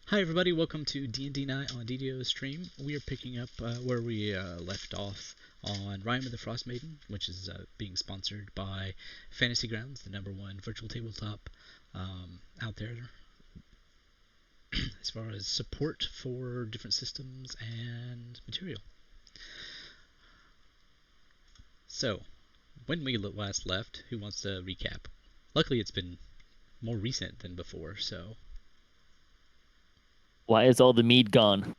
Hi everybody, welcome to D&D Night on DDOstream. We are picking up where we left off on Rime the Frostmaiden, which is being sponsored by Fantasy Grounds, the #1 virtual tabletop out there as far as support for different systems and material. So, when we last left, who wants to recap? Luckily it's been more recent than before, so... Why is all the mead gone?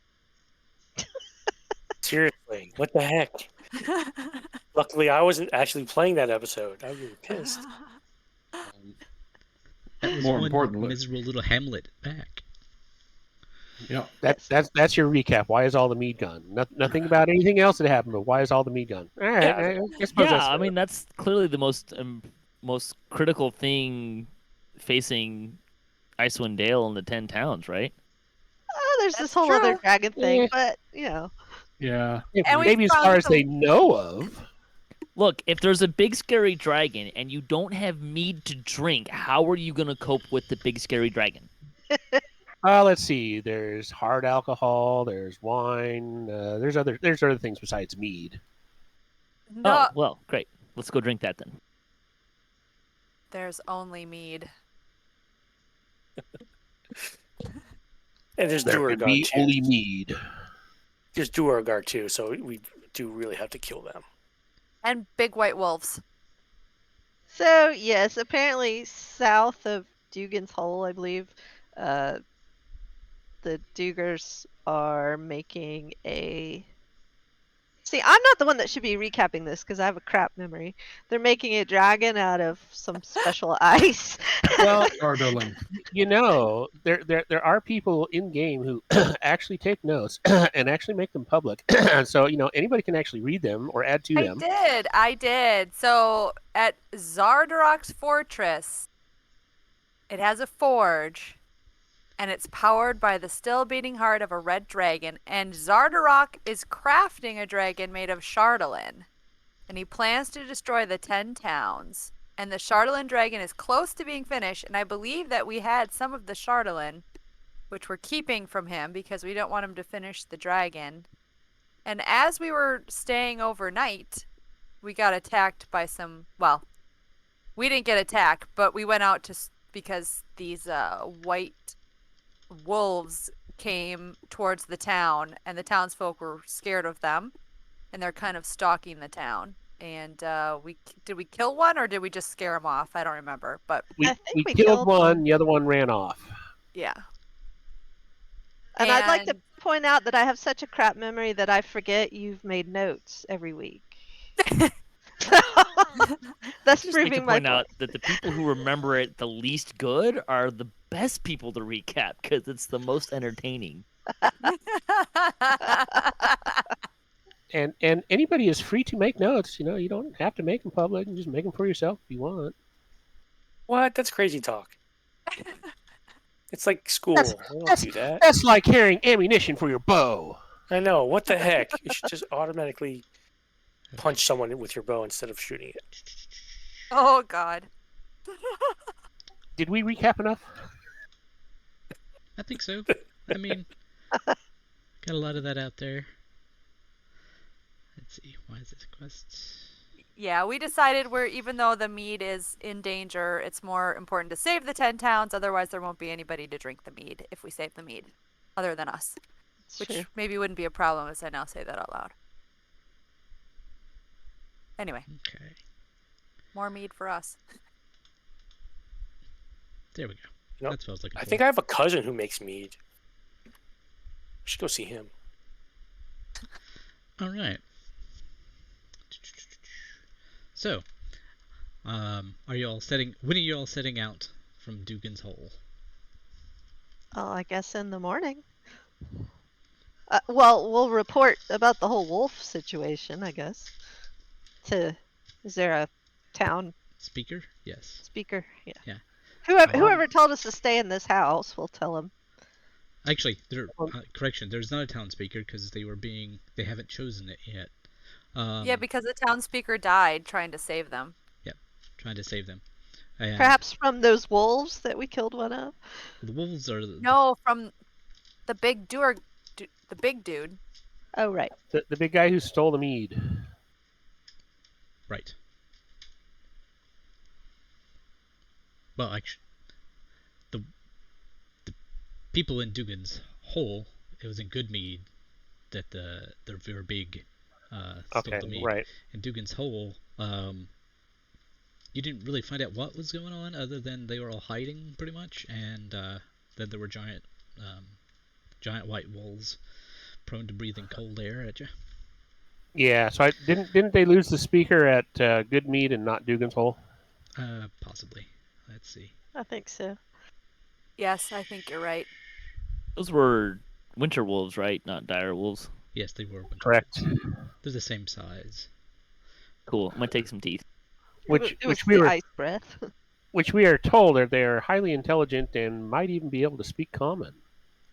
Seriously, what the heck? Luckily, I wasn't actually playing that episode. I would be pissed. That was More one importantly, miserable little hamlet back. yeah, That's your recap. Why is all the mead gone? Nothing about anything else that happened, but why is all the mead gone? All right, Yeah. I suppose that's I mean that's clearly the most critical thing facing Icewind Dale and the 10 towns, right? Oh, there's That's this whole other true. dragon thing, Yeah. but you know. yeah. And we maybe as found far as some- they know of. Look, if there's a big scary dragon and you don't have mead to drink, how are you going to cope with the big scary dragon? Let's see. There's hard alcohol. There's wine. There's other things besides mead. No, Oh, well, great. Let's go drink that then. there's only mead. And there's There could be Duergar too. only mead. There's Duergar too, so we do really have to kill them. And big white wolves. So yes, apparently south of Dugan's Hole, I believe, the Dugars are making a. See, I'm not the one that should be recapping this because I have a crap memory. They're making a dragon out of some special ice. Well, Gardoling. you know, there are people in game who actually take notes and actually make them public. So anybody can actually read them or add to them. I did. So at Zardarok's fortress, it has a forge, and it's powered by the still beating heart of a red dragon. And Zardarok is crafting a dragon made of Chardalyn, and he plans to destroy the 10 towns. And the Chardalyn dragon is close to being finished, and I believe that we had some of the Chardalyn, which we're keeping from him because we don't want him to finish the dragon. And as we were staying overnight, we got attacked by some, well, we didn't get attacked, but we went out because these white wolves came towards the town, and the townsfolk were scared of them, and they're kind of stalking the town. And did we kill one, or did we just scare him off? I don't remember, but We I think we killed killed one, one. the other one ran off. yeah. And I'd like to And- point out that I have such a crap memory that I forget you've made notes every week. That's Just need to proving my point out that the people who remember it the least good are the best people to recap because it's the most entertaining. And anybody is free to make notes. You don't have to make them public. You just make them for yourself if you want. What? That's crazy talk. It's like school. That's- I don't do that. That's like carrying ammunition for your bow. I know. What the heck? You should just automatically punch someone with your bow instead of shooting it. Oh, God. Did we recap enough? I think so. I mean, got a lot of that out there. Let's see, why is this quest? Yeah, we decided even though the mead is in danger, it's more important to save the 10 towns. Otherwise, there won't be anybody to drink the mead if we save the mead, other than us. It's Which true. maybe wouldn't be a problem as I now say that out loud. Anyway, Okay, more mead for us. there we go. Nope. That's what I was looking I for. think I have a cousin who makes mead. We should go see him. All right. So, are you all when are you all setting out from Dugan's Hole? Oh, I guess in the morning. Well, we'll report about the whole wolf situation, I guess. Is there a town Speaker? Yes. speaker? Yeah. Yeah. Whoever told us to stay in this house, we'll tell him. Actually, correction. There's not a town speaker because they haven't chosen it yet. Yeah, because the town speaker died trying to save them. Trying to save them. And Perhaps from those wolves that we killed one of. the wolves are No, from the big doer, the big dude. Oh, right. The big guy who stole the mead. Right. Well, actually, the people in Dugan's Hole, it was in Goodmead that the very big stole Okay, the mead. right. In Dugan's Hole, you didn't really find out what was going on other than they were all hiding pretty much, and then there were giant white wolves prone to breathing cold air at you. Yeah, so didn't they lose the speaker at Goodmead and not Dugan's Hole? Possibly. Let's see. I think so. Yes, I think you're right. Those were winter wolves, right? Not dire wolves. Yes, they were. Correct. They're the same size. Cool. I'm gonna take some teeth. Which it was we the were ice breath. which we are told that they are highly intelligent and might even be able to speak common.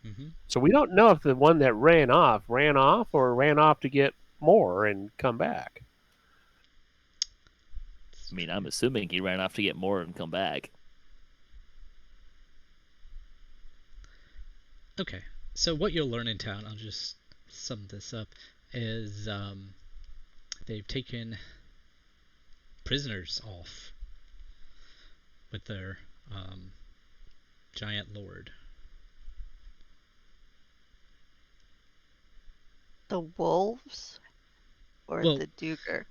Mm-hmm. So we don't know if the one that ran off or ran off to get more and come back. I mean, I'm assuming he ran off to get more and come back. Okay, so what you'll learn in town, I'll just sum this up, is they've taken prisoners off with their giant lord. The wolves? Or Well- the Duger?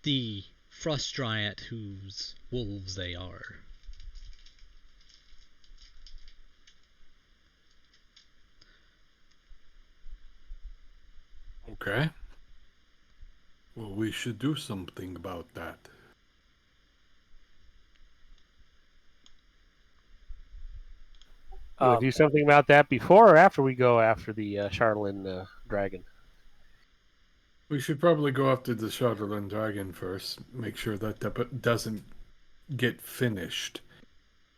The frost giant whose wolves they are. Okay. Well, we should do something about that. You want to do something about that before or after we go after the Charlatan dragon? We should probably go after the Shadowland Dragon first. Make sure that that doesn't get finished.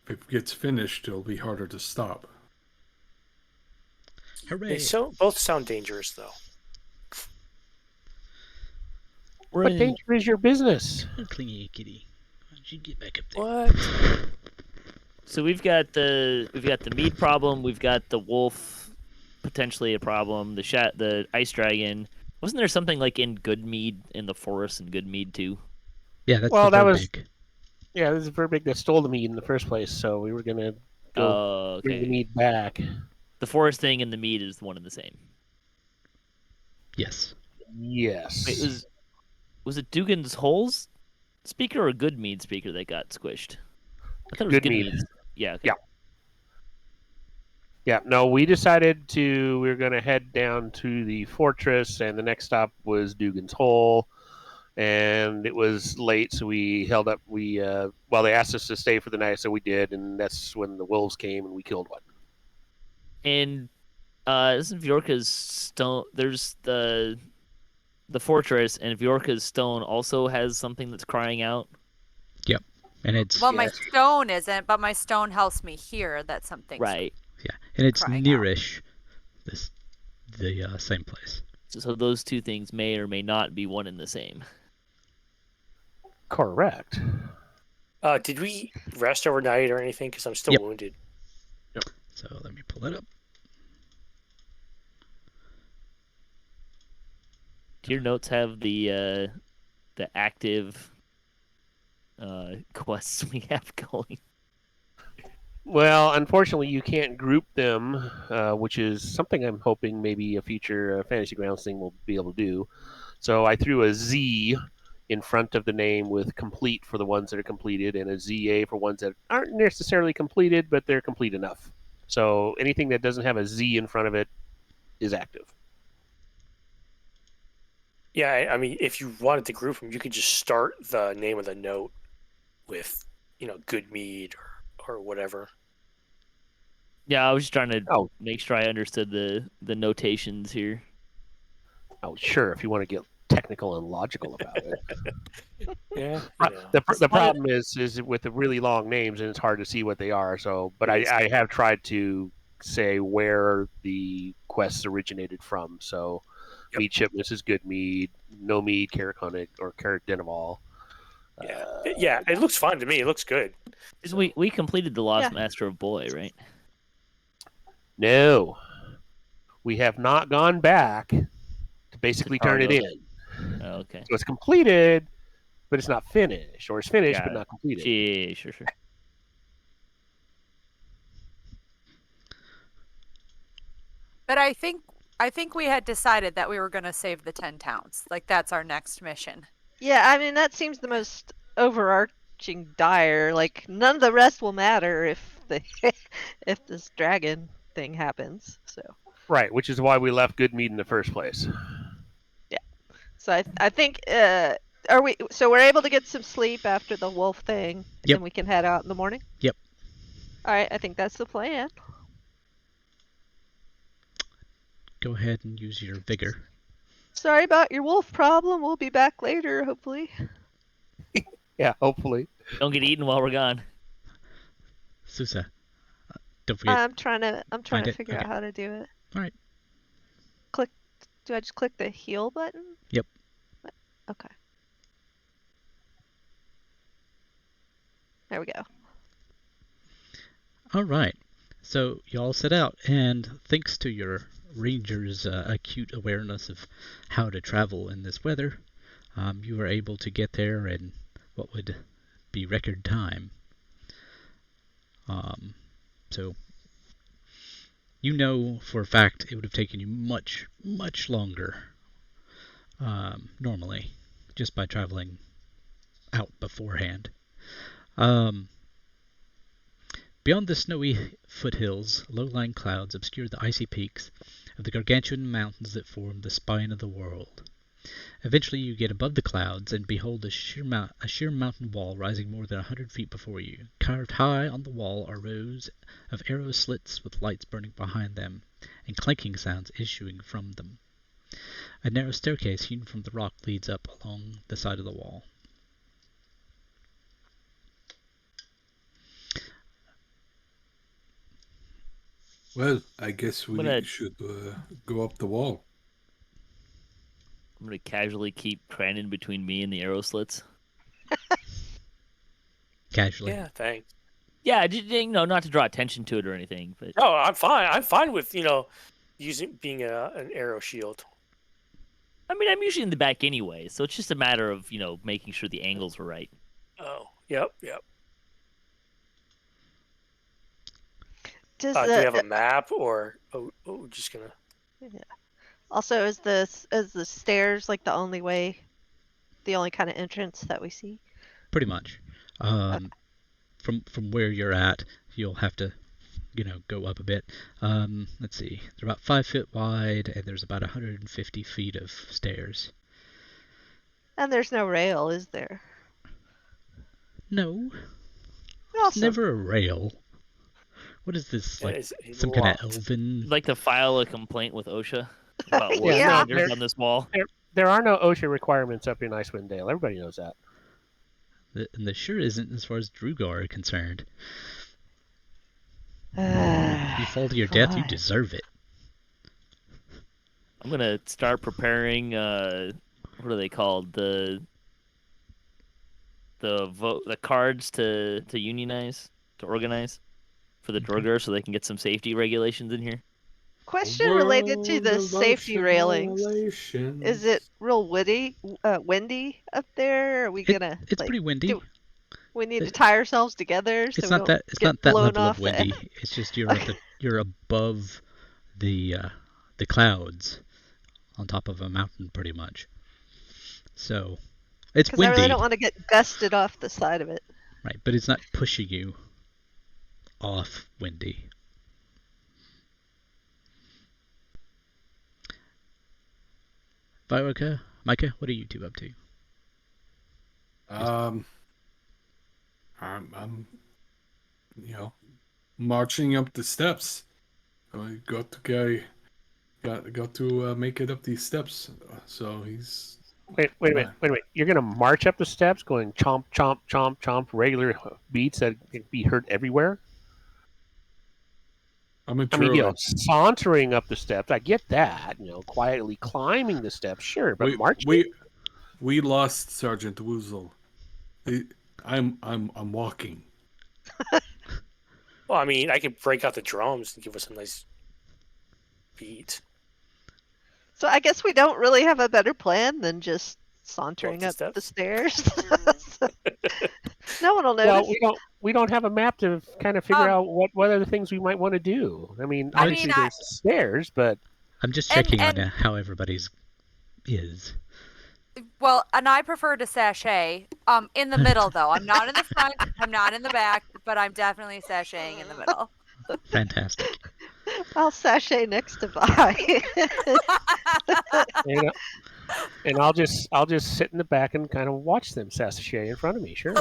If it gets finished, it'll be harder to stop. Hooray! They both sound dangerous, though. What danger is your business? Oh, clingy kitty. Why don't you get back up there? What? So we've got the mead problem. We've got the wolf, potentially a problem. The ice dragon. Wasn't there something like in Goodmead in the forest in Goodmead too? Yeah, that's Well, the that very was- big. Yeah, this is very big that stole the mead in the first place, so we were gonna go Oh, bring the okay. mead back. The forest thing and the mead is one and the same. Yes. Yes. Wait, was it Dugan's Holes speaker or Goodmead speaker that got squished? I thought it was Goodmead. Goodmead's. Yeah. Okay. Yeah. Yeah, no, we decided we were going to head down to the fortress, and the next stop was Dugan's Hole. And it was late, so we held up. They asked us to stay for the night, so we did, and that's when the wolves came and we killed one. And isn't Viorica's stone? There's the fortress, and Viorica's stone also has something that's crying out. Yep. And it's Well, my stone isn't, but my stone helps me hear that something's Right. and it's crying out. nearish the same place. So those two things may or may not be one and the same. Correct. Did we rest overnight or anything? Because I'm still Yep. wounded. So let me pull it up. Do your notes have the active quests we have going? Well, unfortunately, you can't group them, which is something I'm hoping maybe a future Fantasy Grounds thing will be able to do. So I threw a Z in front of the name with complete for the ones that are completed, and a ZA for ones that aren't necessarily completed, but they're complete enough. So anything that doesn't have a Z in front of it is active. Yeah, I mean, if you wanted to group them, you could just start the name of the note with, good mead or whatever. Yeah, I was just trying to Oh. make sure I understood the notations here. Oh, sure, if you want to get technical and logical about it. Yeah. The problem is with the really long names, and it's hard to see what they are. So, but I have tried to say where the quests originated from. So, mead shipments is good mead, no mead, Carriconic or Carrick Denival. Yeah, it looks fun to me. It looks good. We completed the Lost Master of Boy, right? No, We have not gone back to basically turn it power in. Oh, okay. So it's completed, but it's not finished, or it's finished Got but it. not completed. Yeah, sure. But I think we had decided that we were going to save the 10 towns. Like that's our next mission. Yeah, I mean that seems the most overarching dire. Like none of the rest will matter if the if this dragon thing happens. So Right, which is why we left Good Mead in the first place. I think are we so we're able to get some sleep after the wolf thing, and Yep. then we can head out in the morning. Yep. All right, I think that's the plan. Go ahead and use your vigor. Sorry about your wolf problem. We'll be back later, hopefully. Yeah, hopefully. Don't get eaten while we're gone. Suzza, don't forget. I'm trying to Find it? figure out Okay. how to do it. All right. Do I just click the heal button? Yep. Okay. There we go. All right. So y'all set out, and thanks to your ranger's acute awareness of how to travel in this weather, you were able to get there in what would be record time. So you know for a fact it would have taken you much, much longer normally, just by traveling out beforehand. Beyond the snowy foothills, low-lying clouds obscure the icy peaks of the gargantuan mountains that form the spine of the world. Eventually you get above the clouds and behold a sheer mountain wall rising more than 100 feet before you. Carved high on the wall are rows of arrow slits with lights burning behind them, and clanking sounds issuing from them. A narrow staircase hewn from the rock leads up along the side of the wall. Well, I guess we gonna- should go up the wall. I'm gonna casually keep Kraanan between me and the arrow slits. Casually. Yeah, thanks. Yeah, not to draw attention to it or anything, but No, I'm fine. I'm fine with being an arrow shield. I mean, I'm usually in the back anyway, so it's just a matter of making sure the angles were right. Oh, yep. Does Do we have a map or just gonna? also is the stairs like the only kind of entrance that we see? Pretty much. From where you're at, you'll have to, go up a bit. Let's see. They're about 5 feet wide, and there's about 150 feet of stairs. And there's no rail, is there? No, Awesome. never a rail. What is this, like It's some kind of locked. elven? I'd like to file a complaint with OSHA about Yeah. what's Yeah. standards on this wall. There are no OSHA requirements up in Icewind Dale. Everybody knows that. And there sure isn't as far as Drugar are concerned. You fall to your death, you God. deserve it. I'm gonna start preparing. What are they called? The cards to unionize, to organize for the Drogar, so they can get some safety regulations in here. Question related to the safety railings. Is it real windy up there? Are we gonna? It's pretty windy. We need to tie ourselves together. So It's we not don't that. It's get not that blown level off of the- windy. It's just you're above the clouds, on top of a mountain, pretty much. So it's Because I windy, really don't want to get gusted off the side of it. right? But it's not pushing you off windy. Viorica, Mika, what are you two up to? I'm marching up the steps. I got to make it up these steps. So he's Wait a minute. You're gonna march up the steps, going chomp, chomp, chomp, chomp, regular beats that can be heard everywhere. I'm a I mean, druid. sauntering up the steps. I get that. Quietly climbing the steps, sure, but marching. We lost Sergeant Woozle. I'm walking. Well, I mean, I could break out the drums and give us a nice beat. So I guess we don't really have a better plan than just sauntering the up the steps? stairs. No one will Well, notice. we don't have a map to kind of figure Um, out what other things we might want to do. I mean, I obviously mean, there's stairs, but I'm just And- checking on and- how everybody's is. Well, and I prefer to sashay. In the middle though. I'm not in the front. I'm not in the back, but I'm definitely sashaying in the middle. Fantastic. I'll sashay next to Vi. you know, and I'll just sit in the back and kind of watch them sashay in front of me. Sure.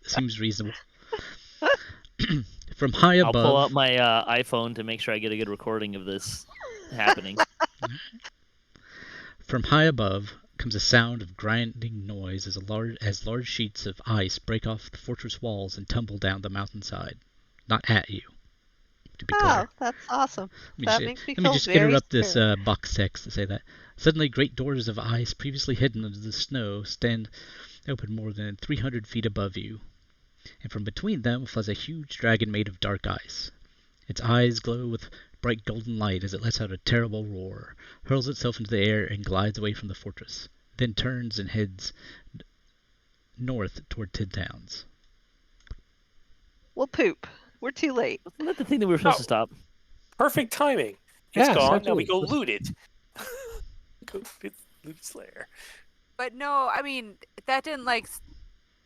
Seems reasonable. From high I'll pull above, out my iPhone to make sure I get a good recording of this happening. From high above comes a sound of grinding noise as large sheets of ice break off the fortress walls and tumble down the mountainside. Not at you, to be Oh, clear. that's awesome. Let That me makes me let me feel just very interrupt this scared. box text to say that. Suddenly, great doors of ice previously hidden under the snow stand open more than 300 feet above you, and from between them flows a huge dragon made of dark ice. Its eyes glow with bright golden light as it lets out a terrible roar, hurls itself into the air, and glides away from the fortress, then turns and heads north toward Tin Towns. We'll poop. We're too late. Wasn't that the thing that we were supposed to stop? Perfect timing. It's Yes, gone. Now we absolutely. go loot it. Go loot Slayer. But no, I mean that didn't like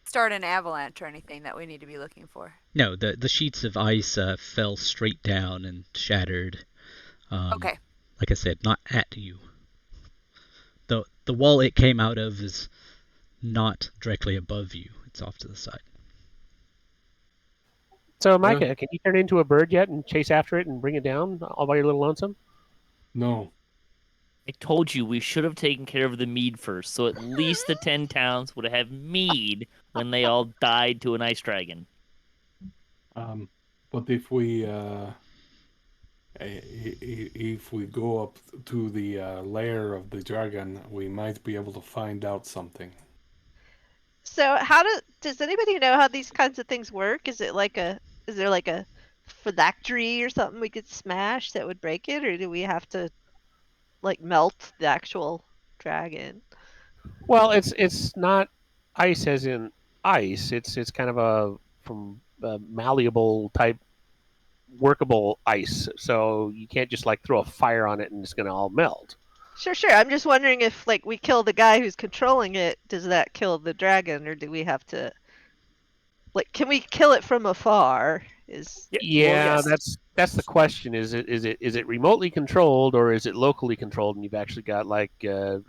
start an avalanche or anything that we need to be looking for. No, the sheets of ice fell straight down and shattered. Okay. Like I said, not at you. The wall it came out of is not directly above you. It's off to the side. So, Micah, can you turn into a bird yet and chase after it and bring it down all by your little lonesome? No. I told you we should have taken care of the mead first, so at least the 10 towns would have mead when they all died to an ice dragon. But if we go up to the lair of the dragon, we might be able to find out something. So does anybody know how these kinds of things work? Is there like a phylactery or something we could smash that would break it, or do we have to like melt the actual dragon? Well, it's not ice as in ice. It's kind of a malleable type, workable ice. So you can't just like throw a fire on it and it's going to all melt. Sure. I'm just wondering if like we kill the guy who's controlling it, does that kill the dragon, or do we have to like can we kill it from afar? Yeah, well, yes. that's the question. Is it remotely controlled or is it locally controlled? And you've actually got like a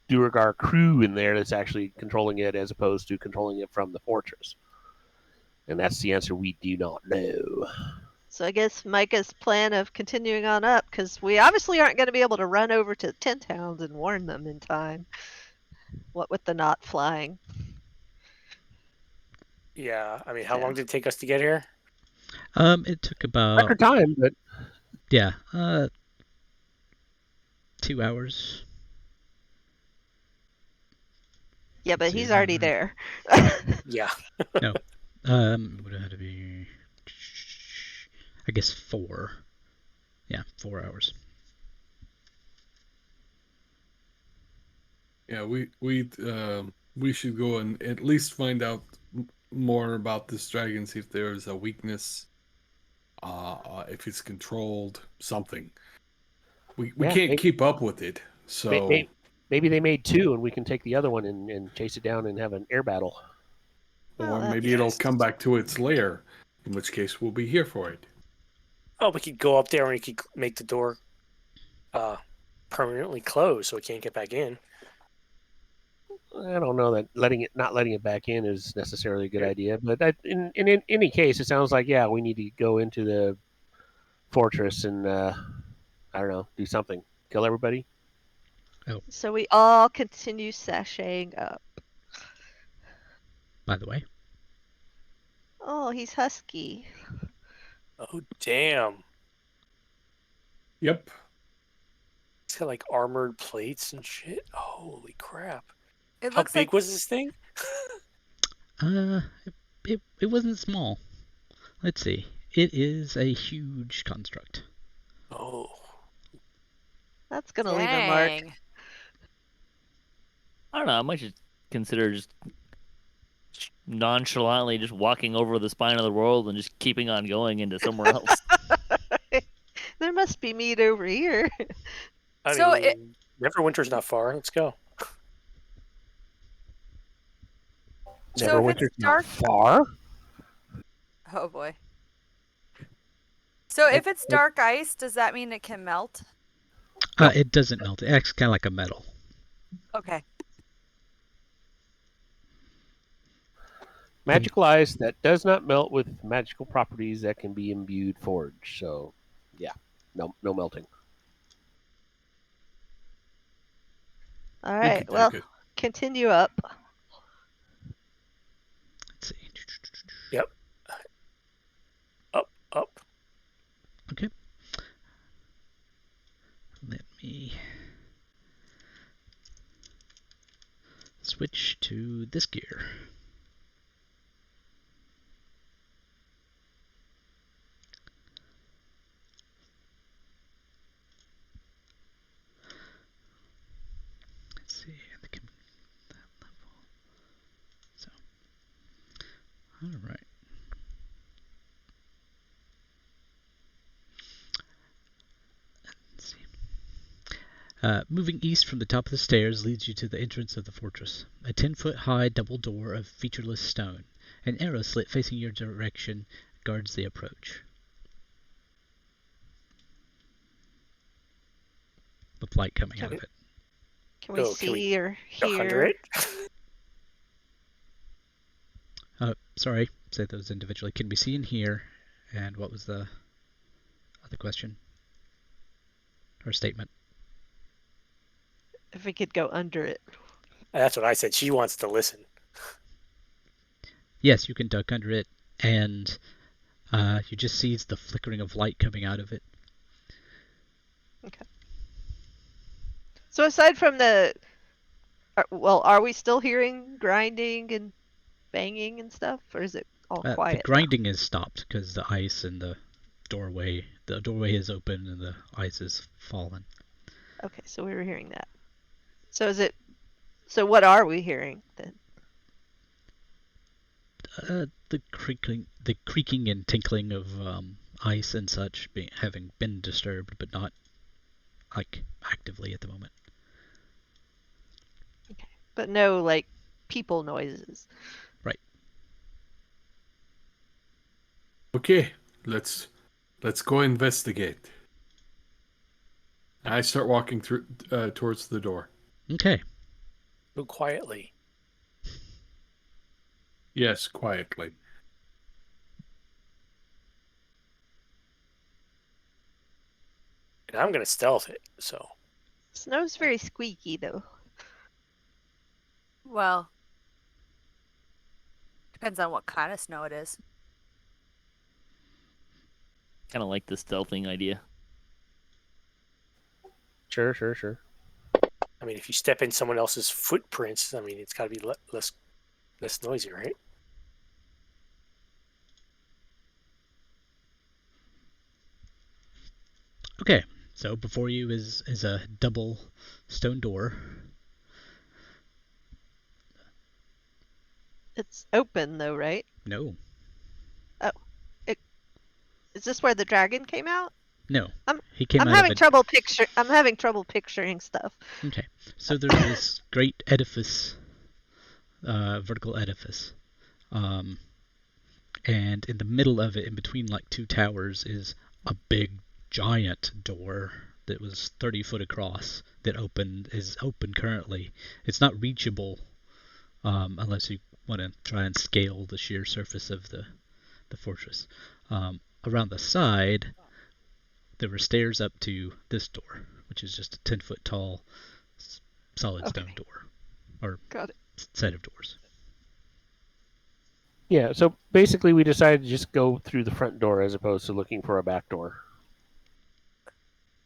Duergar crew in there that's actually controlling it as opposed to controlling it from the fortress. And that's the answer we do not know. So I guess Micah's plan of continuing on up, because we obviously aren't going to be able to run over to 10 towns and warn them in time. What with the not flying? Yeah, I mean, how Yeah. long did it take us to get here? It took about Record time, but 2 hours. Yeah, but See, he's already there. Yeah. No, it would have had to be, I guess 4. Yeah, 4 hours. Yeah, we should go and at least find out more about this dragon. See if there is a weakness, if it's controlled, something. We can't keep up with it. So maybe they made 2 and we can take the other one and chase it down and have an air battle. Or maybe it'll come back to its lair, in which case we'll be here for it. Oh, we could go up there and we could make the door permanently closed so it can't get back in. I don't know that not letting it back in is necessarily a good idea, but in any case, it sounds like we need to go into the fortress and I don't know, do something, kill everybody. So we all continue sashaying up. By the way, Oh, he's husky. Oh, damn. Yep. It's got like armored plates and shit. Holy crap. It How looks big like was this thing? it wasn't small. Let's see. It is a huge construct. Oh. That's gonna leave a mark. Dang. I don't know. I might just consider just nonchalantly just walking over the spine of the world and just keeping on going into somewhere else. There must be meat over here. I So mean, Neverwinter's not far. Let's go. So if it's Neverwinter's dark- not far. Oh boy. So if it's dark ice, does that mean it can melt? It doesn't melt. It acts kind of like a metal. Okay. Magical ice that does not melt with magical properties that can be imbued forge. So, yeah, no melting. All We right. can Well, take it. continue up. Let's see. Yep. Up. Okay. Let me switch to this gear. Let's see. That level. So, all right. Let's see. Moving east from the top of the stairs leads you to the entrance of the fortress. A 10-foot-high double door of featureless stone. An arrow slit facing your direction guards the approach. With light coming out of it. Can we Oh, can we see or Duck under hear? it. Sorry, say those individually. Can we see and hear? And what was the other question? Or statement? If we could go under it. That's what I said. She wants to listen. Yes, you can duck under it, and you just see the flickering of light coming out of it. Okay. So aside from the, are we still hearing grinding and banging and stuff, or is it all quiet? The grinding is stopped because the ice and the doorway is open and the ice is fallen. Okay, so we were hearing that. So is it? So what are we hearing then? The creaking and tinkling of ice and such having been disturbed, but not like actively at the moment. Okay, but no like people noises. Right. Okay, let's go investigate. I start walking through towards the door. Okay. Move quietly. Yes, quietly. And I'm gonna stealth it. So Snow's very squeaky though. Well, depends on what kind of snow it is. Kind of like the stealthing idea. Sure. I mean, if you step in someone else's footprints, I mean, it's got to be less noisy, right? Okay. So before you is a double stone door. It's open though, right? No. Is this where the dragon came out? No. I'm I'm having trouble picturing stuff. Okay. So there's this great edifice, vertical edifice. And in the middle of it, in between like two towers, is a big giant door that was 30 foot across that is open currently. It's not reachable unless you want to try and scale the sheer surface of the fortress. Around the side, there were stairs up to this door, which is just a 10-foot tall solid stone door, or Got it. set of doors. Yeah, so basically we decided to just go through the front door as opposed to looking for a back door.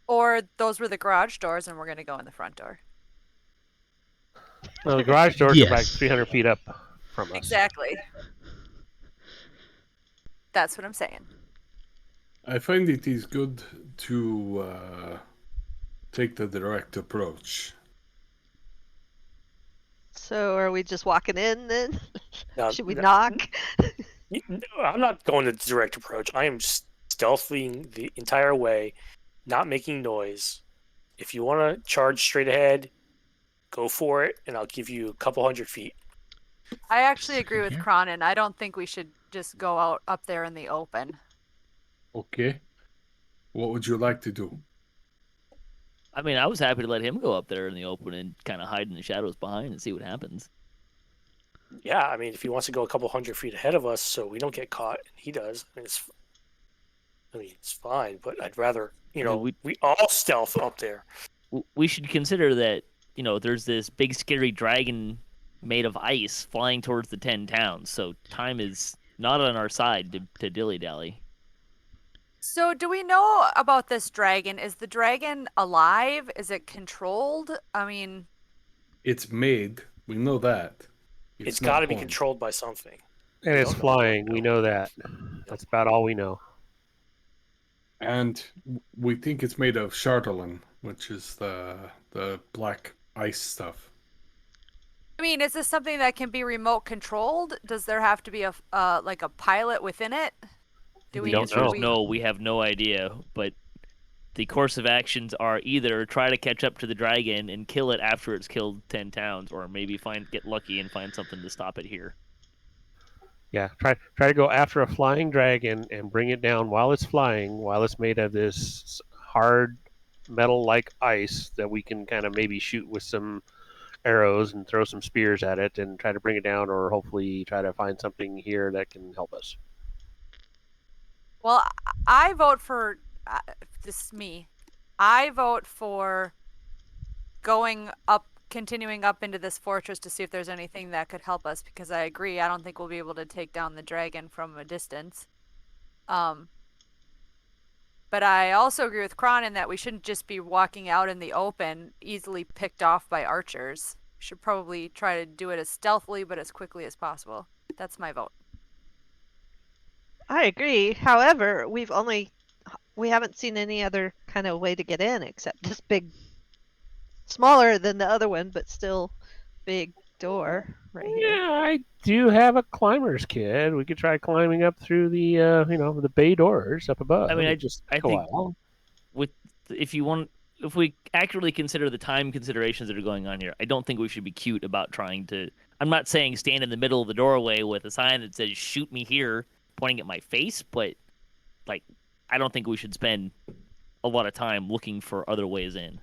Or those were the garage doors, and we're gonna go in the front door. Well, the garage doors Yes. are like 300 feet up from us. Exactly. That's what I'm saying. I find it is good to take the direct approach. So are we just walking in then? Now, Should we knock? I'm not going the direct approach. I am stealthing the entire way, not making noise. If you want to charge straight ahead, go for it, and I'll give you a couple 100 feet. I actually agree with Here. Kraanan. I don't think we should just go out up there in the open. Okay. What would you like to do? I mean, I was happy to let him go up there in the open and kind of hide in the shadows behind and see what happens. Yeah, I mean, if he wants to go a couple 100 feet ahead of us so we don't get caught, and he does, it's fine. But I'd rather, we all stealth up there. We should consider that, there's this big scary dragon made of ice flying towards the 10 towns, so time is not on our side to dilly-dally. So do we know about this dragon? Is the dragon alive? Is it controlled? I mean... It's made. We know that. It's not got to be home. controlled by something. And it's don't know. flying. We know that. That's about all we know. And we think it's made of chartolin, which is the black ice stuff. I mean, is this something that can be remote controlled? Does there have to be a pilot within it? We don't know. No, we have no idea, but the course of actions are either try to catch up to the dragon and kill it after it's killed 10 towns, or maybe get lucky and find something to stop it here. Yeah, try to go after a flying dragon and bring it down while it's flying, while it's made of this hard metal-like ice that we can kind of maybe shoot with some arrows and throw some spears at it and try to bring it down, or hopefully try to find something here that can help us. Well, I vote for this is me. I vote for continuing up into this fortress to see if there's anything that could help us, because I agree. I don't think we'll be able to take down the dragon from a distance. But I also agree with Kraanan that we shouldn't just be walking out in the open, easily picked off by archers. We should probably try to do it as stealthily but as quickly as possible. That's my vote. I agree. However, we haven't seen any other kind of way to get in except this big, smaller than the other one, but still big door right here. Yeah, I do have a climber's kit. We could try climbing up through the the bay doors up above. I mean, I take a think while. if we accurately consider the time considerations that are going on here, I don't think we should be cute about trying to. I'm not saying stand in the middle of the doorway with a sign that says "Shoot me here," pointing at my face, but I don't think we should spend a lot of time looking for other ways in.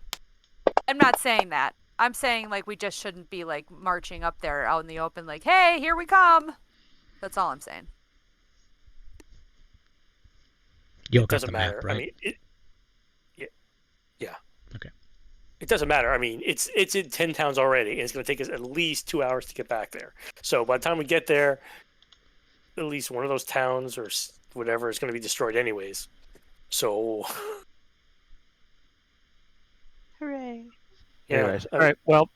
I'm not saying that. I'm saying we just shouldn't be marching up there out in the open hey, here we come. That's all I'm saying. You'll It got doesn't the matter. map, right? I mean, yeah. Okay. It doesn't matter. I mean, it's in 10 towns already, and it's going to take us at least 2 hours to get back there. So by the time we get there, at least one of those towns or whatever is going to be destroyed anyways. So, Hooray. yeah. Anyways, all right. Well,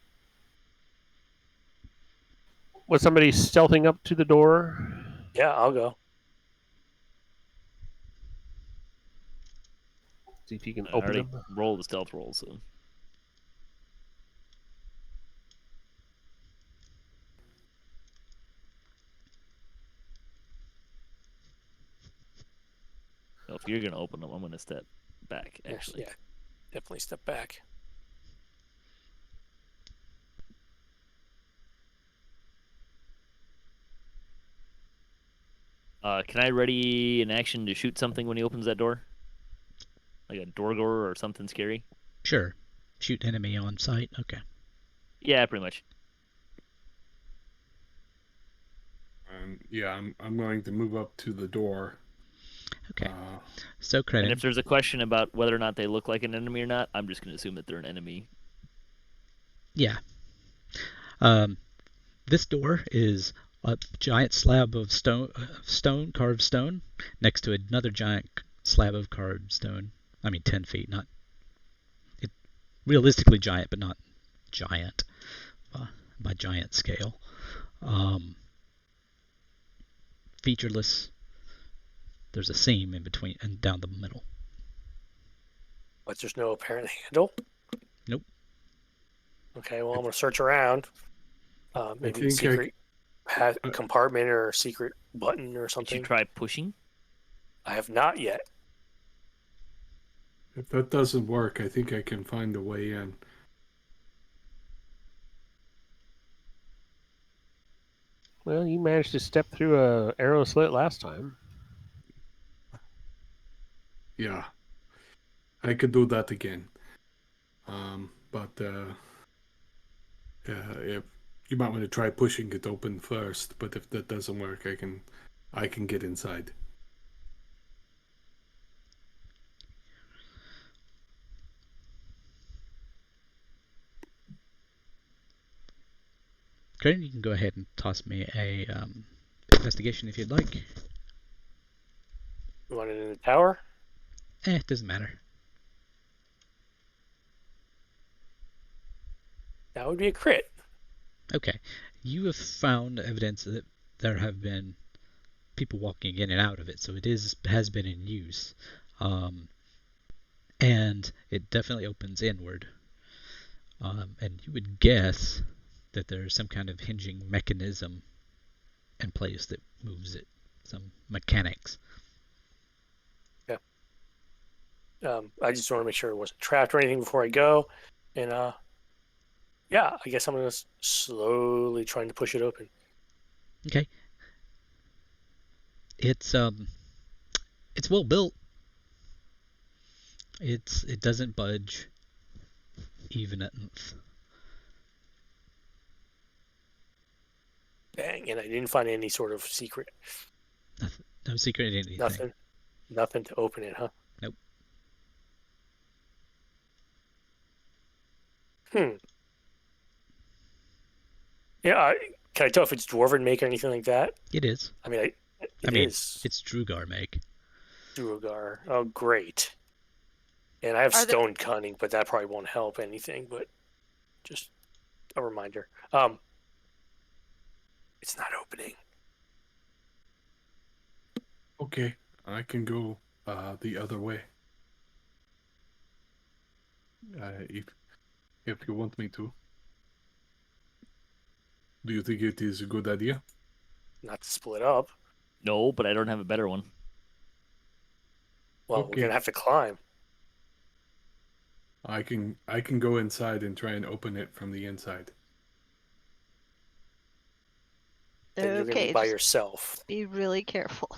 was somebody stealthing up to the door? Yeah, I'll go. See if you can I open already them. roll the stealth roll, so. So if you're gonna open them, I'm gonna step back. Actually, Yeah, definitely step back. Can I ready an action to shoot something when he opens that door? Like a door goer or something scary? Sure. Shoot enemy on sight. Okay. Yeah, pretty much. Yeah, I'm going to move up to the door. Okay. So credit. And if there's a question about whether or not they look like an enemy or not, I'm just going to assume that they're an enemy. Yeah. This door is a giant slab of carved stone, next to another giant slab of carved stone. I mean, 10 feet, not realistically giant, but not giant by giant scale. Featureless. There's a seam in between and down the middle. But there's no apparent handle. Nope. Okay, well, I'm going to search around. Maybe think secret compartment or secret button or Did something. you try pushing? I have not yet. If that doesn't work, I think I can find a way in. Well, you managed to step through a arrow slit last time. Yeah. I could do that again. But if you might want to try pushing it open first, but if that doesn't work, I can get inside. Great, you can go ahead and toss me a investigation if you'd like. You want it in the tower? It doesn't matter. That would be a crit. Okay, you have found evidence that there have been people walking in and out of it, so it has been in use, and it definitely opens inward. And you would guess that there's some kind of hinging mechanism in place that moves it, some mechanics. Yeah. I just want to make sure it wasn't trapped or anything before I go, and yeah, I guess I'm gonna slowly trying to push it open. Okay. It's well built. It doesn't budge even an inch. Bang, and I didn't find any sort of secret. No secret in anything. Nothing to open it, huh? Nope. Yeah, can I tell if it's dwarven make or anything like that? It is. I mean, it is. It's Drugar make. Drugar. Oh, great. And I have stone cunning, but that probably won't help anything. But just a reminder. It's not opening. Okay, I can go the other way. If you want me to. Do you think it is a good idea? Not to split up. No, but I don't have a better one. Well, we're gonna have to climb. I can go inside and try and open it from the inside. And you're gonna be by yourself. Be really careful.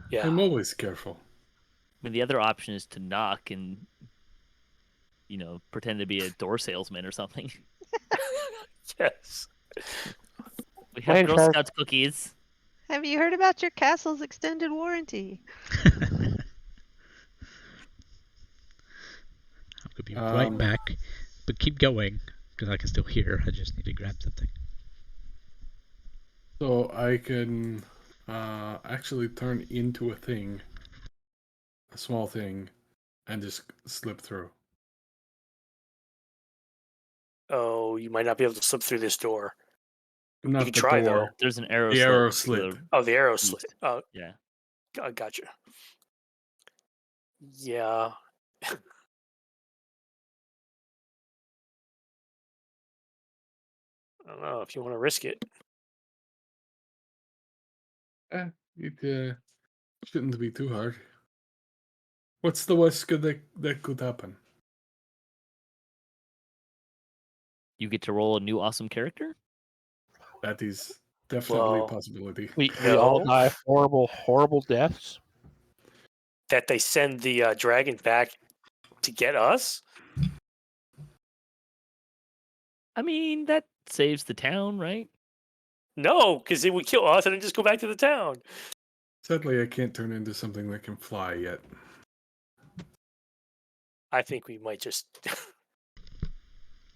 Yeah. I'm always careful. I mean, the other option is to knock and, pretend to be a door salesman or something. Yes. We have Girl Scouts cookies. Have you heard about your castle's extended warranty? I'm gonna be right back, but keep going because I can still hear. I just need to grab something. So I can actually turn into a small thing, and just slip through. Oh, you might not be able to slip through this door. Not you can try door. though. There's an arrow The slit. arrow slit. Oh, the arrow slit. Oh, yeah. I gotcha. Yeah. I don't know if you want to risk it. It shouldn't be too hard. What's the worst that could happen? You get to roll a new awesome character? That is definitely a possibility. We all die horrible, horrible deaths. That they send the dragon back to get us? I mean, that saves the town, right? No, because it would kill us and then just go back to the town. Sadly, I can't turn into something that can fly yet. I think we might just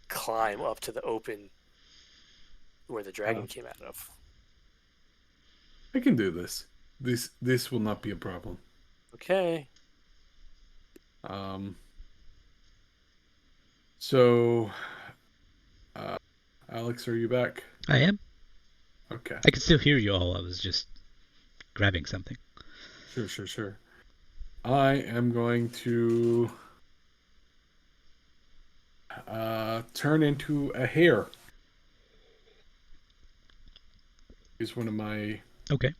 climb up to the open where the dragon came out of. I can do this. This will not be a problem. Okay. So, Alex, are you back? I am. Okay. I can still hear you all. I was just grabbing something. Sure. I am going to turn into a hare. Is one of my Okay.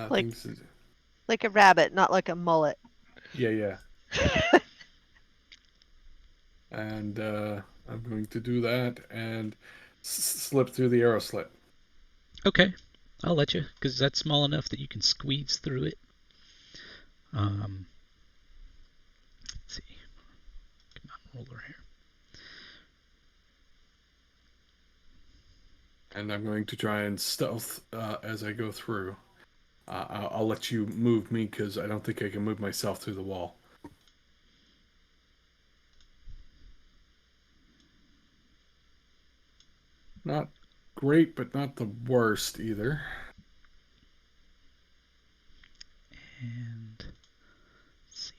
Like- things. Like a rabbit, not like a mullet. Yeah. And I'm going to do that and slip through the arrow slit. Okay. I'll let you, because that's small enough that you can squeeze through it. Let's see. Come on, roller here. And I'm going to try and stealth as I go through. I'll let you move me because I don't think I can move myself through the wall. Not great, but not the worst either. And let's see.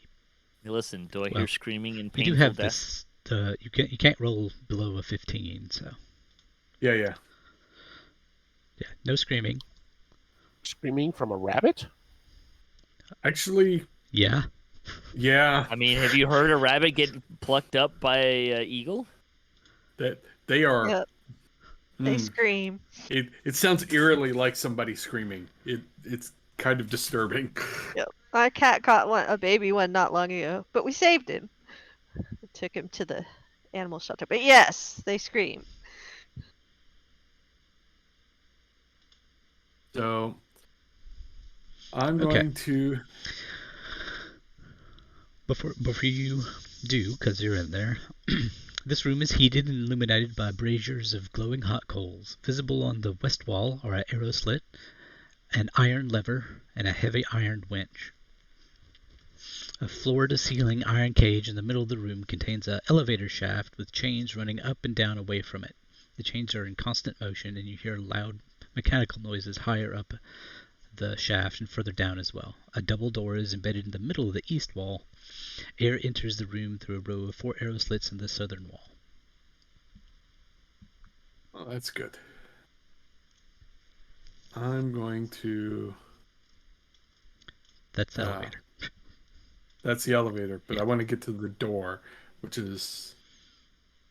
Hey, listen, do I Well, hear screaming and You painful do have death? this. You can't roll below a 15, so Yeah. yeah, no screaming. Screaming from a rabbit? Actually, Yeah. yeah. I mean, have you heard a rabbit get plucked up by an eagle? That they are. Yep. They Hmm. scream. It sounds eerily like somebody screaming. It's kind of disturbing. Yep. My cat caught a baby one not long ago, but we saved him. We took him to the animal shelter. But yes, they scream. So I'm Okay. going to. Before you do, because you're in there, this room is heated and illuminated by braziers of glowing hot coals. Visible on the west wall are an arrow slit, an iron lever, and a heavy iron winch. A floor-to-ceiling iron cage in the middle of the room contains an elevator shaft with chains running up and down away from it. The chains are in constant motion, and you hear loud mechanical noises higher up the shaft and further down as well. A double door is embedded in the middle of the east wall. Air enters the room through a row of 4 arrow slits in the southern wall. Oh, that's good. I'm going to. That's the elevator. That's the elevator, but I want to get to the door, which is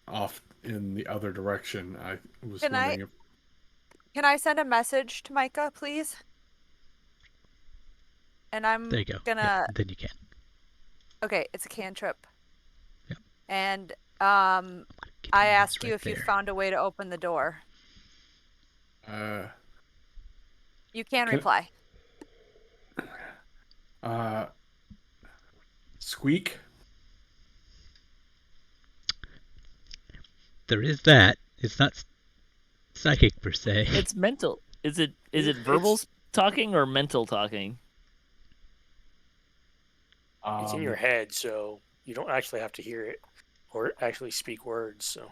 off in the other direction. I was wondering if. Can I send a message to Mika, please? And I'm There you go. gonna. Yeah, then you can. Okay, it's a cantrip. Yep. And Get I the ask notes you right if you there. found a way to open the door. You can Can- reply. Squeak. There is that. It's not psychic per se. It's mental. Is it verbal talking or mental talking? It's in your head, so you don't actually have to hear it or actually speak words. So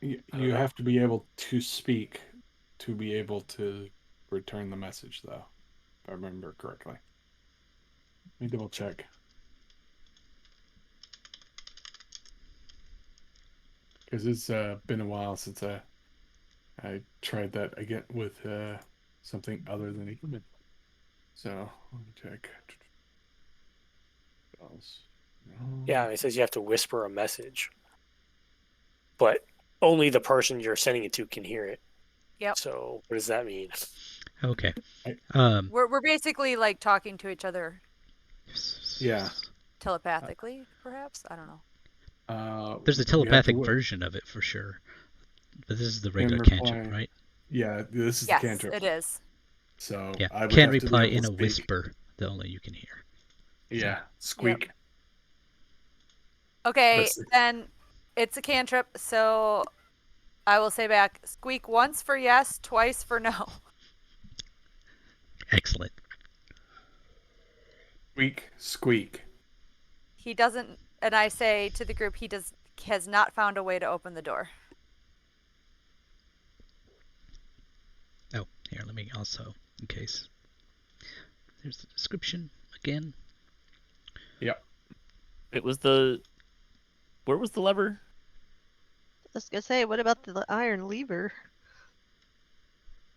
You have to be able to speak to be able to return the message, though, if I remember correctly. Let me double check. Because it's been a while since I tried that again with something other than a human. So let me check. yeah, it says you have to whisper a message, but only the person you're sending it to can hear it. Yep. So what does that mean? Okay. We're basically like talking to each other Yeah. telepathically, perhaps. I don't know. There's a you have telepathic to version of it for sure. But this is the can regular reply. cantrip, right? Yeah, this is Yes, the cantrip. it is. So Yeah. I would Can have to be reply able to in a speak. whisper that only you can hear. Yeah, squeak. Okay, That's the- then it's a cantrip, so I will say back, squeak once for yes, twice for no. Excellent. Squeak, squeak. He doesn't, and I say to the group, has not found a way to open the door. Oh, here, let me also, in case. There's the description again. Yep. It was the. Where was the lever? I was gonna say, what about the iron lever?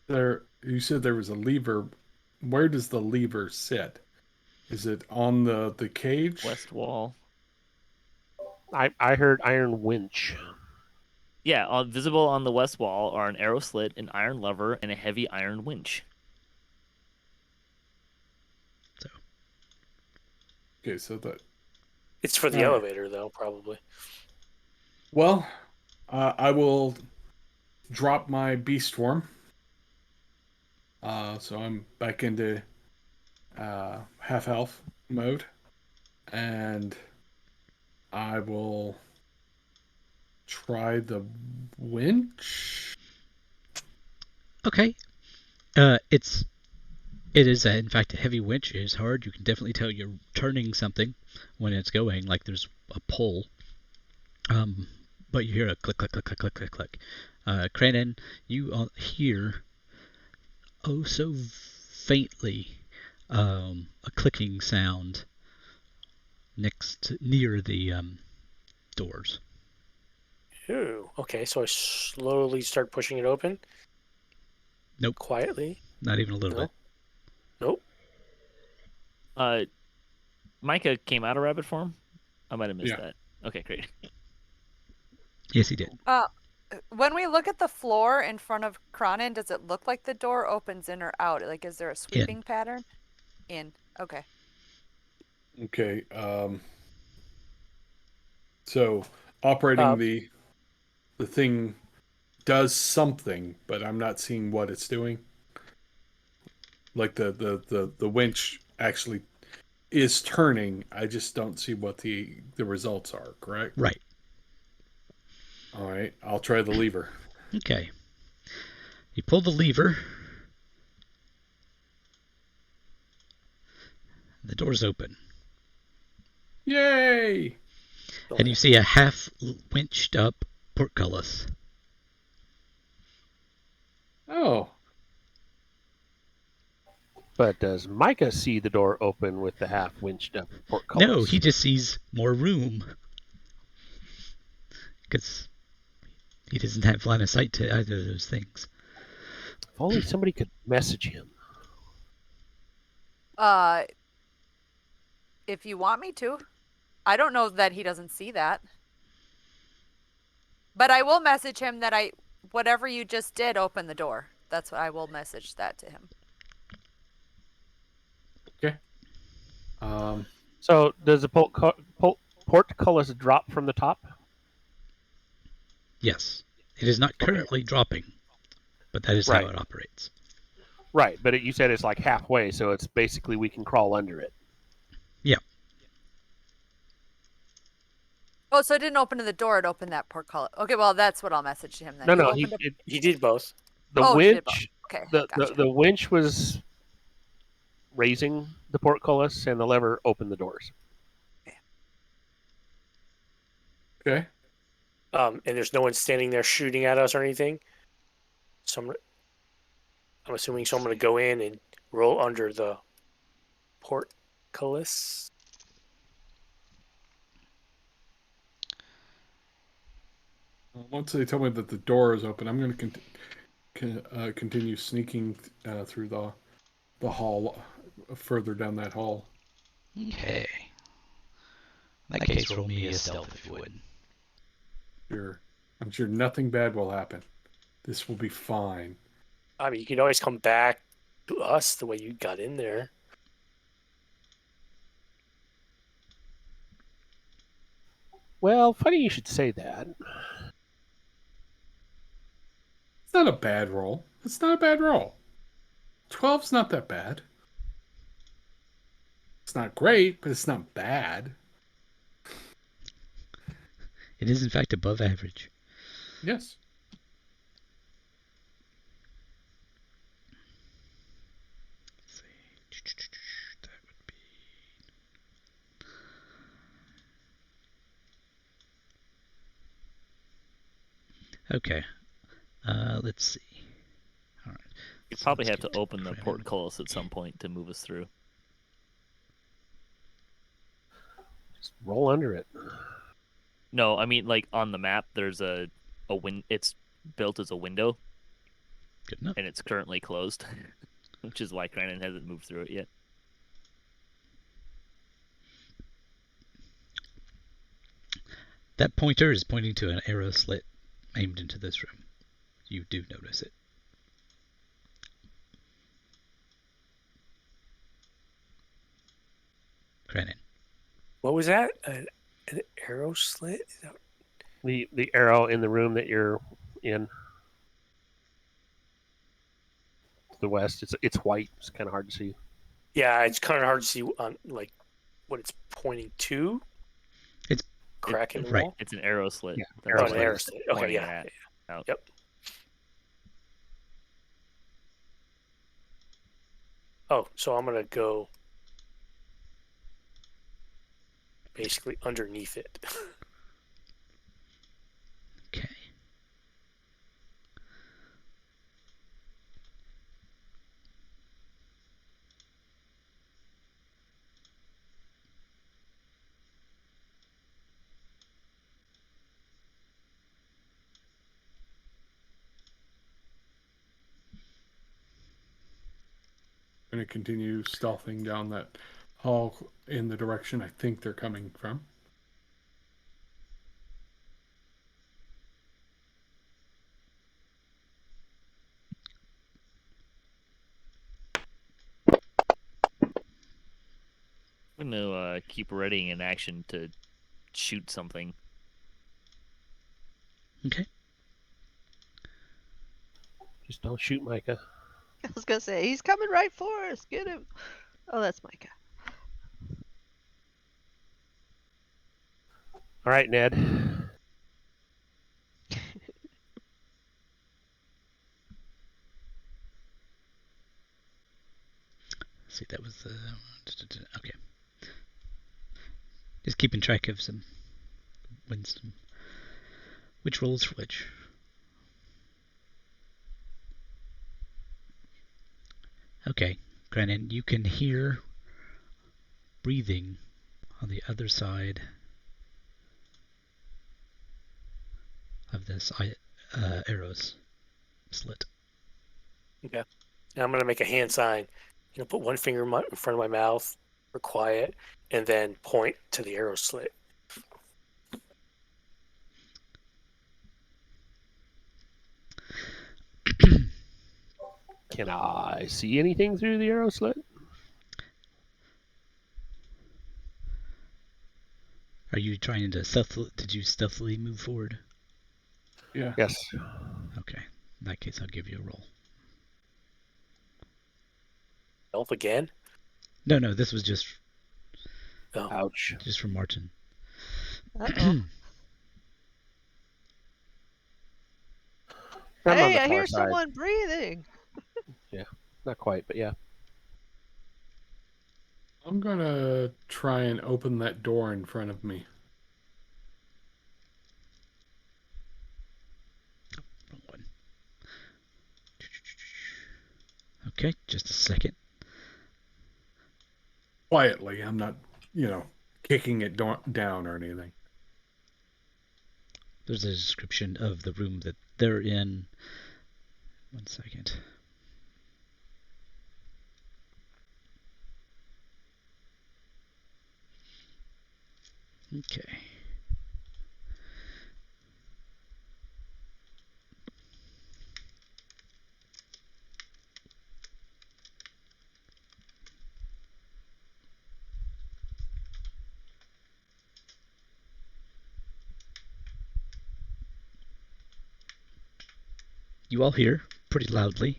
You said there was a lever. Where does the lever sit? Is it on the cage? West wall. I heard iron winch. Yeah, visible on the west wall are an arrow slit, an iron lever, and a heavy iron winch. So Okay, so that. It's for the Alright. elevator, though, probably. Well, I will drop my beast form. So I'm back into half health mode, and I will try the winch. okay, it is in fact a heavy winch. It is hard. You can definitely tell you're turning something when it's going, like there's a pull. But you hear a click, click, click, click, click, click, click. Kraanan, you hear oh so faintly a clicking sound near the doors. Ooh, okay, so I slowly start pushing it open. Nope, Quietly. not even a little No. bit. Nope. Mika came out of rabbit form? I might have missed Yeah. that. Okay, great. Yes, he did. When we look at the floor in front of Kraanan, does it look like the door opens in or out? Like, is there a sweeping pattern? In. Okay. Okay. So operating the thing does something, but I'm not seeing what it's doing. Like the winch actually is turning. I just don't see what the results are. Correct. Right. All right. I'll try the lever. Okay. You pull the lever. The door's open. Yay! And you see a half winched up portcullis. Oh. But does Micah see the door open with the half winched up portcullis? No, he just sees more room. Because he doesn't have line of sight to either of those things. If only somebody could message him. If you want me to. I don't know that he doesn't see that. But I will message him that whatever you just did, open the door. That's what I will message that to him. Okay. So does the portcullis drop from the top? Yes. It is not currently dropping, but that is how Right. it operates. Right, but you said it's like halfway, so it's basically we can crawl under it. Yeah. Oh, so it didn't open to the door, it opened that portcullis. Okay, well, that's what I'll message to him then. No, You opened He did both. the Oh, he did both. winch. Okay, The gotcha. winch was raising the portcullis, and the lever opened the doors. Okay. And there's no one standing there shooting at us or anything. So I'm assuming someone to go in and roll under the portcullis. Once they tell me that the door is open, I'm going to continue sneaking through the hall, further down that hall. Okay. In that case, roll me a stealth if you would. Sure. I'm sure nothing bad will happen. This will be fine. I mean, you can always come back to us the way you got in there. Well, funny you should say that. It's not a bad roll. It's not a bad roll. 12's not that bad. It's not great, but it's not bad. It is, in fact, above average. Yes. Let's see. That would be... Okay. Let's see. All right. You So probably let's have to get open the Kraanan. portcullis at some point to move us through. Just roll under it. No, I mean like on the map there's a it's built as a window Good enough. and it's currently closed, which is why Kraanan hasn't moved through it yet. That pointer is pointing to an arrow slit aimed into this room. You do notice it. Kraanan. What was that? An arrow slit? Is that... The arrow in the room that you're in. To the west. It's white. It's kind of hard to see. Yeah, it's kind of hard to see on like what it's pointing to. It's crack in the right. wall. It's an arrow slit. Yeah, That's Oh, what an it's arrow slit. Okay, pointing yeah. at. Out. Yep. Oh, so I'm gonna go basically underneath it. Okay. I'm going to continue stealthing down that hall in the direction I think they're coming from. I'm gonna keep readying an action to shoot something. Okay. Just don't shoot Micah. I was gonna say he's coming right for us. Get him. Oh, that's Micah. All right, Ned. See, that was the... Okay. Just keeping track of some... Which rolls for which. Okay, Kraanan, you can hear breathing on the other side of this arrows slit. Okay. Now I'm gonna make a hand sign. Put one finger in front of my mouth for quiet, and then point to the arrow slit. Can I see anything through the arrow slit? Are you trying to stealthily move forward? Yeah. Yes. Okay. In that case, I'll give you a roll. Elf again? No, this was just Oh. Ouch. for Marten. Uh-oh. I'm on Hey, the I far hear side. someone breathing. Not quite, but yeah. I'm going to try and open that door in front of me. Wrong one. Okay, just a second. Quietly. I'm not, kicking it down or anything. There's a description of the room that they're in. 1 second. Okay. You all hear pretty loudly.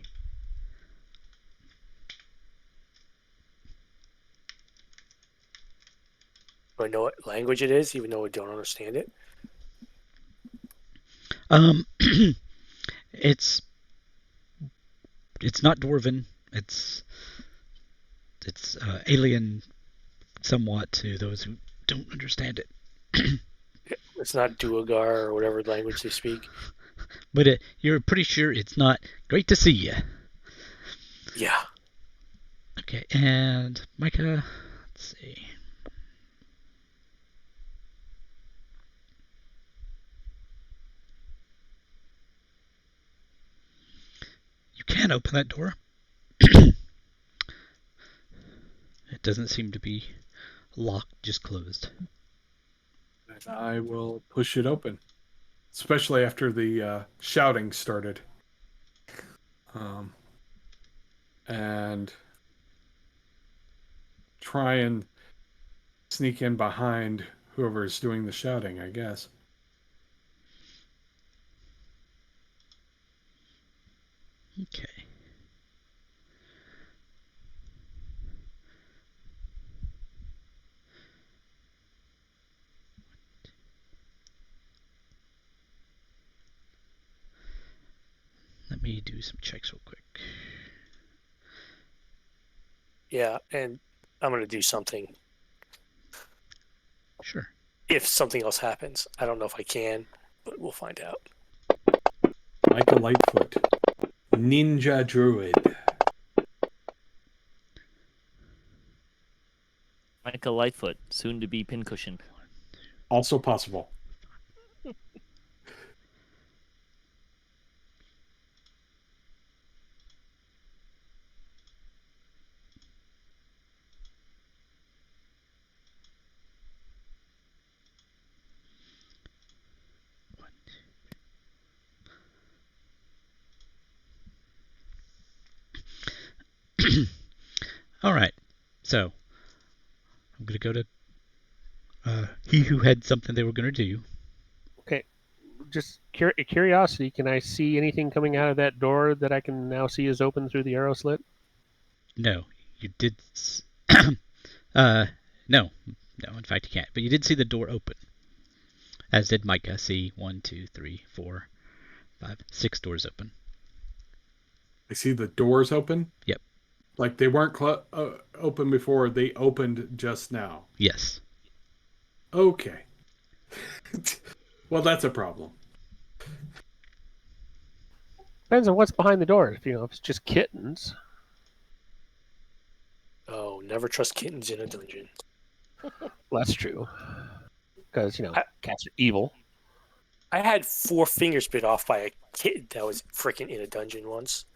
Do I know what language it is, even though I don't understand it? It's not Dwarven. It's alien somewhat to those who don't understand it. It's not Duergar or whatever language they speak. But you're pretty sure it's not great to see you. Yeah. Okay, and Micah, let's see. You can open that door. It doesn't seem to be locked, just closed. And I will push it open, especially after the shouting started. And try and sneak in behind whoever is doing the shouting, I guess. Okay. Let me do some checks real quick. Yeah, and I'm going to do something. Sure. If something else happens. I don't know if I can, but we'll find out. Mika Lightfoot. Ninja Druid. Mika Lightfoot, soon to be pincushion. Also possible. All right. So I'm gonna go to he who had something they were gonna do. Okay. Just curiosity, can I see anything coming out of that door that I can now see is open through the arrow slit? No, you did. No. In fact, you can't. But you did see the door open, as did Micah. See 1, 2, 3, 4, 5, 6 doors open. I see the doors open? Yep. Like they weren't open before, they opened just now. Yes. Okay. Well, that's a problem. Depends on what's behind the door. If it's just kittens. Oh, never trust kittens in a dungeon. Well, that's true. Because, cats are evil. I had 4 fingers bit off by a kitten that was freaking in a dungeon once.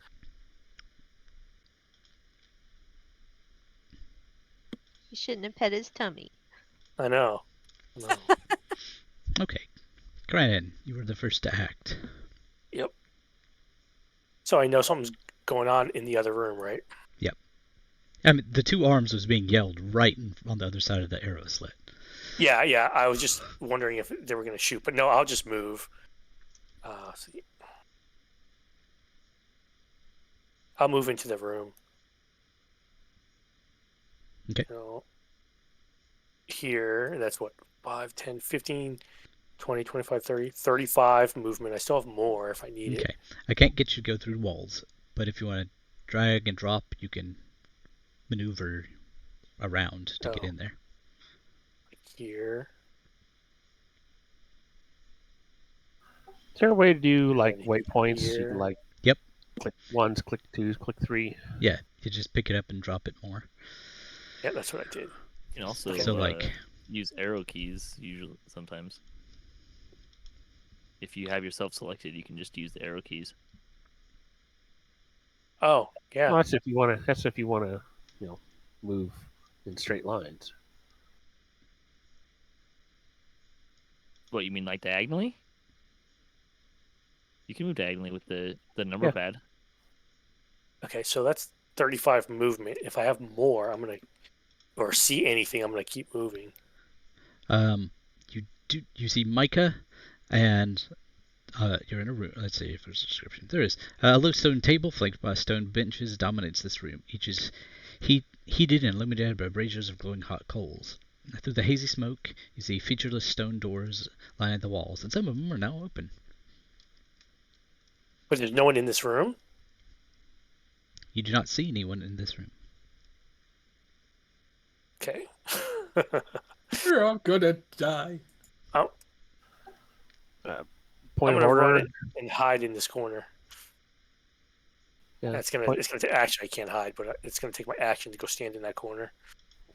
You shouldn't have pet his tummy. I know. No. Okay. Kraanan, you were the first to act. Yep. So I know something's going on in the other room, right? Yep. I mean, the 2 arms was being yelled right on the other side of the arrow slit. Yeah. I was just wondering if they were going to shoot, but no, I'll just move. See. I'll move into the room. Okay. So here, that's what, 5, 10, 15, 20, 25, 30, 35 movement. I still have more if I need it. Okay. I can't get you to go through walls, but if you want to drag and drop, you can maneuver around to get in there. Here. Is there a way to do waypoints? You Here. can Yep. click 1s, click 2s, click 3. Yeah, you just pick it up and drop it more. Yeah, that's what I did. You can also use arrow keys sometimes. If you have yourself selected, you can just use the arrow keys. Oh, yeah. Well, that's if you want to. That's if you want to, move in straight lines. What, you mean like diagonally? You can move diagonally with the number pad. Okay, so that's 35 movement. If I have more, or see anything, I'm gonna keep moving. You see Micah, and you're in a room. Let's see if there's a description. There is. A low stone table flanked by stone benches dominates this room. Each is heated and illuminated by braziers of glowing hot coals. Through the hazy smoke, you see featureless stone doors lining the walls, and some of them are now open. But there's no one in this room? You do not see anyone in this room. Okay. You're all gonna die. Oh. Point I'm of gonna run order. it and hide in this corner. Yeah. It's gonna actually I can't hide, but it's gonna take my action to go stand in that corner.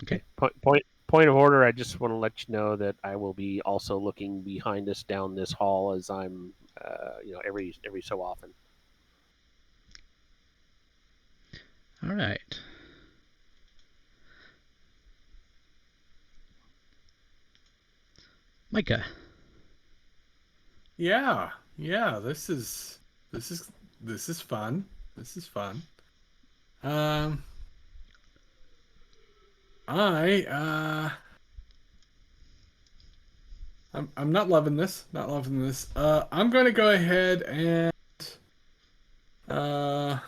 Okay. Point of order. I just want to let you know that I will be also looking behind us down this hall as I'm, every so often. All right. Mika. Yeah, this is fun. This is fun. I'm not loving this. Not loving this. I'm gonna go ahead and uh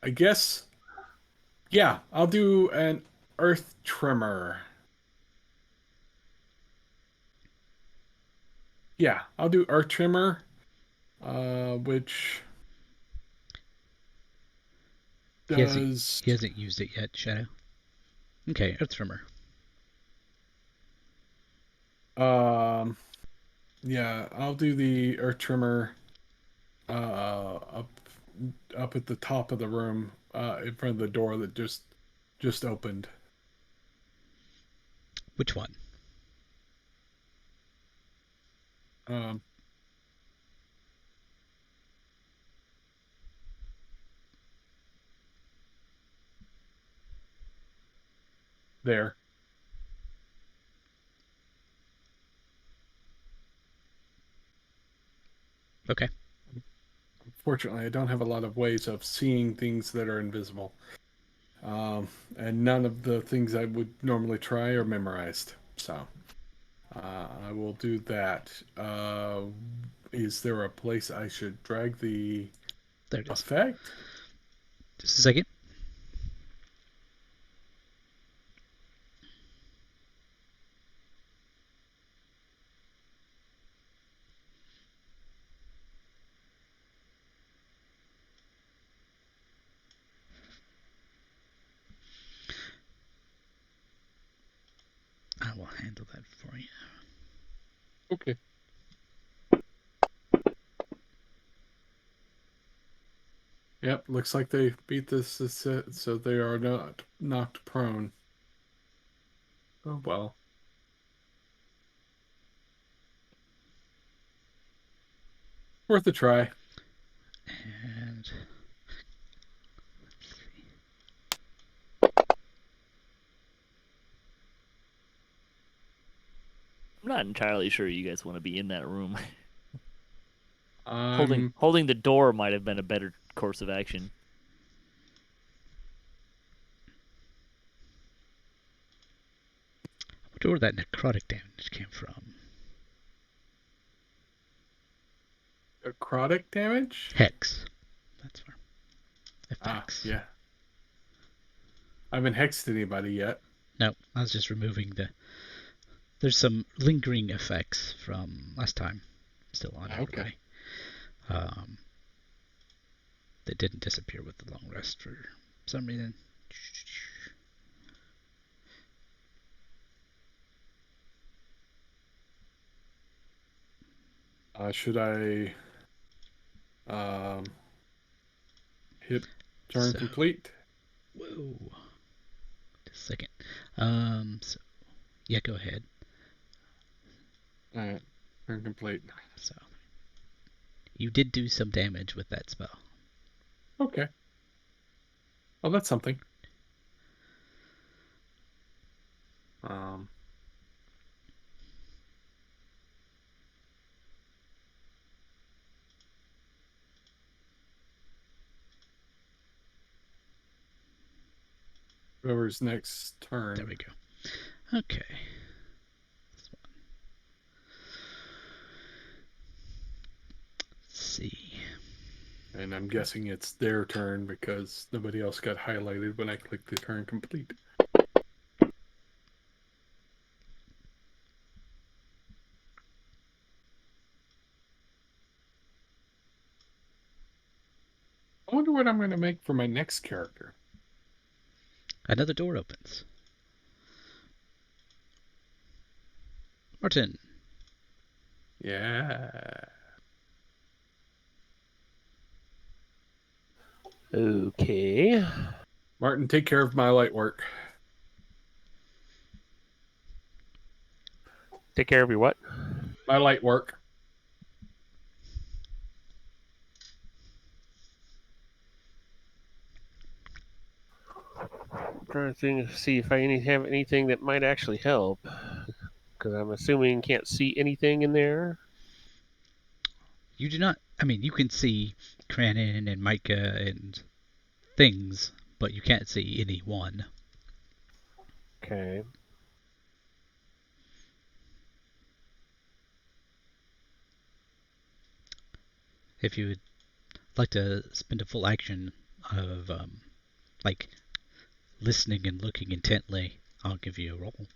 I guess yeah, I'll do an earth tremor. Yeah, I'll do earth tremor, which He hasn't, does he hasn't used it yet, Shadow. Okay, Earth Tremor. yeah, I'll do the earth tremor up at the top of the room, in front of the door that just opened. Which one? Um, there. Okay. Fortunately, I don't have a lot of ways of seeing things that are invisible. And none of the things I would normally try are memorized. So, I will do that. Is there a place I should drag the There it is. effect? Just a second. I will handle that for you. Okay. Yep, looks like they beat this so they are not knocked prone. Oh well. Worth a try. And let's see. I'm not entirely sure you guys want to be in that room. I'm Holding the door might have been a better course of action. I wonder where that necrotic damage came from. necrotic damage? Hex. That's where. Ah, Effects. yeah. I haven't hexed anybody yet. No, I was just removing the. There's some lingering effects from last time still on everybody. That didn't disappear with the long rest for some reason. Should I hit turn So- complete? Whoa. Just a second. So yeah, go ahead. Alright, turn complete. So you did do some damage with that spell. Okay. Oh, that's something. Whoever's next turn. There we go. Okay. This one. Let's see. And I'm guessing it's their turn because nobody else got highlighted when I clicked the turn complete. I wonder what I'm going to make for my next character. Another door opens. Marten. Yeah. Okay. Marten, take care of my light work. Take care of your what? My light work. trying to think, see if I have anything that might actually help. Because I'm assuming you can't see anything in there. You do not. I mean, you can see Kraanan and Mika and things, but you can't see anyone. Okay. If you would like to spend a full action of like listening and looking intently, I'll give you a roll.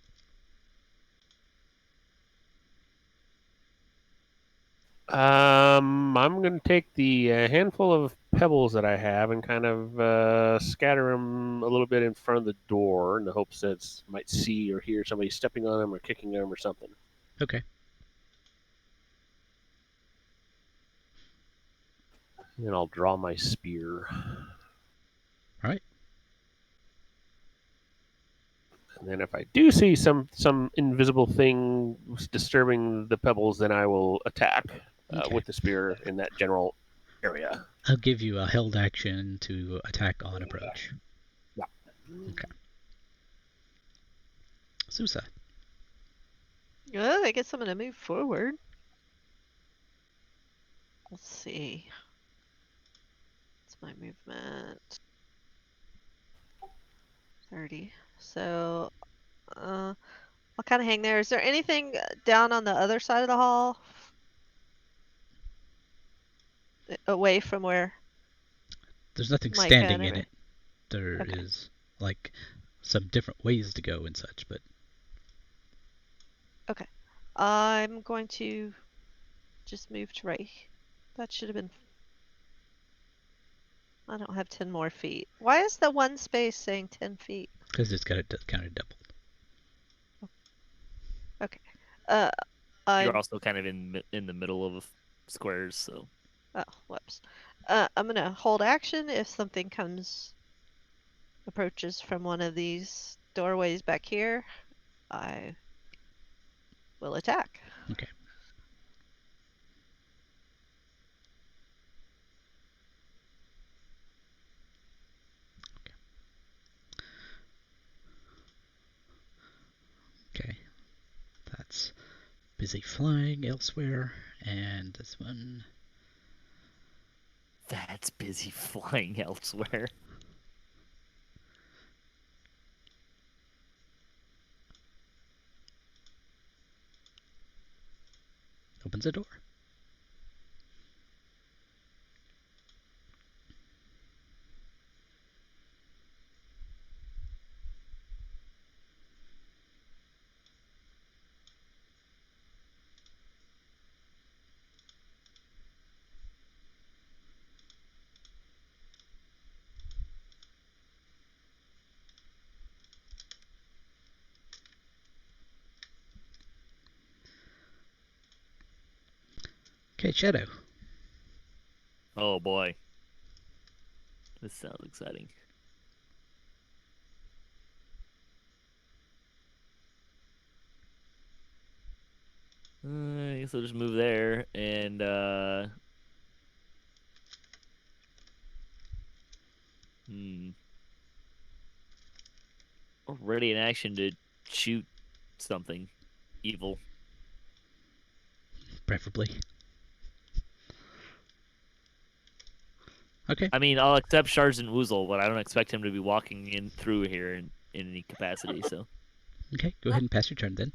I'm going to take the handful of pebbles that I have and kind of scatter them a little bit in front of the door in the hopes that it might see or hear somebody stepping on them or kicking them or something. Okay. And I'll draw my spear. All right. And then if I do see some invisible thing disturbing the pebbles, then I will attack Okay. with the spear in that general area. I'll give you a held action to attack on approach. Yeah. Okay. Suzza. Oh, I guess I'm gonna move forward. Let's see. What's my movement? 30. So, I'll kind of hang there. Is there anything down on the other side of the hall? Away from where There's nothing Mika standing and in it. There Okay. is like some different ways to go and such, but Okay. I'm going to just move to right. That should have been. I don't have 10 more feet. Why is the one space saying 10 feet? because it's got it kind of doubled. Okay. You're I'm. also kind of in the middle of squares, so. Oh, whoops. I'm gonna hold action if something approaches from one of these doorways back here. I will attack. Okay. Okay. That's busy flying elsewhere, and this one. That's busy flying elsewhere. Opens a door. Okay, Shadow. Oh boy. This sounds exciting. I guess I'll just move there and ready in action to shoot something evil. Preferably. Okay. I mean, I'll accept Sergeant Woozle, but I don't expect him to be walking in through here in any capacity. So. Okay, go ahead and pass your turn then.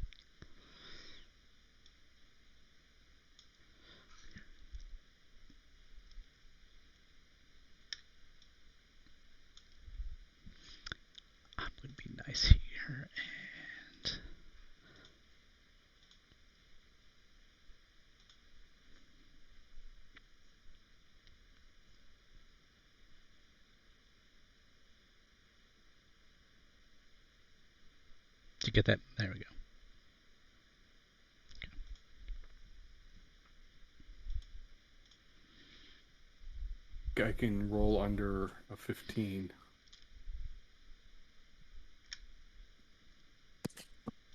I'm going to be nice here and. Did you get that? There we go. I can roll under a 15.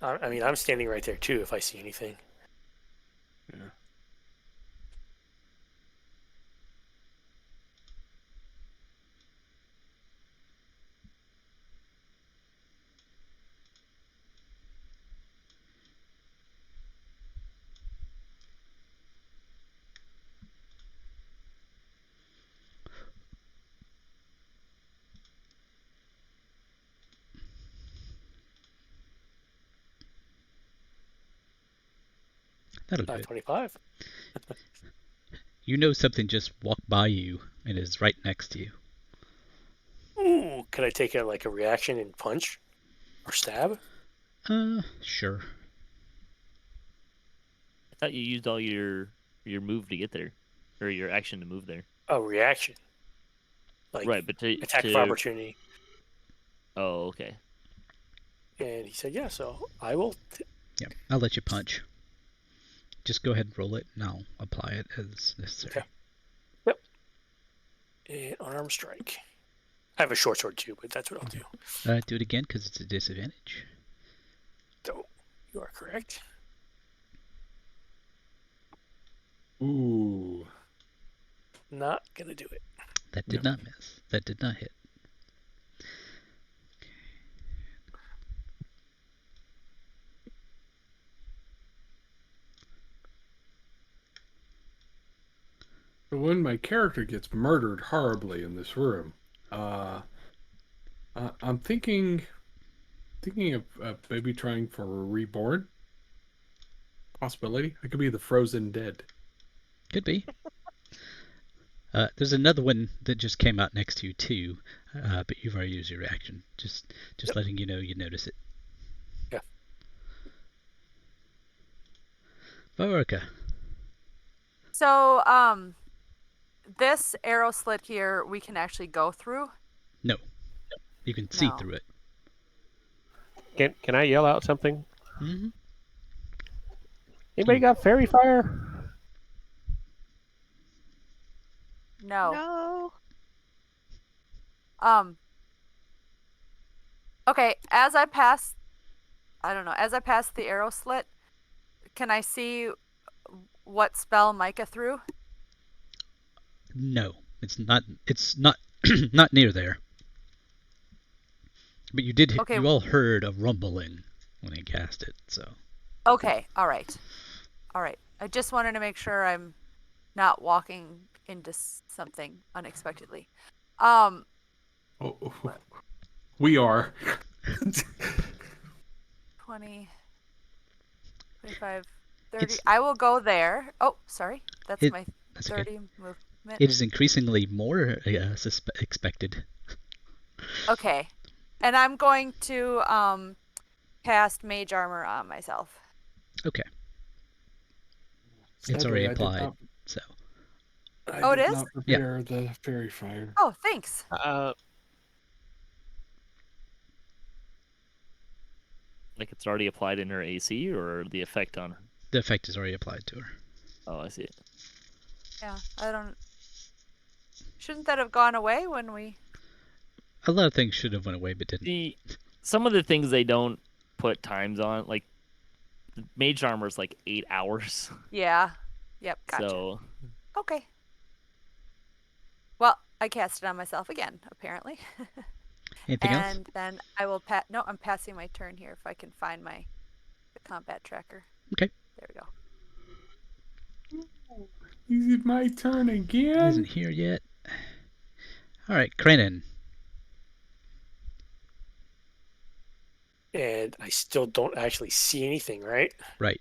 I mean, I'm standing right there too if I see anything. Yeah. That'll do it. 525. You know something just walked by you and is right next to you. Ooh, can I take a reaction and punch or stab? Sure. I thought you used all your move to get there, or your action to move there. Oh, reaction. Like Right, but attack of opportunity. Oh, okay. And he said, yeah, so I will. Yeah, I'll let you punch. Just go ahead and roll it, and I'll apply it as necessary. Okay. Yep. And unarmed strike. I have a short sword too, but that's what I'll do. Do it again because it's a disadvantage. So, you are correct. Ooh. Not gonna do it. That did not miss. That did not hit. So when my character gets murdered horribly in this room, I'm thinking of maybe trying for a reborn possibility. I could be the frozen dead. Could be. There's another one that just came out next to you too, but you've already used your reaction. Just letting you know you notice it. Yeah. Viorica. So, this arrow slit here, we can actually go through? No. You can see No. through it. Can I yell out something? Mm-hmm. Anybody got fairy fire? No. No. Okay, as I pass the arrow slit, can I see what spell Mika threw? No, it's not. It's not. Not near there. But you did. Okay. You all heard a rumbling when he cast it. So. Okay. All right. I just wanted to make sure I'm not walking into something unexpectedly. Oh, we are. 20, 25, 30. It's- I will go there. Oh, sorry. That's It- my That's okay. 30 movement. It is increasingly more expected. Okay. And I'm going to cast Mage Armor on myself. Okay. It's Sadly, already I did applied. not- So. I Oh, it did is? not prepare the fairy fire. Oh, thanks. Like it's already applied in her AC, or the effect on her? The effect is already applied to her. Oh, I see it. Yeah, I don't. Shouldn't that have gone away when we? A lot of things should have went away, but didn't. Some of the things they don't put times on, like mage armor is like 8 hours. Yeah. Yep. Gotcha. So Okay. Well, I cast it on myself again, apparently. Anything else? And then I will No, I'm passing my turn here if I can find the combat tracker. Okay. There we go. Is it my turn It again? isn't here yet. All right, Kraanan. And I still don't actually see anything, right? Right.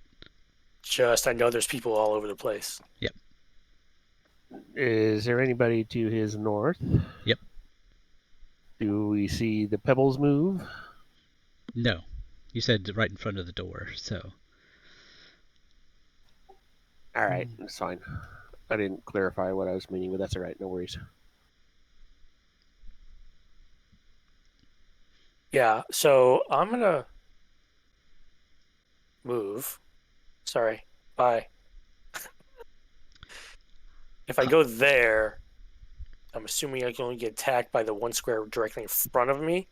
Just I know there's people all over the place. Is there anybody to his north? Yep. Do we see the pebbles move? No. You said right in front of the door, so. All right, that's fine. I didn't clarify what I was meaning, but that's all right. No worries. Yeah, so I'm gonna move. Sorry. Bye. If I go there, I'm assuming I can only get attacked by the one square directly in front of me.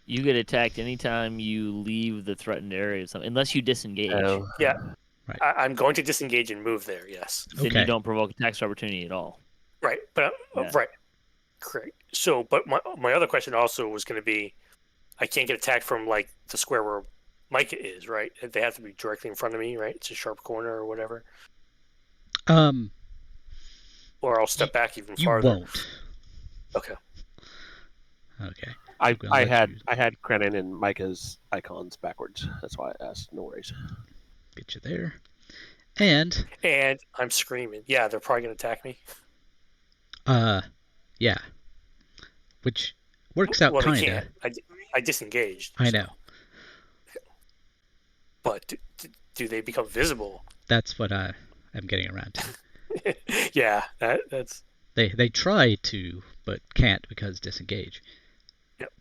you get attacked anytime you leave the threatened area, unless you disengage. Oh. Yeah. Right. I'm going to disengage and move there, yes. Then Okay. you don't provoke attacks of opportunity at all. Right, but Yeah. right. Correct. So, but my other question also was going to be, I can't get attacked from like the square where Micah is, right? They have to be directly in front of me, right? It's a sharp corner or whatever. Or I'll step back even You farther. won't. Okay. Okay. I gonna let had you- Kraanan and Micah's icons backwards. That's why I asked. No worries. Get you there. And I'm screaming. Yeah, they're probably gonna attack me. yeah. Which works out Well, they kinda. can't. I disengaged. I so. know. But do they become visible? That's what I am getting around to. Yeah, that's. They try to, but can't because disengage. Yep.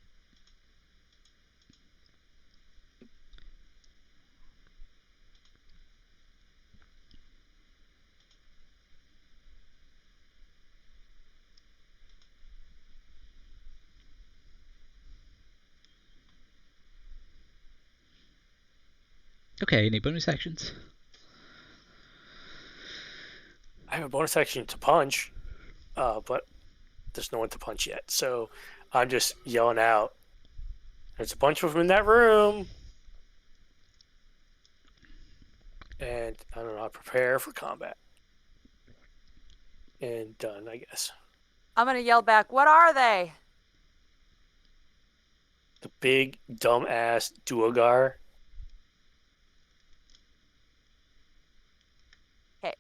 Okay, any bonus actions? I have a bonus action to punch, but there's no one to punch yet. So I'm just yelling out. There's a bunch of them in that room. And I don't know, prepare for combat. And done, I guess. I'm gonna yell back, what are they? The big, dumb-ass Duogar. Okay.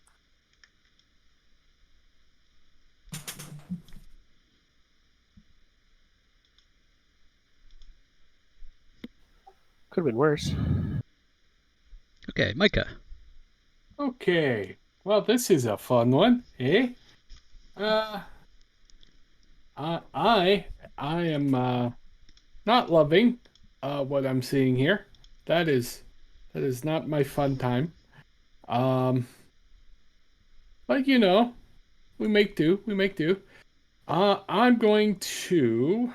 Could have been worse. Okay, Micah. Okay. Well, this is a fun one, eh? I am not loving what I'm seeing here. That is not my fun time. But you know, we make do. We make do. I'm going to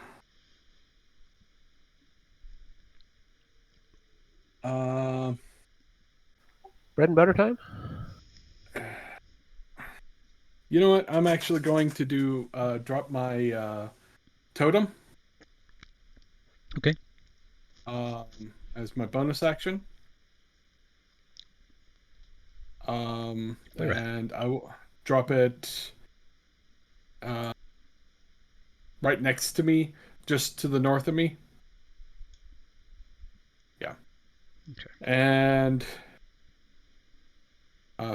Bread and butter time? you know what? I'm actually going to do drop my totem. Okay. As my bonus action. Where at? And I will drop it right next to me, just to the north of me. Yeah. Okay. And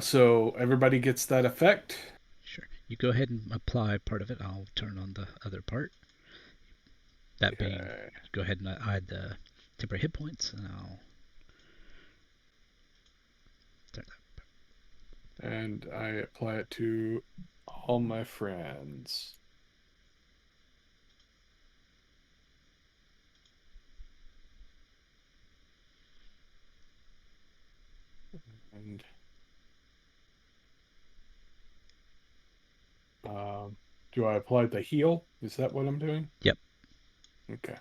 so everybody gets that effect. Sure. You go ahead and apply part of it. I'll turn on the other part. That being, go ahead and hide the temporary hit points, and I'll start that. And I apply it to all my friends. And do I apply the heal? Is that what I'm doing? Yep. Okay.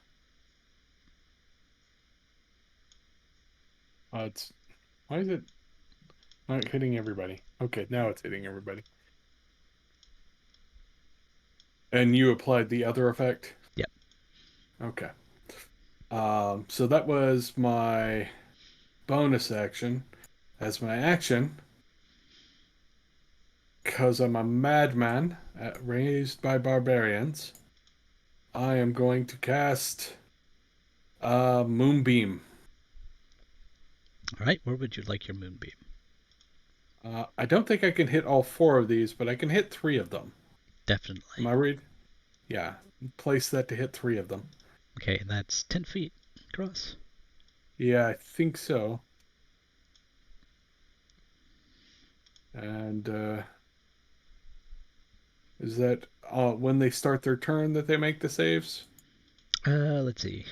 It's why is it not hitting everybody? Okay, now it's hitting everybody. And you applied the other effect? Yep. Okay. So that was my bonus action. As my action, because I'm a madman raised by barbarians, I am going to cast Moonbeam. All right. Where would you like your moonbeam? I don't think I can hit all 4 of these, but I can hit 3 of them. Definitely. Am I right? Yeah. Place that to hit 3 of them. Okay, and that's 10 feet across. Yeah, I think so. And is that when they start their turn that they make the saves? Let's see.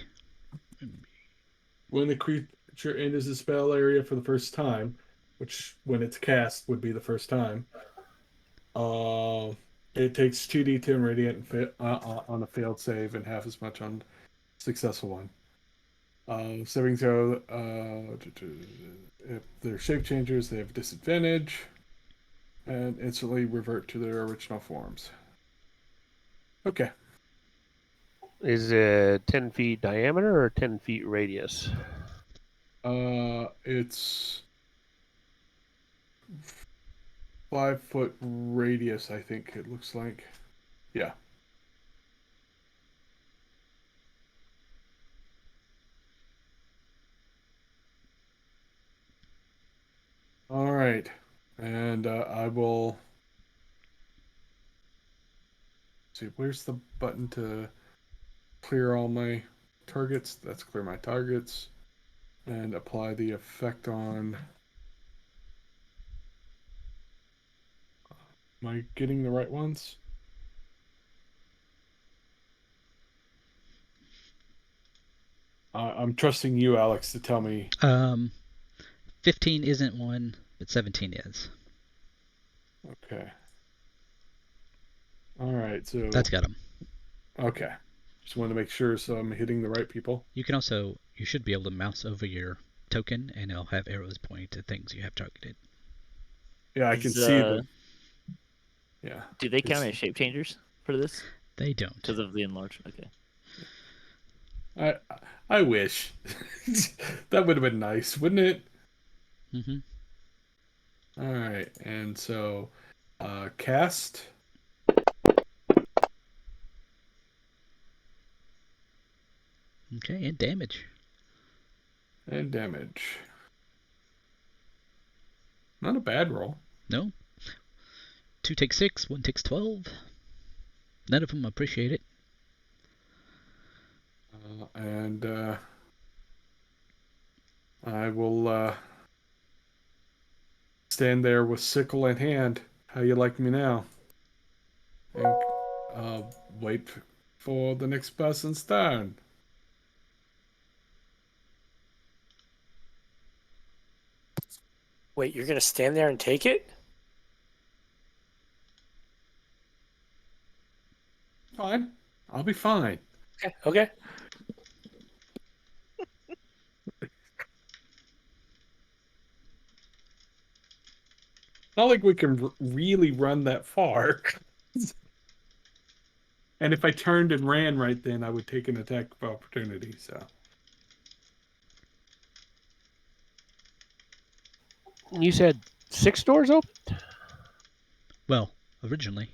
When the creature enters the spell area for the first time, which when it's cast would be the first time, it takes 2d10 radiant on a failed save and half as much on successful one. Saving throw, if they're shape changers, they have disadvantage and instantly revert to their original forms. Okay. Is it 10 feet diameter or 10 feet radius? It's 5-foot radius, I think it looks like. Yeah. right. And I will see. Where's the button to clear all my targets? That's clear my targets. And apply the effect on. Am I getting the right ones? I'm trusting you, Alex, to tell me. 15 isn't one, but 17 is. Okay. All right, so That's got them. okay. Just wanted to make sure so I'm hitting the right people. You should be able to mouse over your token, and it'll have arrows pointing to things you have targeted. Yeah, I can see them. Yeah. Do they count as shape changers for this? They don't. Because of the enlarged. Okay. I wish. That would have been nice, wouldn't it? Mm-hmm. All right, and so cast. Okay, and damage. And damage. Not a bad roll. No. 2 takes 6, 1 takes 12. None of them appreciate it. And I will stand there with sickle in hand. How you like me now? And wait for the next person's turn. Wait, you're gonna stand there and take it? Fine. I'll be fine. Okay. Okay. Not like we can really run that far. And if I turned and ran right then, I would take an attack of opportunity, so. You said 6 doors open? Well, originally.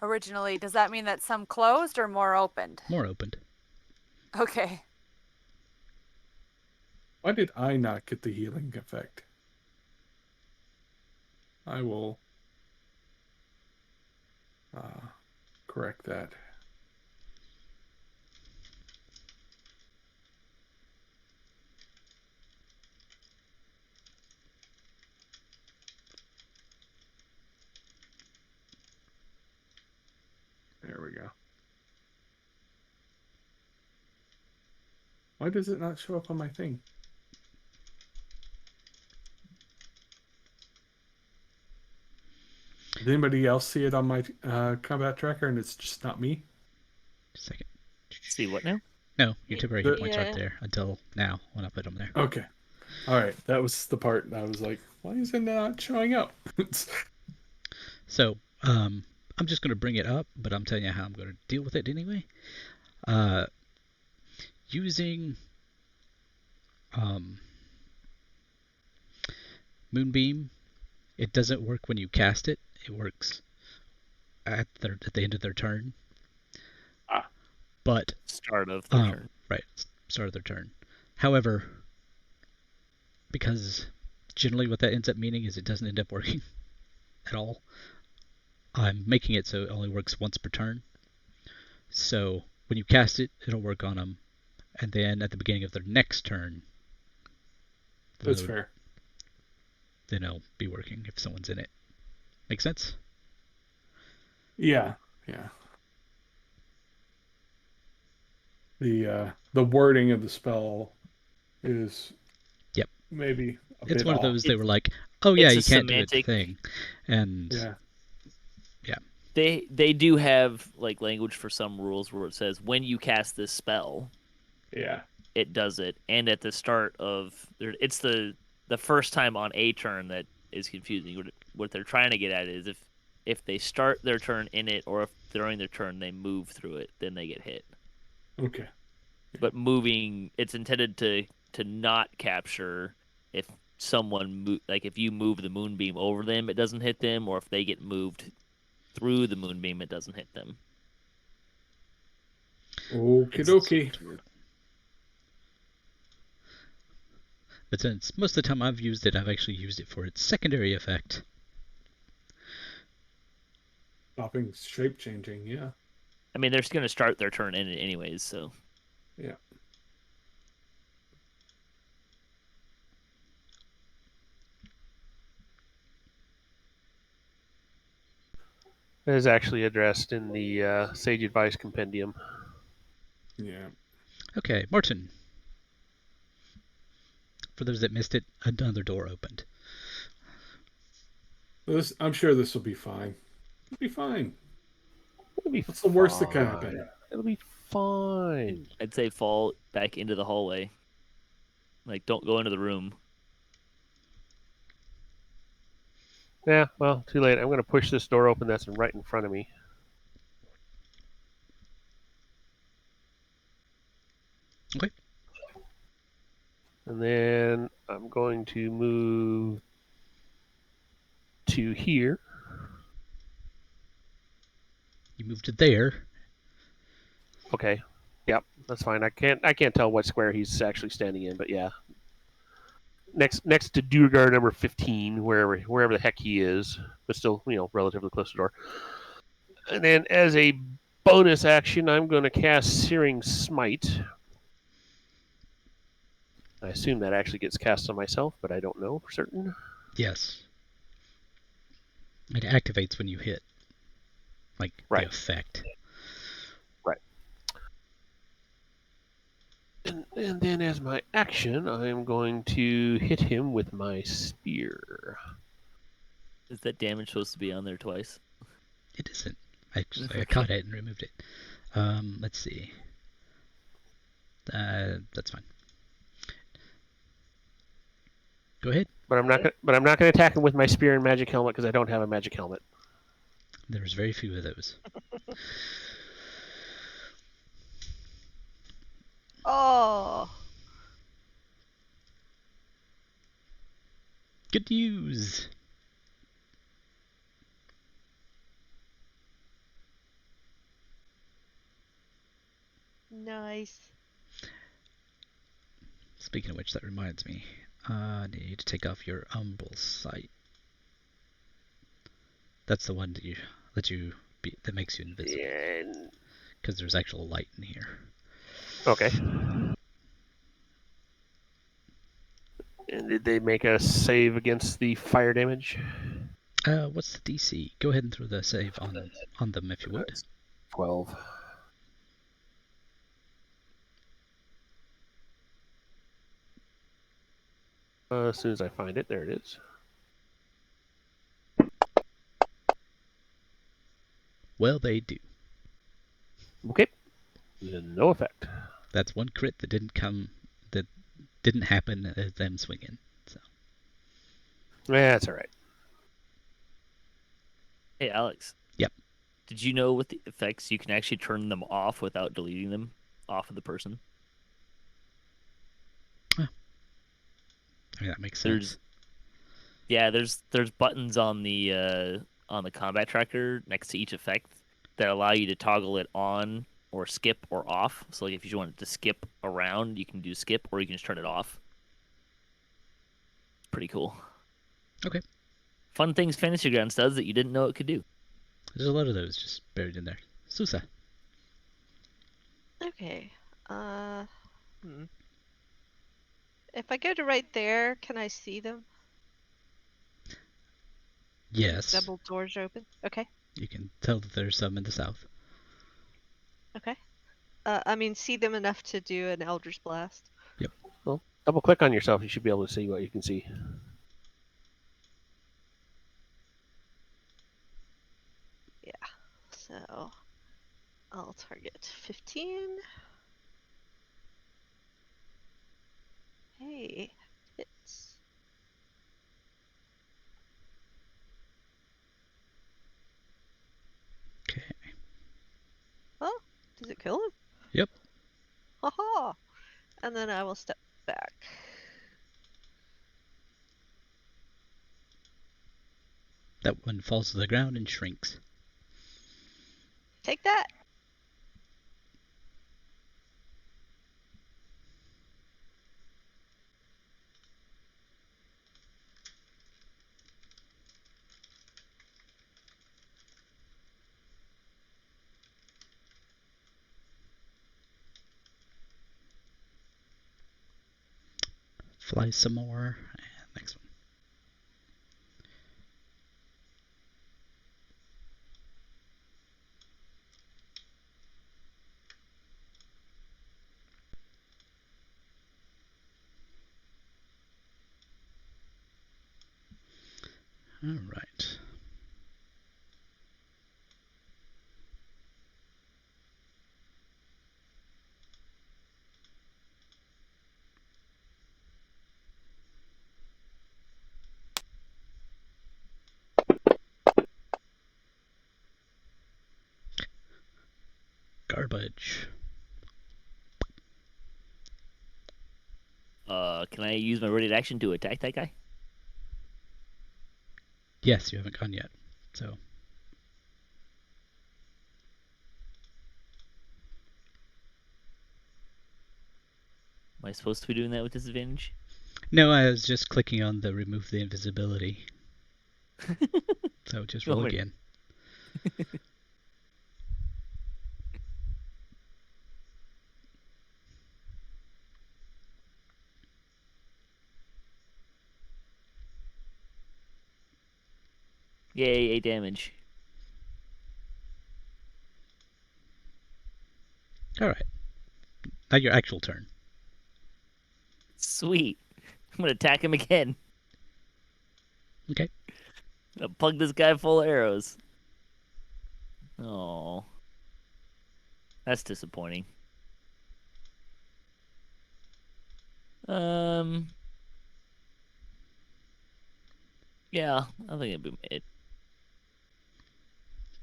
Originally, does that mean that some closed or more opened? More opened. Okay. Why did I not get the healing effect? I will correct that. There we go. Why does it not show up on my thing? Does anybody else see it on my combat tracker and it's just not me? Just a second. See what now? No, your temporary hit points Yeah. aren't there until now when I put them there. Okay. All right. That was the part I was like, why is it not showing up? So, I'm just going to bring it up, but I'm telling you how I'm going to deal with it anyway. Using Moonbeam, it doesn't work when you cast it. It works at the end of their turn. But Start of the turn. Right, start of their turn. However, because generally what that ends up meaning is it doesn't end up working at all, I'm making it so it only works once per turn. So when you cast it, it'll work on them, and then at the beginning of their next turn, That's fair. then it'll be working if someone's in it. Make sense? Yeah. Yeah. The wording of the spell is maybe a It's bit one of off. those they were like, oh yeah, you it's a can't do it semantic thing. And Yeah. They do have like language for some rules where it says when you cast this spell, Yeah. it does it, and at the start of it's the first time on a turn that is confusing. What they're trying to get at is if they start their turn in it, or if during their turn they move through it, then they get hit. Okay. But moving, it's intended to not capture if someone if you move the moonbeam over them, it doesn't hit them, or if they get moved through the moonbeam, it doesn't hit them. Okie dokie. But since most of the time I've used it, I've actually used it for its secondary effect. Stopping shape changing, yeah. I mean, they're going to start their turn in it anyways, so. Yeah. It is actually addressed in the Sage Advice Compendium. Yeah. Okay, Marten. For those that missed it, another door opened. I'm sure this will be fine. It'll be fine. It'll be What's the worst that can happen? It'll be fine. I'd say fall back into the hallway. Like, don't go into the room. Yeah, well, too late. I'm going to push this door open that's right in front of me. Okay. And then I'm going to move to here. You moved it there. Okay. Yep, that's fine. I can't tell what square he's actually standing in, but yeah. Next to Durgar number 15, wherever the heck he is, but still, relatively close to the door. And then as a bonus action, I'm going to cast Searing Smite. I assume that actually gets cast on myself, but I don't know for certain. Yes. It activates when you hit. Like, Right. the effect. Right. And then as my action, I'm going to hit him with my spear. Is that damage supposed to be on there twice? It isn't. I caught it and removed it. Let's see. That's fine. Go ahead. But I'm not going to attack him with my spear and magic helmet because I don't have a magic helmet. There's very few of those. Oh. Good news. Nice. Speaking of which, that reminds me. I need you to take off your umbral sight. That's the one that makes you invisible. Yeah. Because there's actual light in here. Okay. And did they make a save against the fire damage? What's the DC? Go ahead and throw the save on them if you would. 12. As soon as I find it, there it is. Well, they do. Okay. No effect. That's one crit that didn't happen as them swinging. So. That's all right. Hey, Alex. Yep. Did you know with the effects you can actually turn them off without deleting them off of the person? I mean, that makes sense. There's buttons on the combat tracker next to each effect that allow you to toggle it on or skip or off. So like if you wanted to skip around, you can do skip, or you can just turn it off. It's pretty cool. Okay. Fun things Fantasy Grounds does that you didn't know it could do. There's a lot of those just buried in there. Suzza. Okay. If I go to right there, can I see them? Yes. Double doors open. Okay. You can tell that there's some in the south. Okay. See them enough to do an Eldritch Blast. Yep. Well, double click on yourself. You should be able to see what you can see. Yeah. So I'll target 15. Hey, hits. Okay. Oh, does it kill him? Yep. Haha. And then I will step back. That one falls to the ground and shrinks. Take that. Fly some more. And next one. All right. Garbage. Can I use my ready action to attack that guy? Yes, you haven't gone yet. So. Am I supposed to be doing that with disadvantage? No, I was just clicking on the remove the invisibility. So just roll again. Yay, 8 damage. Alright. Now your actual turn. Sweet. I'm gonna attack him again. Okay. I'll plug this guy full of arrows. Oh. That's disappointing. Yeah, I think it'd be mid.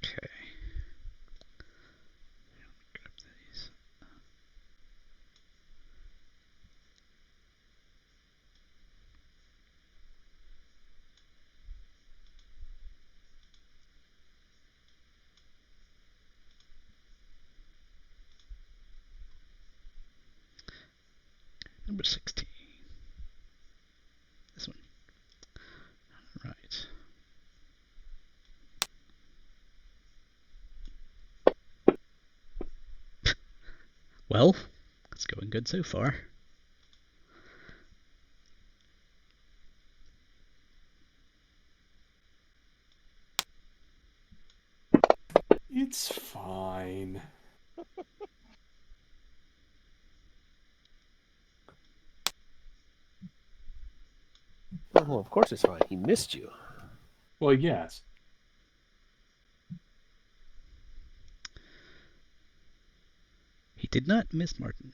Okay. Grab these. Number 16. This one. Right. Well, it's going good so far. It's fine. Well, of course it's fine. He missed you. Well, yes. He did not miss Marten.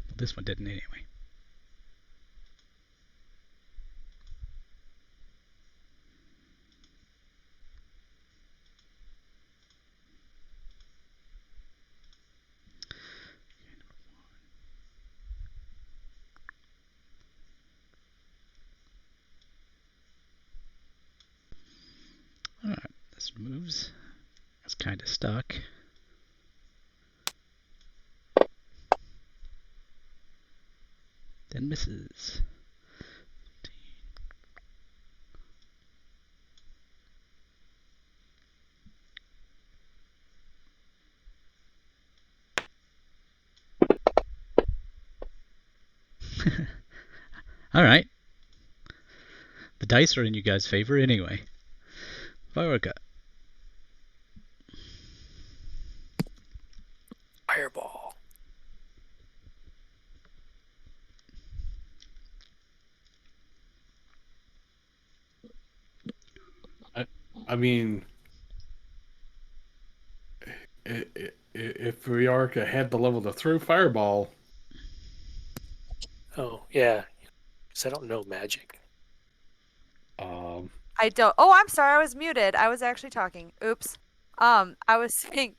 Well, this one didn't anyway. Alright, this moves. It's kind of stuck. Then misses. Alright. The dice are in you guys' favor anyway. Viorica. Fireball. I mean, if Viorica had the level to throw fireball, Oh, yeah. Because I don't know magic. I don't. Oh, I'm sorry. I was muted. I was actually talking. Oops. I was saying,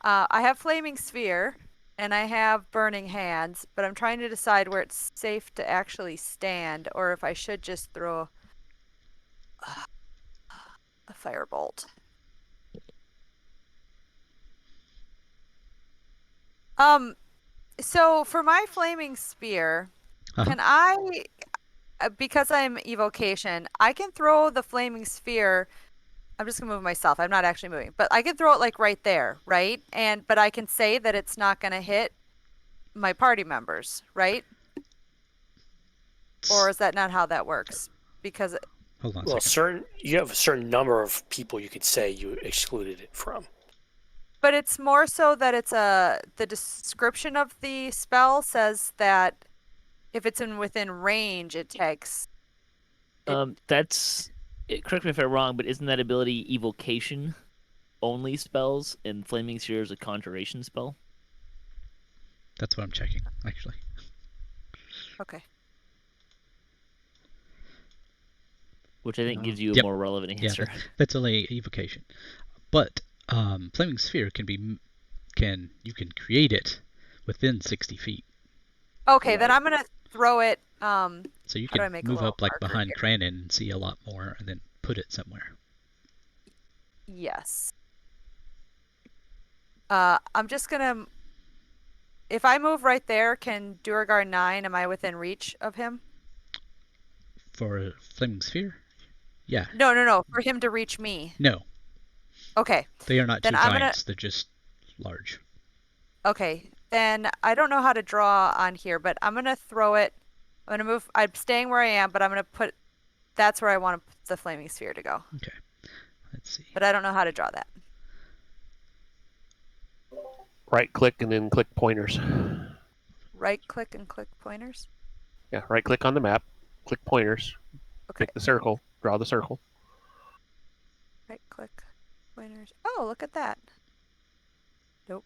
I have flaming sphere, and I have burning hands, but I'm trying to decide where it's safe to actually stand, or if I should just throw a firebolt. So for my flaming spear, can I, because I'm evocation, I can throw the flaming sphere. I'm just gonna move myself. I'm not actually moving, but I can throw it like right there, right? But I can say that it's not gonna hit my party members, right? Or is that not how that works? Because Hold on a Well, second. you have a certain number of people you could say you excluded it from. But it's more so that it's the description of the spell says that if it's within range, it takes. That's correct me if I'm wrong, but isn't that ability evocation only spells, and Flaming Sphere is a conjuration spell? That's what I'm checking, actually. Okay. Which I think gives you a Yep. more relevant answer. Yeah, that's only evocation. But Flaming Sphere you can create it within 60 feet. Okay, then I'm gonna throw it. So you how do I can make a move little up like marker behind here? Kraanan and see a lot more, and then put it somewhere. Yes. I'm just gonna. If I move right there, can Duergar 9? Am I within reach of him? For Flaming Sphere? Yeah. No. For him to reach me. No, Okay. they are not Then two I'm gonna. giants. They're just large. Okay. Then I don't know how to draw on here, but I'm gonna throw it. I'm gonna move. I'm staying where I am, but I'm gonna put. That's where I want the Flaming Sphere to go. Okay. Let's see. But I don't know how to draw that. Right click and then click pointers. Right click and click pointers. Yeah, right click on the map, click pointers, Okay. click the circle, draw the circle. Right click pointers. Oh, look at that. Nope.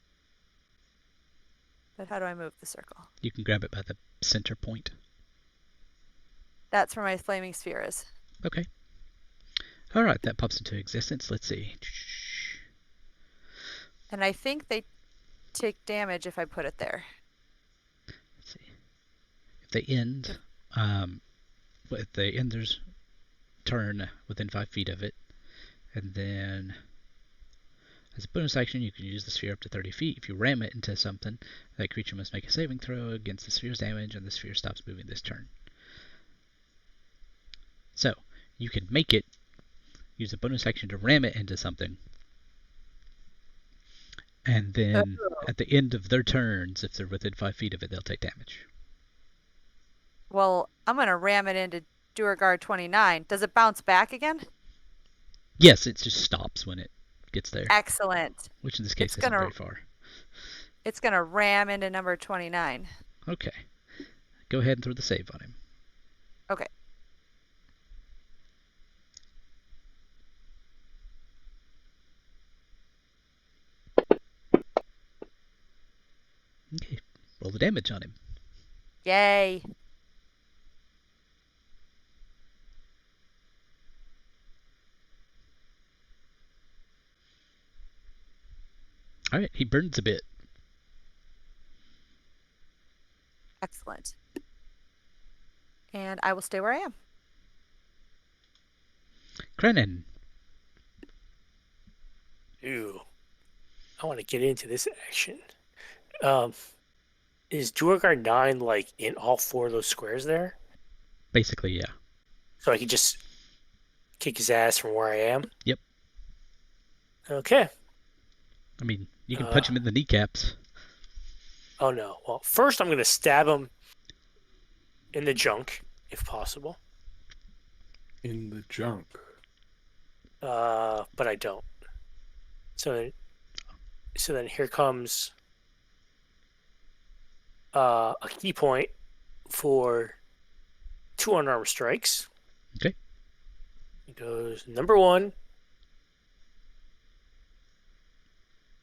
But how do I move the circle? You can grab it by the center point. That's where my Flaming Sphere is. Okay. All right, that pops into existence. Let's see. And I think they take damage if I put it there. Let's see. If they end, if they end their turn within 5 feet of it, and then as a bonus action, you can use the sphere up to 30 feet. If you ram it into something, that creature must make a saving throw against the sphere's damage, and the sphere stops moving this turn. So, you can make it, use a bonus action to ram it into something, and then at the end of their turns, if they're within 5 feet of it, they'll take damage. Well, I'm going to ram it into Duergar 29. Does it bounce back again? Yes, it just stops when it gets there. Excellent. Which in this case isn't very far. It's going to ram into number 29. Okay. Go ahead and throw the save on him. Okay. Okay. Roll the damage on him. Yay. Alright, he burns a bit. Excellent. And I will stay where I am. Kraanan. Ooh. I want to get into this action. Is Duergar 9 like in all 4 of those squares there? Basically, yeah. So I could just kick his ass from where I am? Yep. Okay. I mean, you can punch him in the kneecaps. Oh no. Well, first I'm going to stab him in the junk, if possible. In the junk. But I don't. So then here comes a key point for 2 unarmed strikes. Okay. It goes number 1.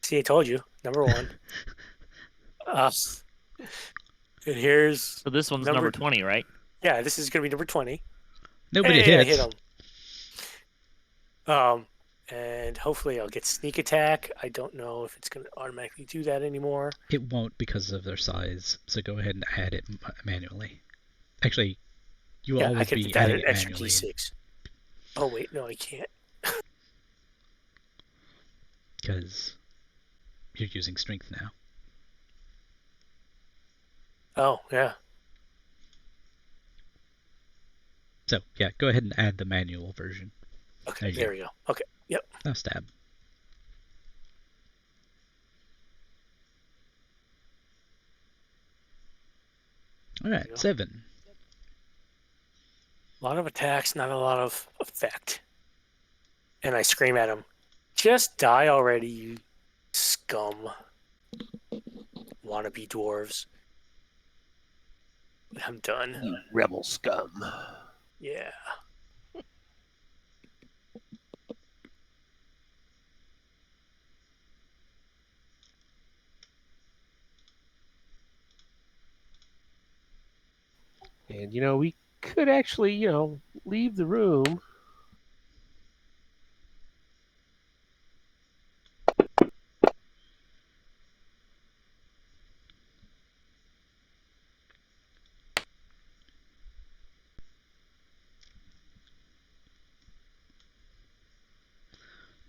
See, I told you. Number 1. And here's... So this one's number 20, right? Yeah, this is going to be number 20. Nobody Hey, hits. I hit him. And hopefully I'll get sneak attack. I don't know if it's going to automatically do that anymore. It won't because of their size, so go ahead and add it manually. Actually, you will always be add adding an it extra manually. D6. Oh, wait, no, I can't. Because you're using strength now. Oh, yeah. So, yeah, go ahead and add the manual version. Okay, there we go. Okay, yep. Now stab. Alright, 7. A lot of attacks, not a lot of effect. And I scream at him, "Just die already, you scum. Wannabe dwarves." I'm done. You rebel scum. Yeah. And we could actually, leave the room.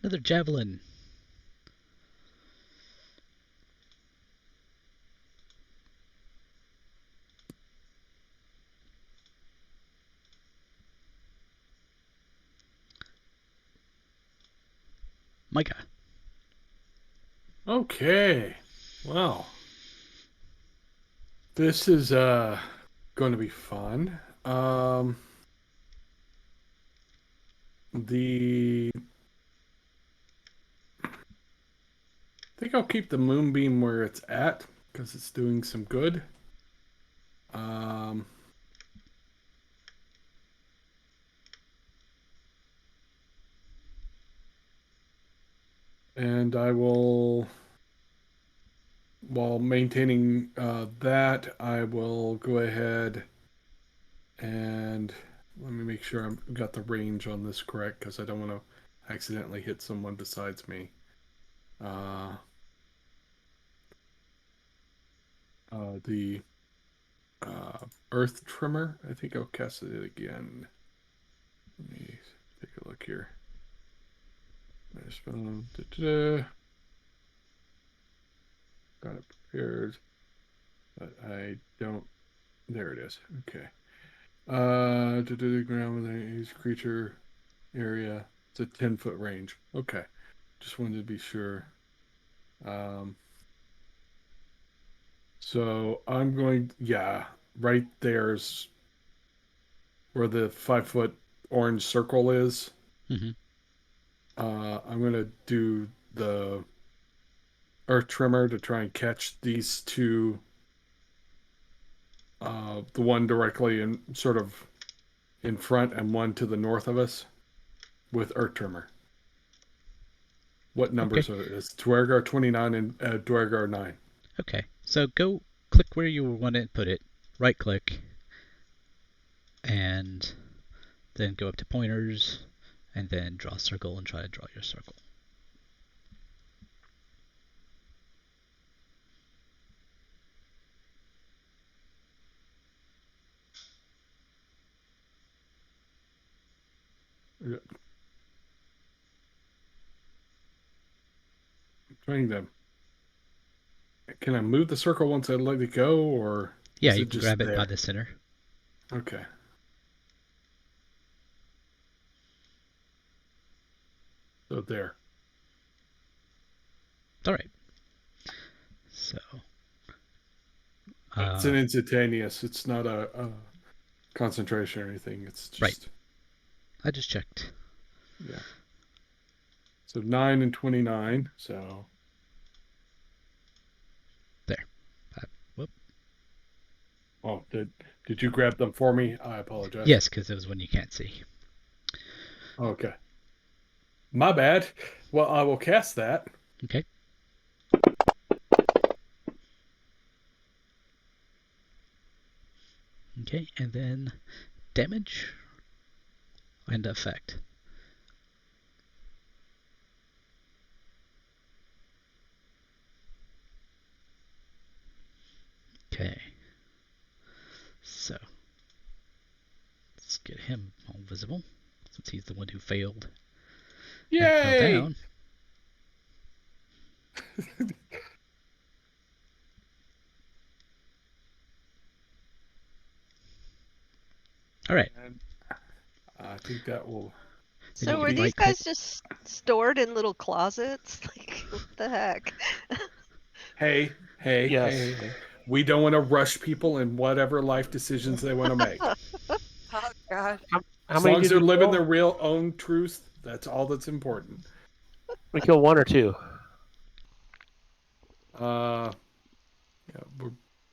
Another javelin. Mika. Okay. Wow. This is going to be fun. I think I'll keep the moonbeam where it's at because it's doing some good. And I will, while maintaining that, I will go ahead and let me make sure I've got the range on this correct because I don't want to accidentally hit someone besides me. The Earth Trimmer. I think I'll cast it again. Let me take a look here. Got it prepared, but I don't. There it is. Okay. To do the ground with each creature area. It's a 10-foot range. Okay. Just wanted to be sure. So I'm going. Yeah, right there's where the 5-foot orange circle is. Mm-hmm. I'm going to do the Earth Trimmer to try and catch these two. The one directly in sort of in front and one to the north of us with Earth Trimmer. What numbers are it? It's Duergar 29 and Duergar 9. Okay, so go click where you want to put it, right click, and then go up to pointers, and then draw a circle and try to draw your circle. Yeah. I'm trying to. Can I move the circle once I let it go, or Yeah, is you it can just grab it there? by the center. Okay. So there. All right. So. It's an instantaneous. It's not a concentration or anything. It's just. Right. I just checked. Yeah. So 9 and 29. So. There. Whoop. Oh, did you grab them for me? I apologize. Yes, because it was one you can't see. Okay. My bad. Well, I will cast that. Okay. Okay, and then damage and effect. Okay. So let's get him all visible since he's the one who failed. Yay! And fell down. All right. I think that will. So were these guys just stored in little closets? Like, what the heck? Hey, Yes. hey. We don't want to rush people in whatever life decisions they want to make. God. How As many long as did they're we living kill? their real own truth, that's all that's important. We kill one or two. Yeah,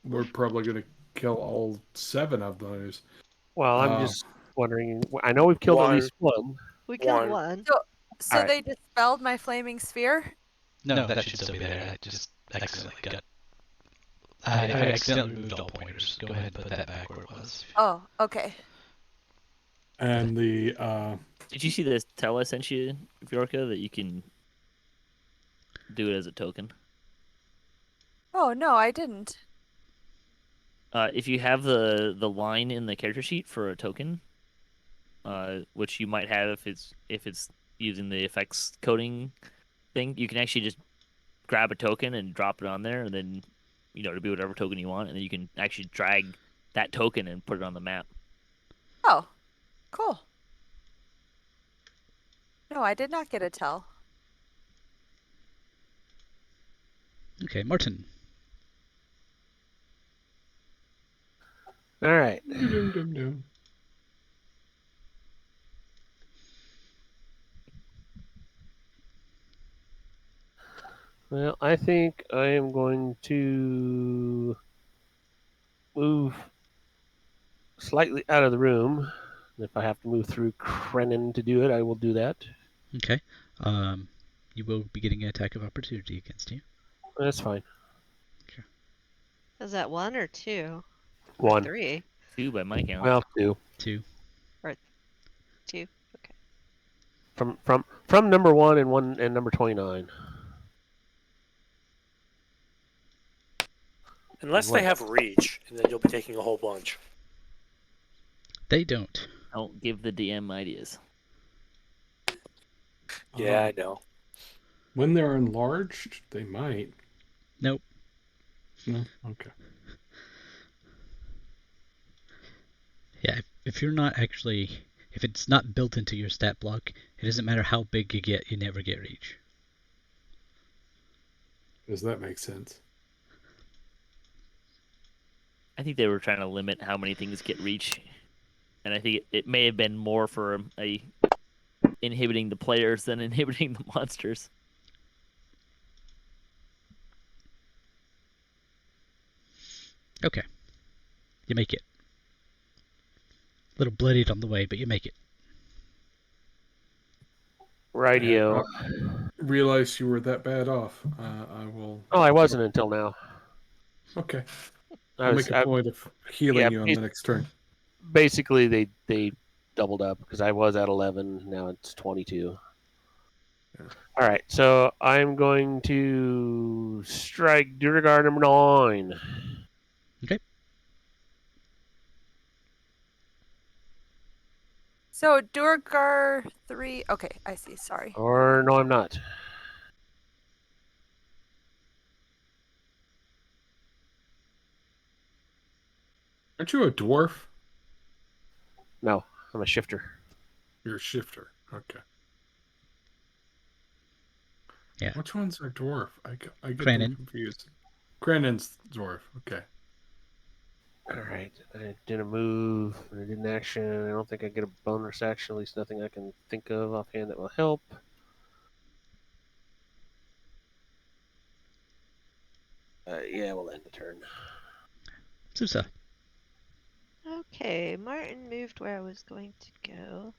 we're probably gonna kill all 7 of those. Well, I'm just wondering. I know we've killed at One. least one. We killed One. one. So Alright. they dispelled my flaming sphere? No, that should still be there. I just accidentally got. I accidentally removed all pointers. Go ahead and put that back where it was. Oh, okay. And the Did you see this tell I sent you, Viorica, that you can do it as a token? Oh, no, I didn't. If you have the line in the character sheet for a token, which you might have if it's using the effects coding thing, you can actually just grab a token and drop it on there, and then to be whatever token you want, and then you can actually drag that token and put it on the map. Oh, cool. No, I did not get a tell. Okay, Marten. All right. Well, I think I am going to move slightly out of the room. If I have to move through Kraanan to do it, I will do that. Okay. You will be getting an attack of opportunity against you. That's fine. Is that 1 or 2? One. 3? 2 by my count. Well, two. 2. 2. Okay. From number 1 and number 29. Unless they have reach, and then you'll be taking a whole bunch. They don't. Don't give the DM ideas. Yeah, I know. When they're enlarged, they might. Nope. No? Okay. Yeah, if you're not actually... If it's not built into your stat block, it doesn't matter how big you get, you never get reach. Does that make sense? I think they were trying to limit how many things get reach, and I think it may have been more for a inhibiting the players than inhibiting the monsters. Okay. You make it. A little bloodied on the way, but you make it. Radio. Realize you were that bad off. I will. Oh, I wasn't until now. Okay. I I'll was, make a point of healing you on the next turn. Basically, they doubled up because I was at 11. Now it's 22. Yeah. All right, so I'm going to strike Duragar number 9. Okay. So Durgar 3. Okay, I see. Sorry. Or no, I'm not. Aren't you a dwarf? No, I'm a shifter. You're a shifter. Okay. Yeah. Which one's a dwarf? I get Kraanan. them confused. Krannan's dwarf. Okay. All right, I did a move, I did an action. I don't think I get a bonus action, at least nothing I can think of offhand that will help. Yeah, we'll end the turn. Suzza. Okay, Marten moved where I was going to go.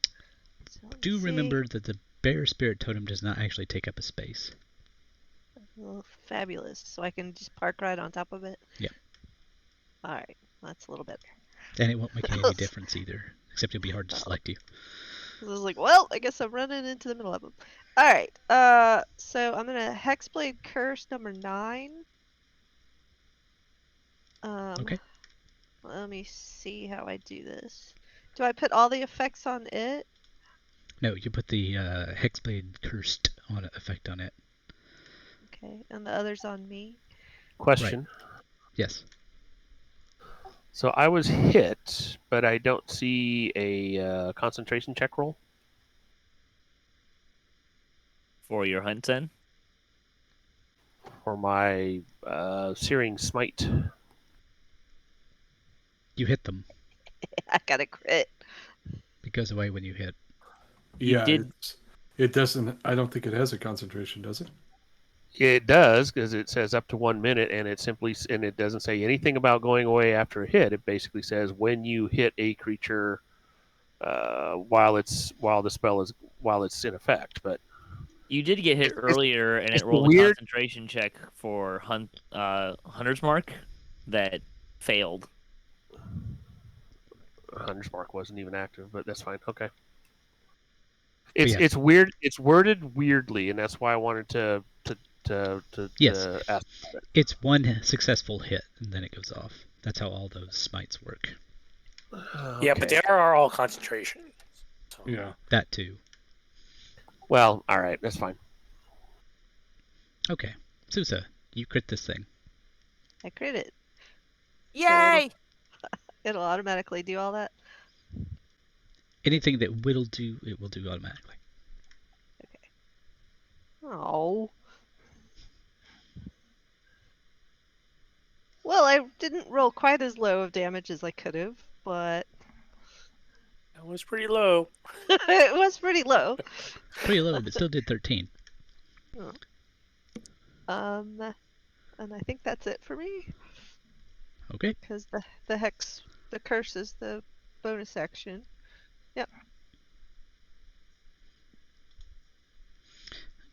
So let's Do see. remember that the bear spirit totem does not actually take up a space. Well, fabulous. So I can just park right on top of it? Yep. Alright, that's a little better. And it won't make any difference either, except it'll be hard to select you. I was like, well, I guess I'm running into the middle of them. Alright, so I'm gonna Hexblade Curse number 9. Okay. Let me see how I do this. Do I put all the effects on it? No, you put the Hexblade Cursed effect on it. Okay, and the others on me? Question. Yes. So I was hit, but I don't see a concentration check roll. For your hunt then? For my Searing Smite. You hit them. I got a crit. It goes away when you hit. Yeah, did- it doesn't. I don't think it has a concentration, does it? It does, because it says up to 1 minute, and it doesn't say anything about going away after a hit. It basically says when you hit a creature while it's in effect. But You did get hit It's- earlier, and it's it rolled weird- a concentration check for Hunter's Mark that failed. Hunter's Mark wasn't even active, but that's fine. Okay. yeah. It's weird. It's worded weirdly, and that's why I wanted to Yes. ask. It's one successful hit, and then it goes off. That's how all those smites work. Yeah, but they are all concentration. So. Yeah. That too. Well, all right, that's fine. Okay. Suzza, you crit this thing. I crit it. Yay! It'll automatically do all that. Anything that will do, it will do automatically. Oh. Well, I didn't roll quite as low of damage as I could have, but That was pretty low. it was pretty low. Pretty low, but still did 13. And I think that's it for me, Okay. because the curse is the bonus action. Yep.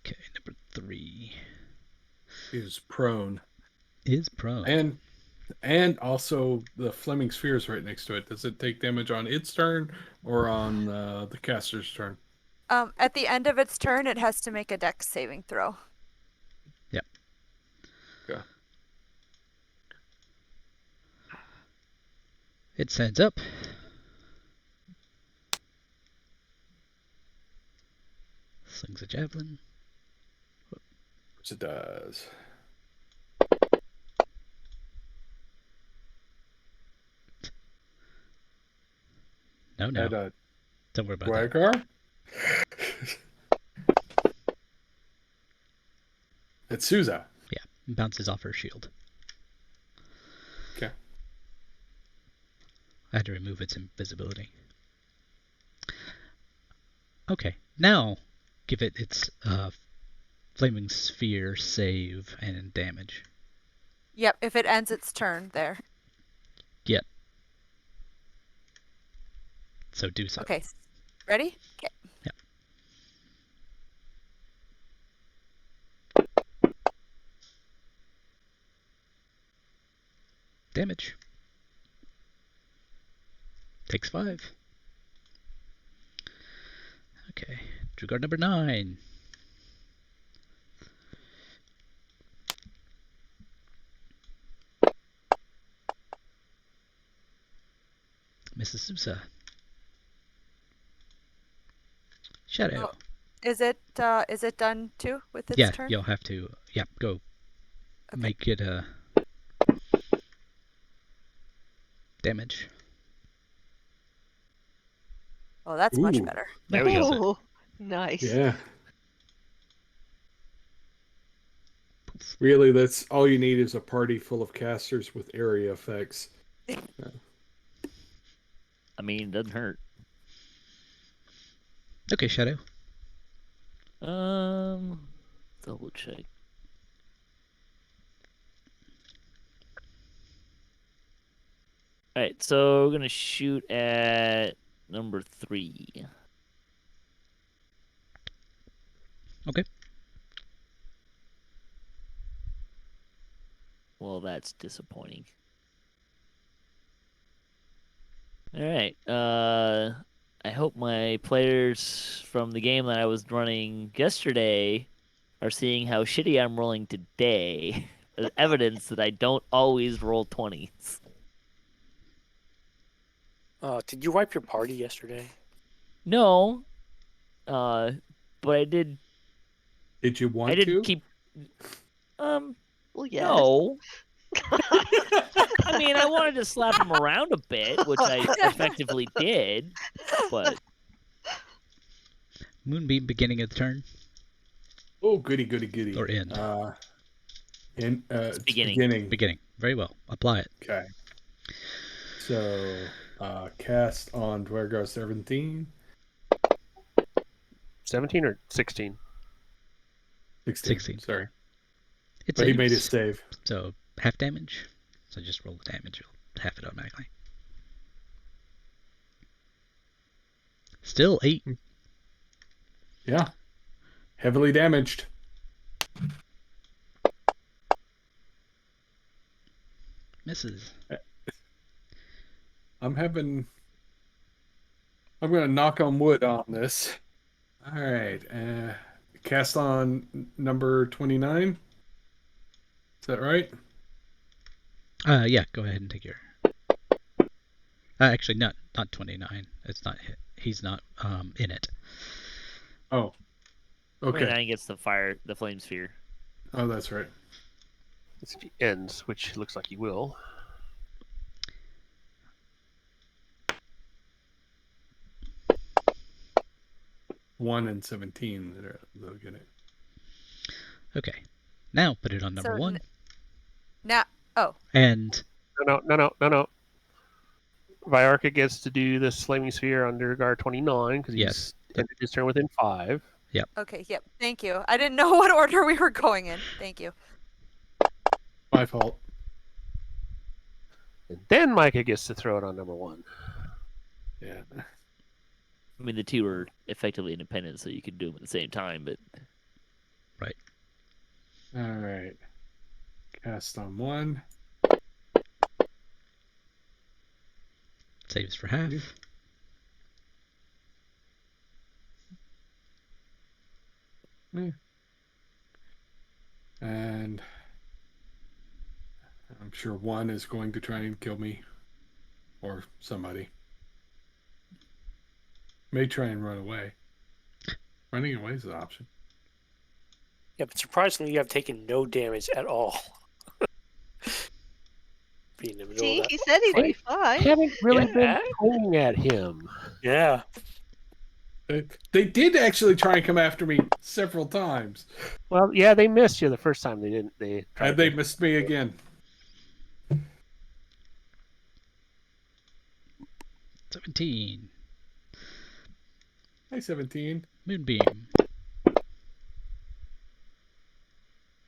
Okay, number 3 Is prone. is prone. And also the Fleming Sphere is right next to it. Does it take damage on its turn or on the caster's turn? At the end of its turn, it has to make a dex saving throw. Yep. Okay. It stands up. Slings a javelin. Which it does. No. At a Don't worry about that. Dwagar? It's Suzza. Yeah, bounces off her shield. Okay. I had to remove its invisibility. Okay, now give it its flaming sphere save and damage. Yep, if it ends its turn there. Yep. So do so. Okay. Ready? Okay. Yep. Damage. Takes 5. Okay. Drew card number 9. Mrs. Suzza. Shadow. Oh, Is it done too with its Yeah, turn? you'll have to. Yeah, go. Okay. Make it damage. Oh, that's much Ooh. better. There we go. Ooh, nice. Yeah. Really, that's all you need is a party full of casters with area effects. I mean, it doesn't hurt. Okay, Shadow. Double check. All right, so we're gonna shoot at number 3. Okay. Well, that's disappointing. All right. I hope my players from the game that I was running yesterday are seeing how shitty I'm rolling today as evidence that I don't always roll 20s. Did you wipe your party yesterday? No. But I did. Did you want I did to? keep. Well, yes. No. I mean, I wanted to slap him around a bit, which I effectively did, but Moonbeam beginning of the turn Oh, goody, goody, goody. or end? It's beginning. beginning. Beginning. Very well. Apply it. Okay. So Cast on Dwergar 17. 17 or 16? 16. Sorry. It But he made his saves, save. so half damage. So just roll the damage. It'll half it automatically. Still 8. Yeah. Heavily damaged. Misses. I'm going to knock on wood on this. All right. Cast on number 29. Is that right? Yeah, go ahead and take your... actually, not 29. It's not... He's not in it. Oh. Okay. 29 gets the flame sphere. Oh, that's right. If he ends, which looks like he will. One and 17. They'll get it. Okay. Now put it on number So 1. Now, oh, And... No. Viorica gets to do this flaming sphere under guard 29 because he's Yes. ended his turn within 5. okay, yep. Thank you. I didn't know what order we were going in. Thank you. My fault. And then Micah gets to throw it on number 1. Yeah. I mean, the two are effectively independent, so you could do them at the same time, but... Right. All right. Cast on 1. Saves for half. And I'm sure 1 is going to try and kill me. Or somebody. May try and run away. Running away is an option. Yeah, but surprisingly, you have taken no damage at all. Being in the middle See, of that. he said he'd be I fine. haven't really been Yeah. swinging at him. Yeah. They did actually try and come after me several times. Well, yeah, they missed you the first time. They didn't. They tried And they to- missed me again. 17. Hey, 17. Moonbeam.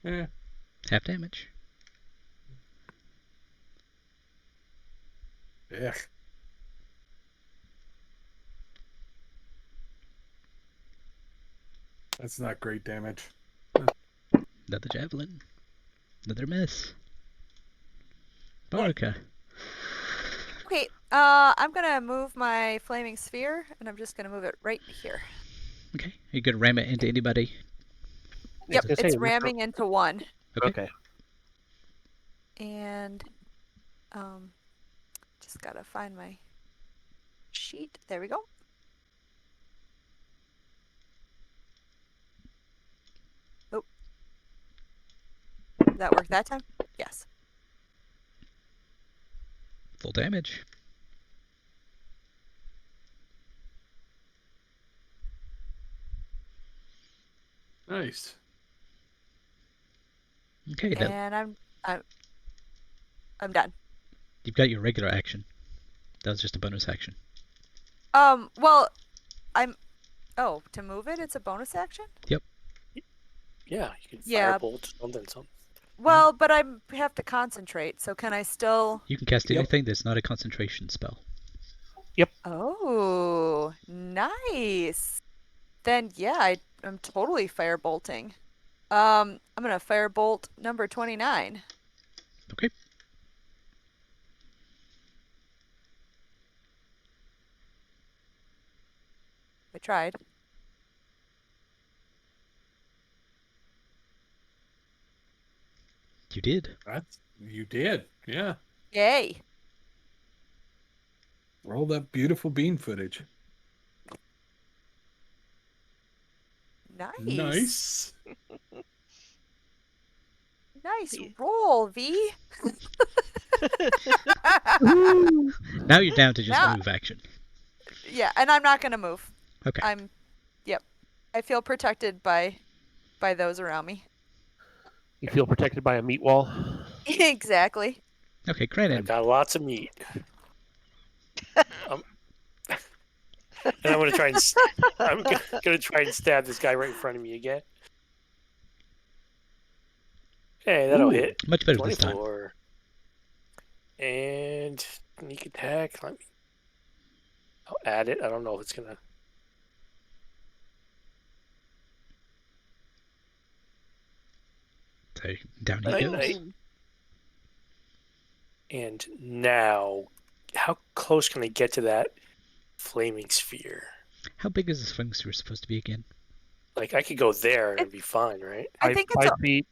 Eh. Half damage. Ugh. That's not great damage. Another javelin. Another miss. Viorica. Okay, I'm gonna move my flaming sphere, and I'm just gonna move it right here. Okay. You gonna ram it into anybody? Yep, gonna say, it's look- ramming into 1. Okay. And just gotta find my sheet. There we go. Oh. Did that work that time? Yes. Full damage. Nice. Okay, now And I'm done. you've got your regular action. That was just a bonus action. Well, to move it, it's a bonus action? Yeah, you can Yeah. firebolt something. Well, but I have to concentrate, so can I still... You can cast Yep. anything that's not a concentration spell. Oh, nice. Then, yeah, I'm totally firebolting. I'm gonna firebolt number 29. Okay. I tried. You did. You did. Yeah. Yay. Roll that beautiful bean footage. Nice. Nice. Nice See. roll, V. Now you're down to just Now- move action. Yeah, and I'm not gonna move. Okay. Yep. I feel protected by those around me. You feel protected by a meat wall. Exactly. Okay, I Kraanan. got lots of meat. And I'm gonna try and I'm gonna try and stab this guy right in front of me again. Hey, that'll Ooh, hit. Much better this time. 24. And sneak attack. I'll add it. I don't know if it's gonna. So down he Night, goes. night. And now, how close can I get to that flaming sphere? How big is the swing sphere supposed to be again? Like, I could go there and it'd be fine, right? I think it's 5 feet.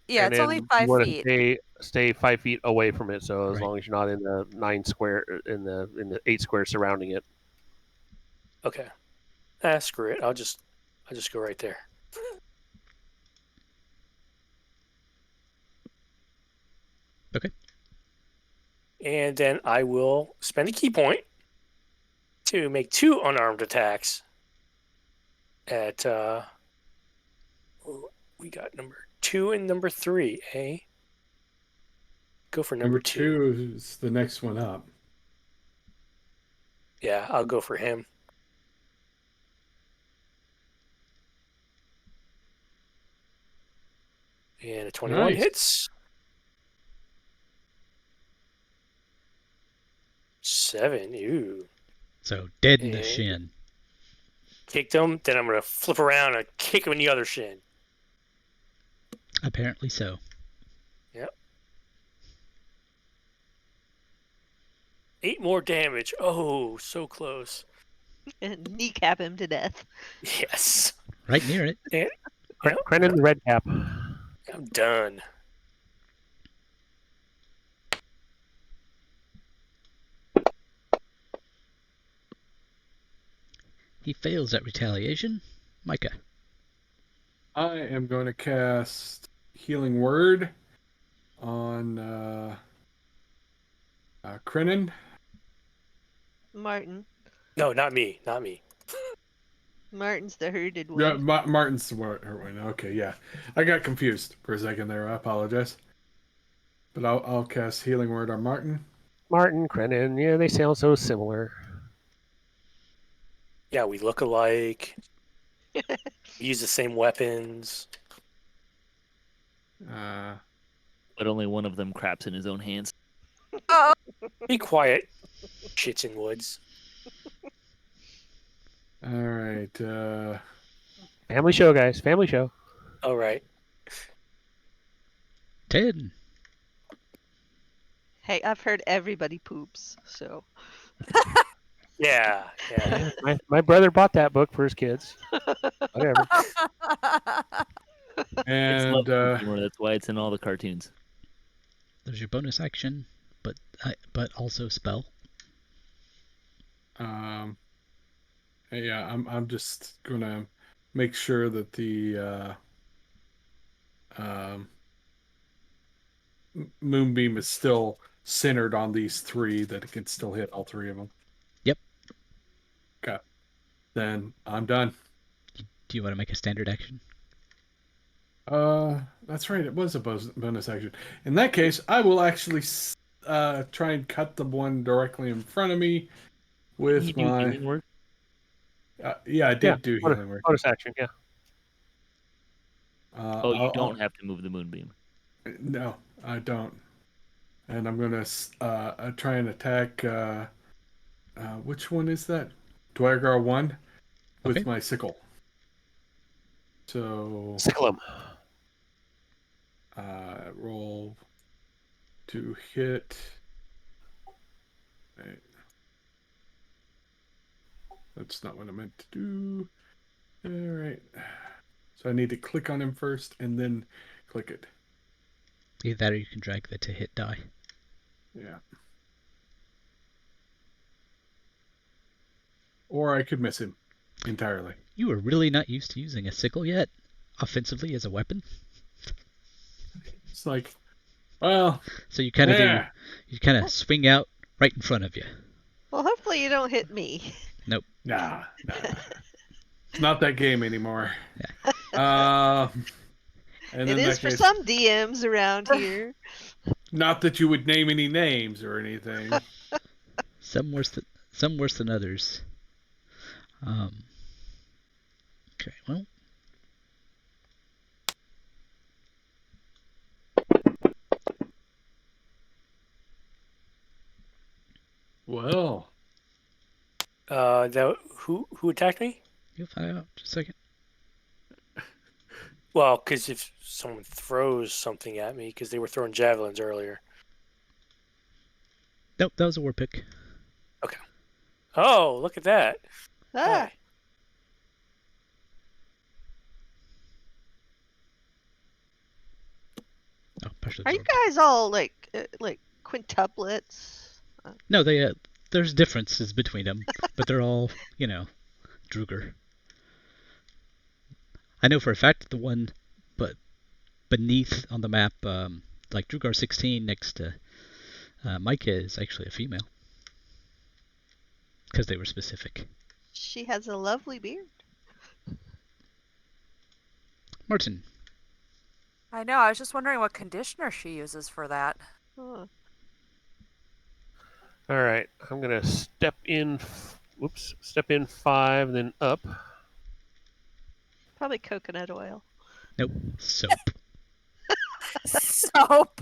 yeah, and it's only then 5 you wanna feet. Stay 5 feet away from it. So as Right. long as you're not in the 9 square, in the 8 square surrounding it. Okay. Screw it. I'll just go right there. Okay. And then I will spend a key point to make 2 unarmed attacks at we got number 2 and number 3, eh? Go for number 2. 2 is the next one up. Yeah, I'll go for him. And a 21 Nice. hits. 7, ooh. So dead in the And- shin. Kicked him, then I'm going to flip around and kick him in the other shin. Apparently so. Yep. 8 more damage. Oh, so close. And kneecap him to death. Yes. Right near it. Yep. Krenin the red cap. I'm done. He fails at retaliation. Mika. I am going to cast Healing Word on Krenin. Marten. No, not me. Not me. Marten's the herded one. Yeah, Marten's the one. Okay, yeah. I got confused for a second there. I apologize. But I'll cast Healing Word on Marten. Marten, Krenin, yeah, they sound so similar. Yeah, we look alike. We use the same weapons. But only one of them craps in his own hands. Oh, Be quiet, shits in woods. All right. Family show, guys. Family show. All right. 10. Hey, I've heard everybody poops, so. Yeah, yeah. My brother bought that book for his kids. Whatever. It's And love humor, that's why it's in all the cartoons. There's your bonus action, but also spell. yeah, I'm just gonna make sure that the moonbeam is still centered on these 3, that it can still hit all 3 of them. Yep. Okay. Then I'm done. Do you want to make a standard action? That's right. It was a bonus action. In that case, I will actually try and cut the one directly in front of me with You do my. healing word? Yeah, I did do bonus, healing word. bonus action, yeah. Oh, you don't have to move the moonbeam. No, I don't. And I'm gonna try and attack. Which one is that? Dwyer 1 with Okay. my sickle. So Sickle him. roll to hit. Right. That's not what I meant to do. All right. So I need to click on him first and then click it. Either that or you can drag the to hit die. Yeah. Or I could miss him entirely. You are really not used to using a sickle yet, offensively as a weapon. It's like, well, So you kind of yeah. you kind of swing out right in front of you. Well, hopefully you don't hit me. Nah. It's not that game anymore. And It in is that for case, some DMs around here. not that you would name any names or anything. Some worse than others. Okay, well. Well, Who attacked me? You'll find out in just a second. Well, because if someone throws something at me, because they were throwing javelins earlier. Nope, that was a war pick. Okay. Oh, look at that. Ah, Hi. Oh, partially are you absorbed. guys all like quintuplets? No, there's differences between them, but they're all, Druger. I know for a fact that the one, but beneath on the map, like Drugar 16 next to Mika is actually a female. Because they were specific. She has a lovely beard. Marten. I know. I was just wondering what conditioner she uses for that. Oh. All right, I'm gonna step in. Step in 5, then up. Probably coconut oil. Nope. Soap. Soap.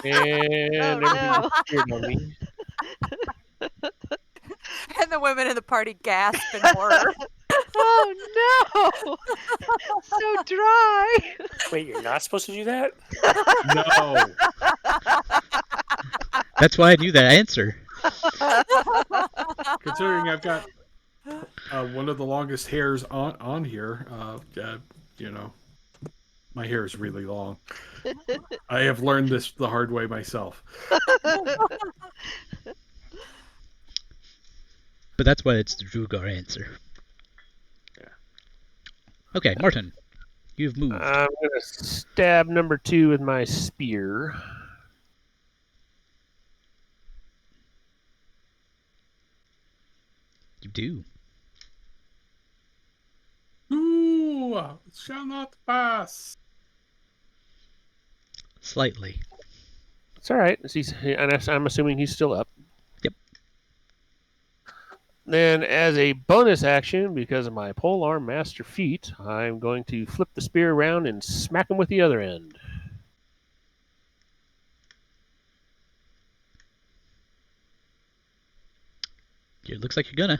And Oh, everything no. disappeared on me. And the women in the party gasp in horror. Oh no! So dry. Wait, you're not supposed to do that? no. That's why I knew that answer. Considering I've got one of the longest hairs on here, my hair is really long. I have learned this the hard way myself. But that's why it's the Drugar answer. Yeah. Okay, Marten. You've moved. I'm gonna stab number 2 with my spear. You do. Ooh, shall not pass. Slightly. It's all right. I'm assuming he's still up. Yep. Then, as a bonus action, because of my polearm master feat, I'm going to flip the spear around and smack him with the other end. It looks like you're gonna.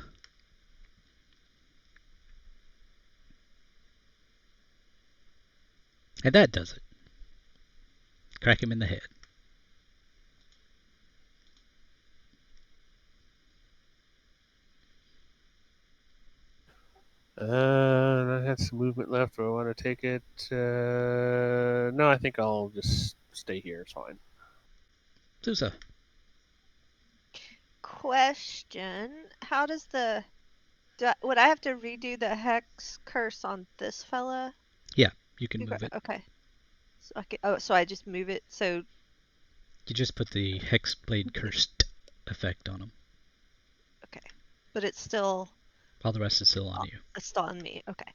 And that does it. Crack him in the head. I have some movement left. Do I want to take it? No, I think I'll just stay here. It's fine. Suzza. Question: how does would I have to redo the hex curse on this fella? Yeah, you can move it. Okay. So I just move it. So You just put the Hexblade Cursed effect on him. okay, but it's still All the rest is still on you. it's still on me. Okay.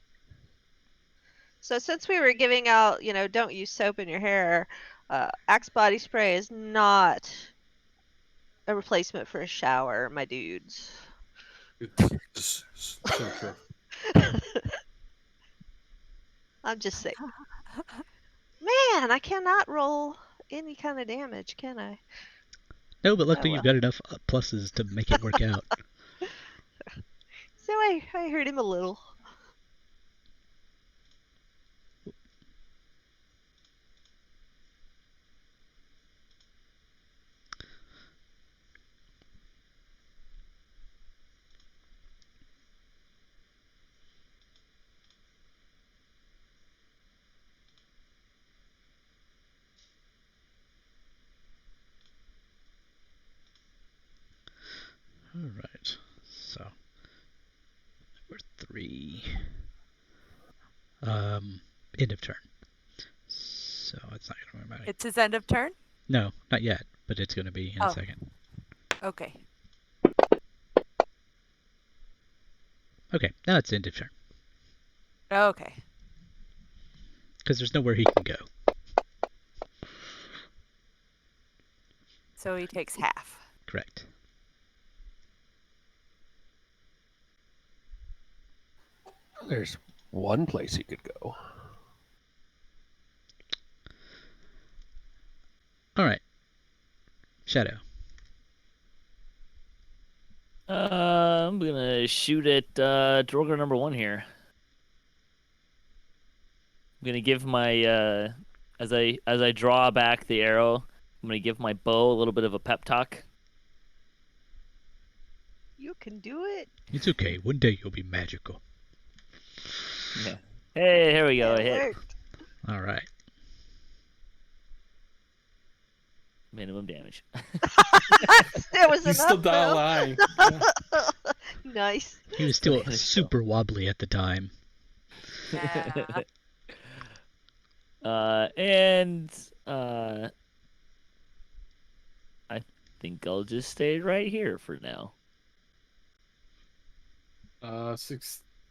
So since we were giving out, don't use soap in your hair, Axe body spray is not a replacement for a shower, my dudes. It's so true. I'm just saying. Man, I cannot roll any kind of damage, can I? No, but luckily well. you've got enough pluses to make it work out. So I hurt him a little. Alright, so number 3. End of turn. So it's not gonna matter. It's his end of turn? No, not yet, but it's gonna be in a second. Okay. Okay, now it's end of turn. Okay. Because there's nowhere he can go. So he takes half. Correct. There's one place you could go. All right. Shadow. I'm gonna shoot at Droger number 1 here. I'm gonna give my as I draw back the arrow, I'm gonna give my bow a little bit of a pep talk. You can do it. It's okay. One day you'll be magical. Yeah. Hey, here we go. It I hit. worked. All right. Minimum damage. That was He's enough. still down though. line. Yeah. Nice. He was still Still. super wobbly at the time. Yeah. And I think I'll just stay right here for now.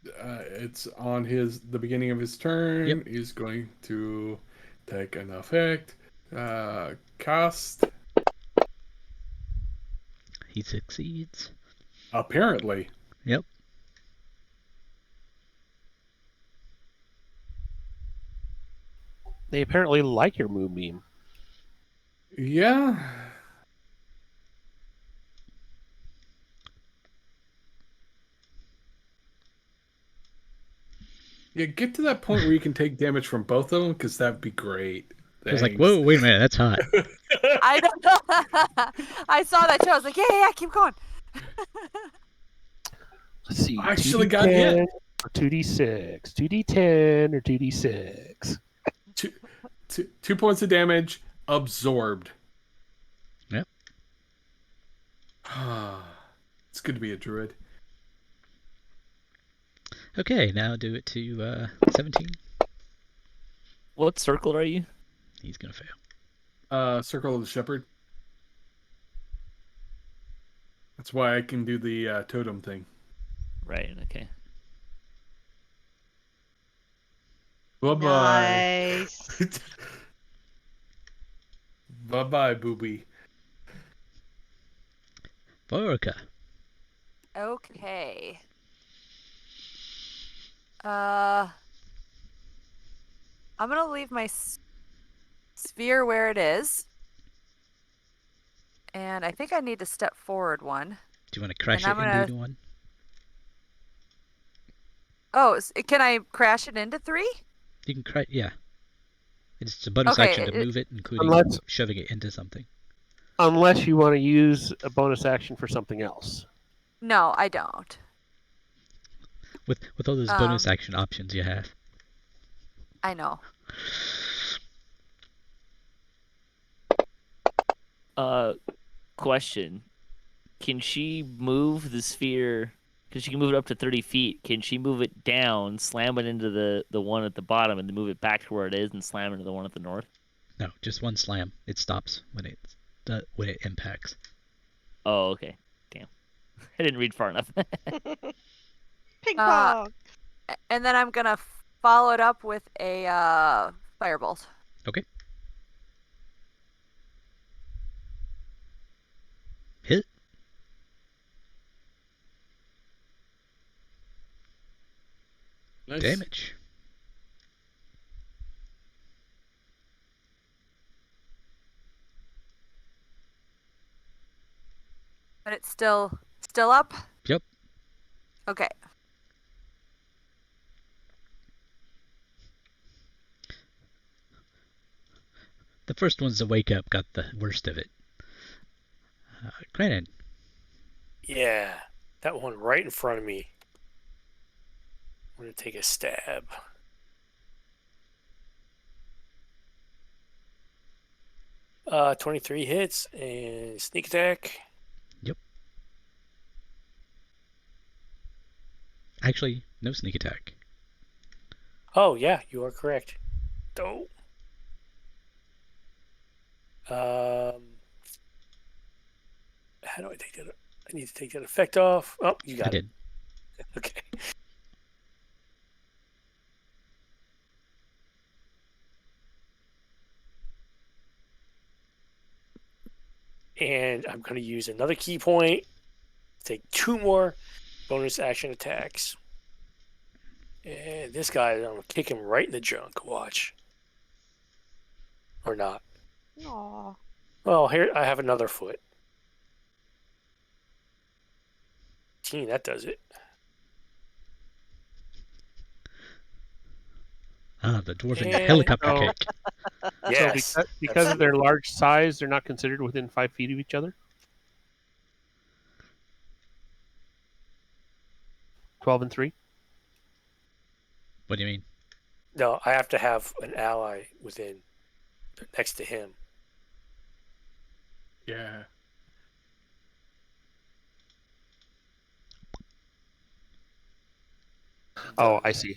It's on the beginning of his turn. Yep. He's going to take an effect. Cast. He succeeds. Apparently. Yep. They apparently like your moonbeam. Yeah. Yeah, get to that point where you can take damage from both of them, because that'd be great. I was like, Thanks. whoa, wait a minute, that's hot. I don't know. I saw that too. I was like, yeah, keep going. Let's see. I actually got hit. Or 2d6. 2d10 or 2d6. 2 points of damage absorbed. Yep. It's good to be a druid. Okay, now do it to 17. What circle are you? He's gonna fail. Circle of the Shepherd. That's why I can do the totem thing. Right. Okay. Bye-bye. Nice. Bye-bye, booby. Viorica. Okay. I'm gonna leave my sphere where it is, and I think I need to step forward one. Do you want to crash it And I'm into one? Oh, can I crash it into 3? You can crash, yeah. It's a bonus Okay, action to move it, including Unless- shoving it into something. Unless you want to use a bonus action for something else. No, I don't. With all those bonus action options you have. I know. Question. Can she move the sphere? Because she can move it up to 30 feet. Can she move it down, slam it into the one at the bottom, and then move it back to where it is and slam into the one at the north? No, just one slam. It stops when it impacts. Oh, okay. Damn. I didn't read far enough. Ping pong. And then I'm gonna follow it up with a firebolt. Okay. Hit. Nice. Damage. But it's still up? Yep. Okay. The first ones to wake up got the worst of it. Kraanan. Yeah, that one right in front of me. I'm going to take a stab. Uh, 23 hits and sneak attack. Yep. Actually, no sneak attack. Oh, yeah, you are correct. Oh. How do I take that? I need to take that effect off. Oh, you got I it. did. Okay. And I'm going to use another key point. Take 2 more bonus action attacks. And this guy, I'm gonna kick him right in the junk. Watch. Or not. Aw. Well, here I have another foot. 18, that does it. Ah, the dwarven And- helicopter Oh. kick. Yes. So because of their large size, they're not considered within 5 feet of each other? 12 and 3? What do you mean? No, I have to have an ally within next to him. Yeah. Oh, I see.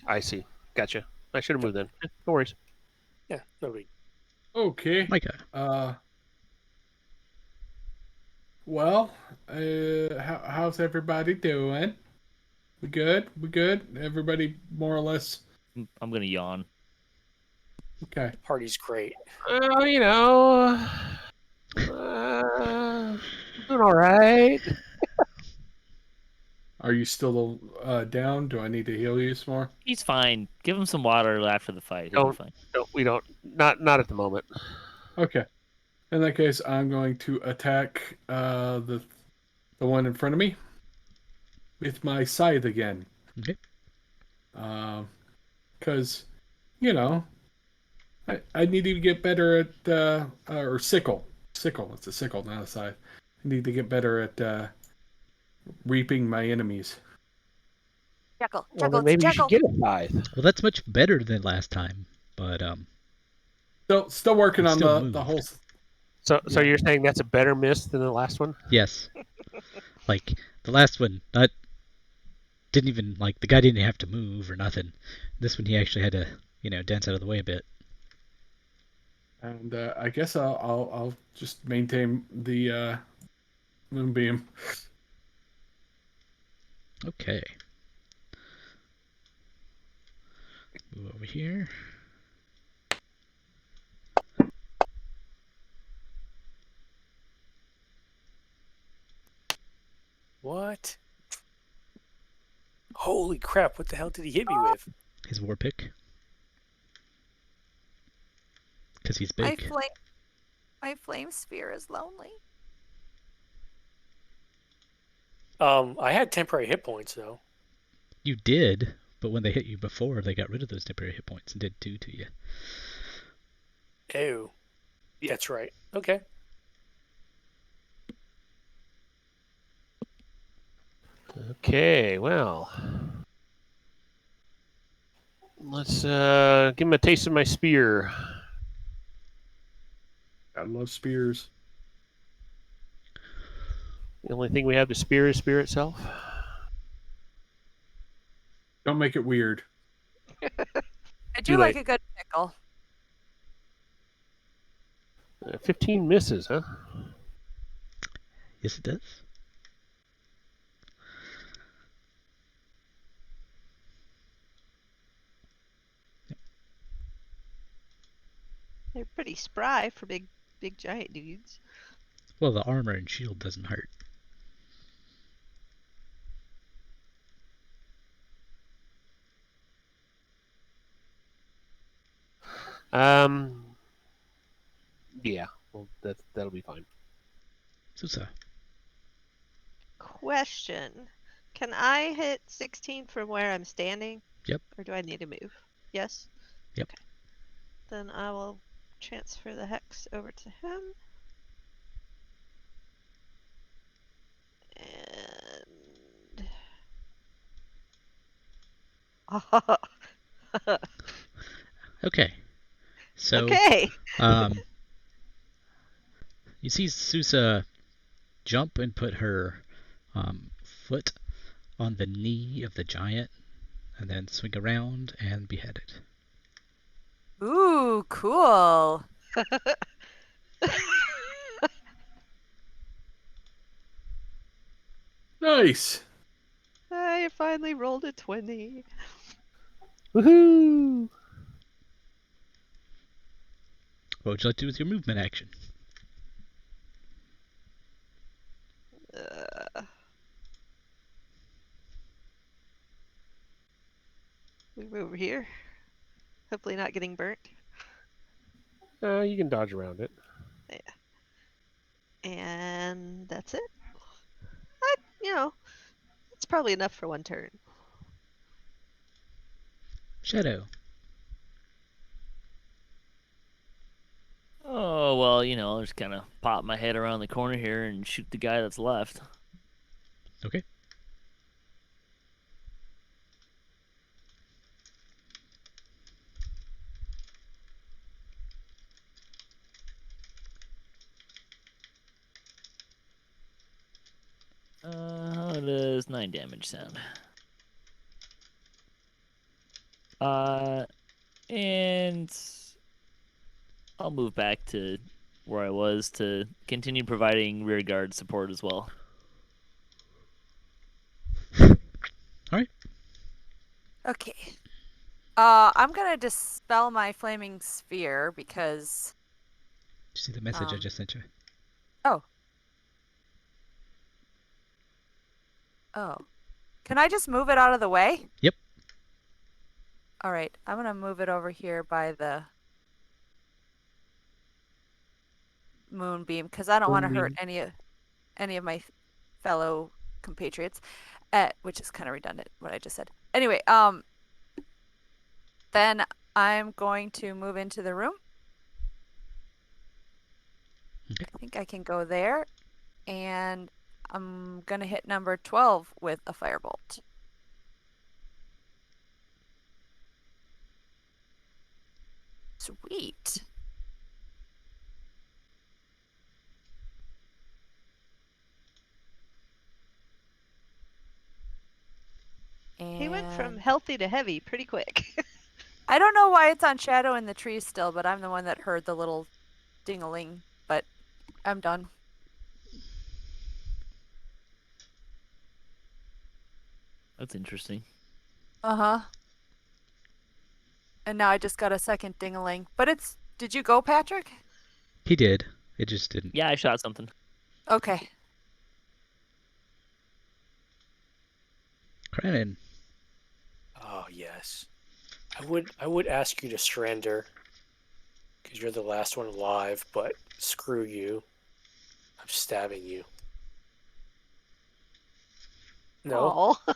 Gotcha. I should have moved then. No worries. Yeah, no big. Okay. Mika. Well, how's everybody doing? We good? We good? Everybody more or less I'm gonna yawn. okay. Party's great. You know, doing all right. Are you still down? Do I need to heal you some more? He's fine. Give him some water after the fight. He'll be fine. No, we don't. Not at the moment. Okay. In that case, I'm going to attack the one in front of me with my scythe again. Okay. Because, you know, I need to get better at or sickle. Sickle. It's a sickle, not a scythe. I need to get better at reaping my enemies. Jekyll, Well, Jekyll, then maybe you Jekyll. should get a scythe. Well, that's much better than last time, but Still working It's on still the moved. whole. So Yeah. you're saying that's a better miss than the last one? yes. Like the last one, didn't even like the guy didn't have to move or nothing. This one he actually had to, dance out of the way a bit. And I guess I'll just maintain the moonbeam. Okay. Move over here. What? Holy crap, what the hell did he hit me with? His war pick. Because he's My big. flame sphere is lonely. I had temporary hit points though. You did, but when they hit you before, they got rid of those temporary hit points and did 2 to you. Ew. Yeah, that's right. Okay. Okay, well. Let's give him a taste of my spear. I love spears. The only thing we have to spear is spear itself. Don't make it weird. I Too do like late. a good pickle. 15 misses, huh? Yes, it does. They're pretty spry for big giant dudes. Well, the armor and shield doesn't hurt. Yeah, well, that'll be fine. Suzza. Question. Can I hit 16 from where I'm standing? Yep. Or do I need to move? Yes? Yep. Okay. Then I will transfer the hex over to him. And... Okay. So, okay. You see Suzza jump and put her foot on the knee of the giant and then swing around and behead it. Ooh, cool. Nice. I finally rolled a 20. Woohoo! What would you like to do with your movement action? We move over here. Hopefully not getting burnt. You can dodge around it. And that's it. It's probably enough for one turn. Shadow. Oh, well, I'll just kind of pop my head around the corner here and shoot the guy that's left. Okay. How does 9 damage sound? And I'll move back to where I was to continue providing rear guard support as well. Alright. Okay. I'm gonna dispel my flaming sphere because. Did you see the message I just sent you? Oh. Can I just move it out of the way? Yep. All right. I'm gonna move it over here by the moonbeam because I don't want to hurt any of my fellow compatriots, which is kind of redundant what I just said. Anyway, then I'm going to move into the room. Okay. I think I can go there, and I'm gonna hit number 12 with a firebolt. Sweet. He went from And healthy to heavy pretty quick. I don't know why it's on shadow in the trees still, but I'm the one that heard the little ding-a-ling. But I'm done. That's interesting. Uh-huh. And now I just got a second ding-a-ling. But it's... Did you go, Patrick? He did. It just didn't. Yeah, I shot something. Okay. Kraanan. Oh yes, I would ask you to surrender because you're the last one alive. But screw you, I'm stabbing you. No, Oh.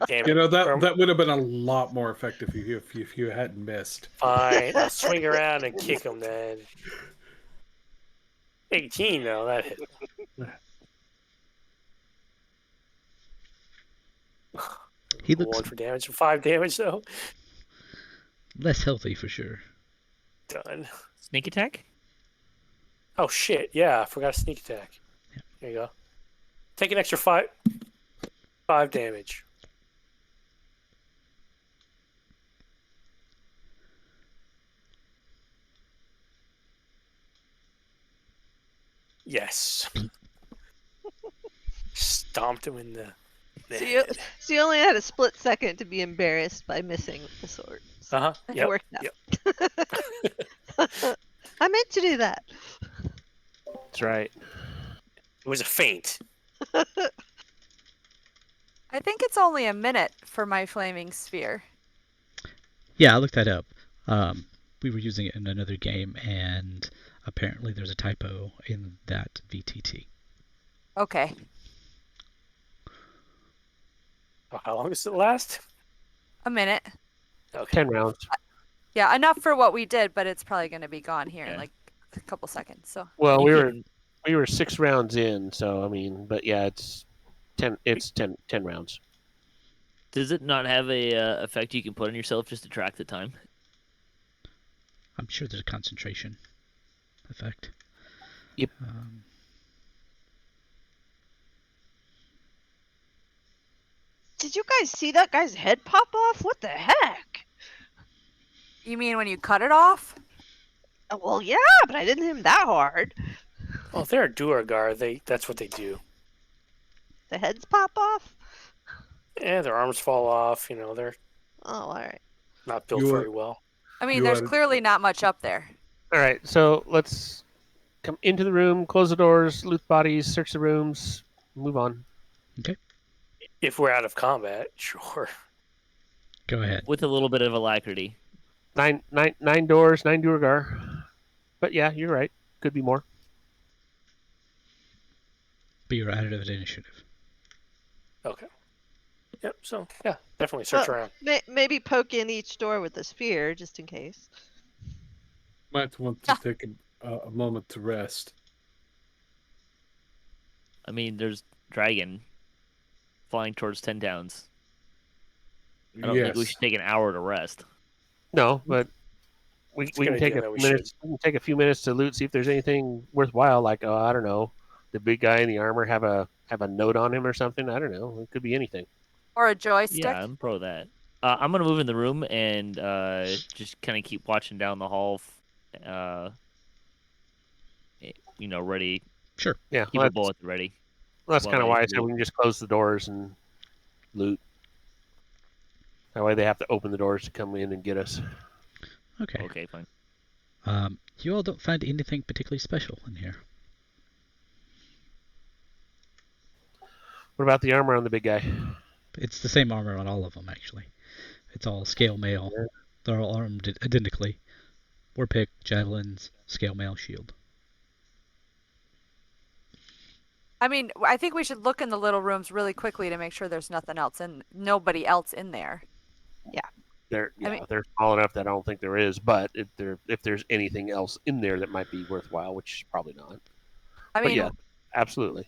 damn it. That would have been a lot more effective if you hadn't missed. Fine, I'll swing around and kick him then. 18 though, that hit. He looks 1 for damage and 5 damage though. less healthy for sure. Done. Sneak attack? Oh shit! Yeah, I forgot to sneak attack. Yeah. There you go. Take an extra 5 damage. Yes. Stomped him in the head. So you only had a split second to be embarrassed by missing with the sword. So Uh-huh. it Yep. worked out. Yep. I meant to do that. That's right. It was a feint. I think it's only a minute for my flaming sphere. Yeah, I looked that up. We were using it in another game, and apparently there's a typo in that VTT. Okay. Oh, how long does it last? A minute. Okay. 10 rounds. Yeah, enough for what we did, but it's probably going to be gone here in Yeah. like a couple seconds. So Well, You we were 6 rounds in, so I mean, but yeah, it's 10 rounds. Does it not have a effect you can put on yourself just to track the time? I'm sure there's a concentration effect. Yep. Did you guys see that guy's head pop off? What the heck? you mean when you cut it off? Well, yeah, but I didn't hit him that hard. Well, if they're a Duergar, that's what they do. The heads pop off? Yeah, their arms fall off. You know, they're Oh, all right. not built You very well. I mean, You there's are- clearly not much up there. All right, so let's come into the room, close the doors, loot bodies, search the rooms, move on. If we're out of combat, sure. Go ahead. with a little bit of alacrity. Nine doors, 9 Duergar. But yeah, you're right. Could be more. Be your additive initiative. Okay. Yep. So yeah, definitely search Well, around. maybe poke in each door with a spear just in case. Might want to take a moment to rest. I mean, there's dragon flying towards 10 towns. I don't think we should take an hour to rest. No, but we a can good take idea a that we few minutes. We can take a few minutes to loot, see if there's anything worthwhile. Like, I don't know, the big guy in the armor have a note on him or something. I don't know. It could be anything. Or a joystick. Yeah, I'm pro that. I'm gonna move in the room and just kind of keep watching down the hall. Ready. Sure. Yeah, Keep a bullet ready. that's while kind of I why I said loot. we can just close the doors and loot. That way they have to open the doors to come in and get us. Okay. Okay, fine. You all don't find anything particularly special in here. What about the armor on the big guy? It's the same armor on all of them, actually. It's all scale mail. They're all armed identically. War pick, javelins, scale mail, shield. I mean, I think we should look in the little rooms really quickly to make sure there's nobody else in there. They're small enough that I don't think there is, but if there's anything else in there that might be worthwhile, which is probably not. I mean, But yeah, absolutely.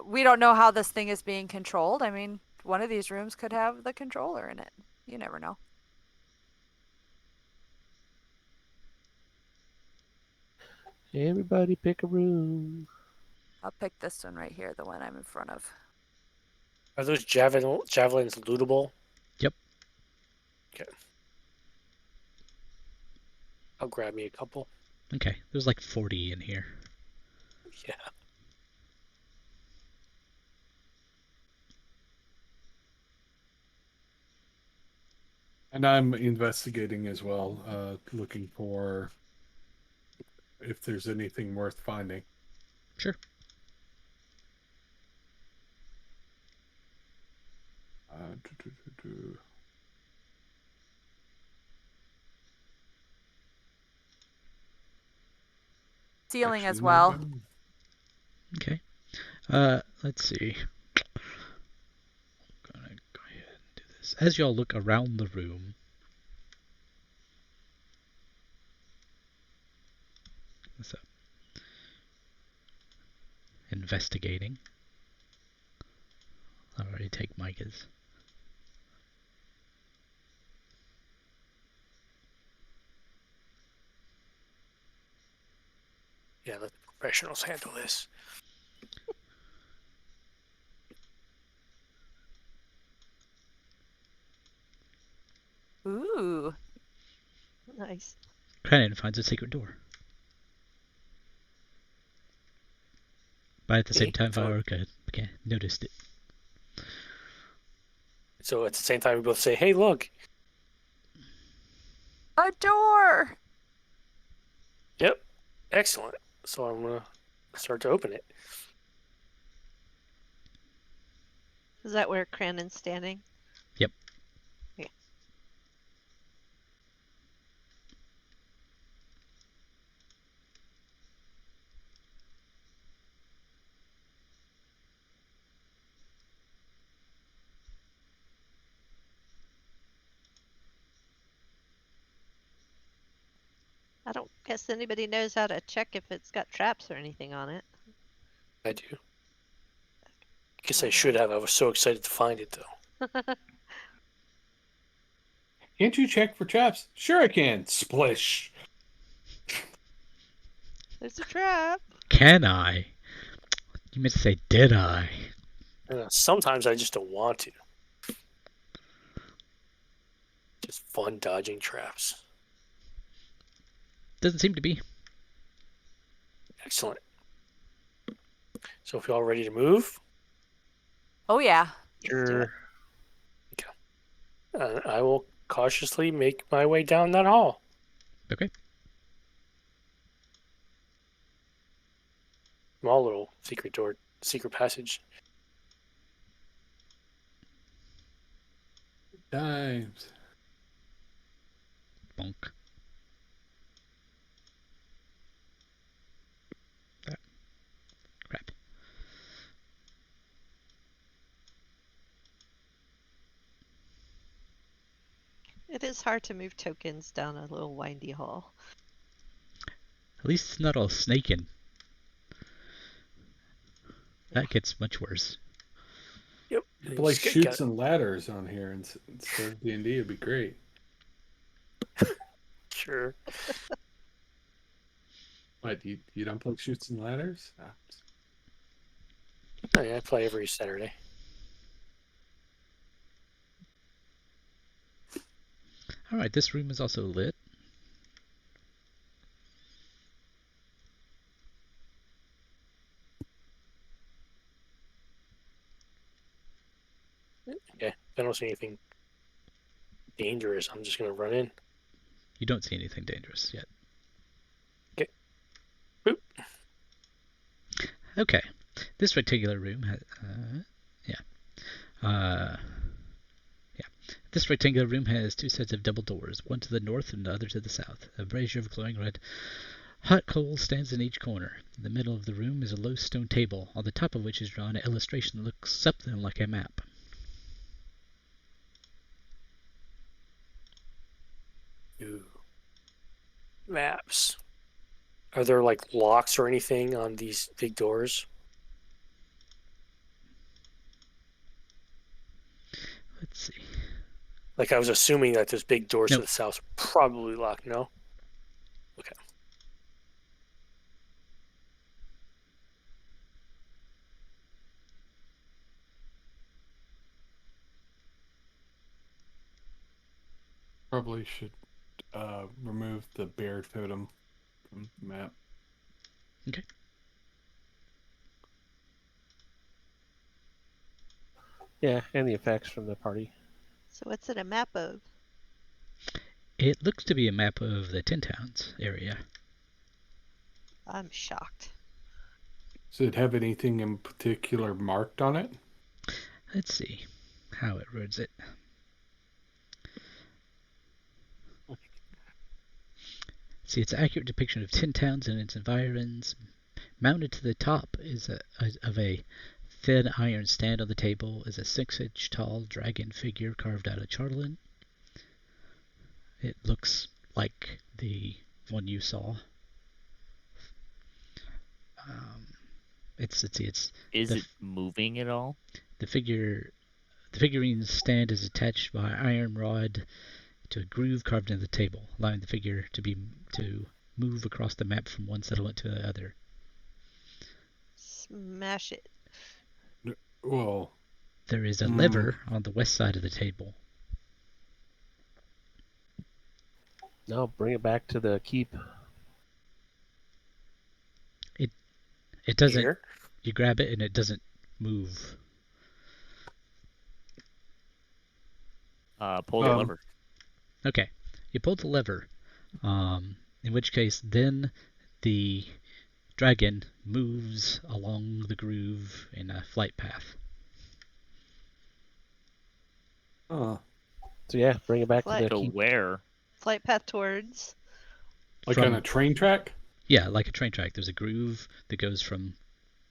we don't know how this thing is being controlled. I mean, one of these rooms could have the controller in it. You never know. Everybody pick a room. I'll pick this one right here, the one I'm in front of. Are those javelins lootable? Yep. Okay. I'll grab me a couple. Okay, there's like 40 in here. Yeah. And I'm investigating as well, looking for if there's anything worth finding. Sure. Ceiling as Actually, well. no. Okay. Let's see. I'm gonna go ahead and do this. As y'all look around the room, what's up? Investigating. I'll already take Micah's. Yeah, let the professionals handle this. Ooh. Nice. Kraanan finds a secret door. But at the same time, Viorica noticed it. So at the same time, we both say, "Hey, look." A door! Yep. Excellent. So I'm going to start to open it. Is that where Kraanan's standing? Yep. Yeah. I don't guess anybody knows how to check if it's got traps or anything on it. I do. Guess I should have. I was so excited to find it, though. Can't you check for traps? Sure I can. Splish. There's a trap. Can I? You meant to say, did I? Sometimes I just don't want to. Just fun dodging traps. Doesn't seem to be. Excellent. So if you're all ready to move, Oh, yeah. Sure. I will cautiously make my way down that hall. Okay. Small little secret door, secret passage. Times. Bonk. Ah, crap. It is hard to move tokens down a little windy hall. At least it's not all snaking. That gets much worse. Yep. But like shoots and ladders on here instead of D&D, it'd be great. Sure. What, you don't play shoots and ladders? Ah. Oh, yeah, I play every Saturday. Alright, this room is also lit. Okay, if I don't see anything dangerous, I'm just going to run in. You don't see anything dangerous yet. Okay. Boop. Okay. This rectangular room has... This rectangular room has two sets of double doors, one to the north and the other to the south. A brazier of glowing red hot coal stands in each corner. In the middle of the room is a low stone table, on the top of which is drawn an illustration that looks something like a map. Ooh. Maps. Are there like locks or anything on these big doors? Let's see. Like I was assuming that those big doors Nope. to the south are probably locked. No. Okay. Probably should remove the bear totem from the map. Okay. Yeah, and the effects from the party. So what's it a map of? It looks to be a map of the Tin Towns area. I'm shocked. Does it have anything in particular marked on it? Let's see how it reads it. See, it's an accurate depiction of Tin Towns and its environs. Mounted to the top is of a thin iron stand on the table is a 6-inch tall dragon figure carved out of charlatan. It looks like the one you saw. Is it moving at all? The figurine stand is attached by an iron rod to a groove carved into the table, allowing the figure to move across the map from one settlement to the other. Smash it. Well, there is a lever on the west side of the table. No, bring it back to the keep. It doesn't. Here? You grab it and it doesn't move. Pull the lever. Okay, you pull the lever. In which case, then the dragon moves along the groove in a flight path. Oh. So yeah, bring it back to the To keep. where? Flight path towards. Like on a train track? Yeah, like a train track. There's a groove that goes from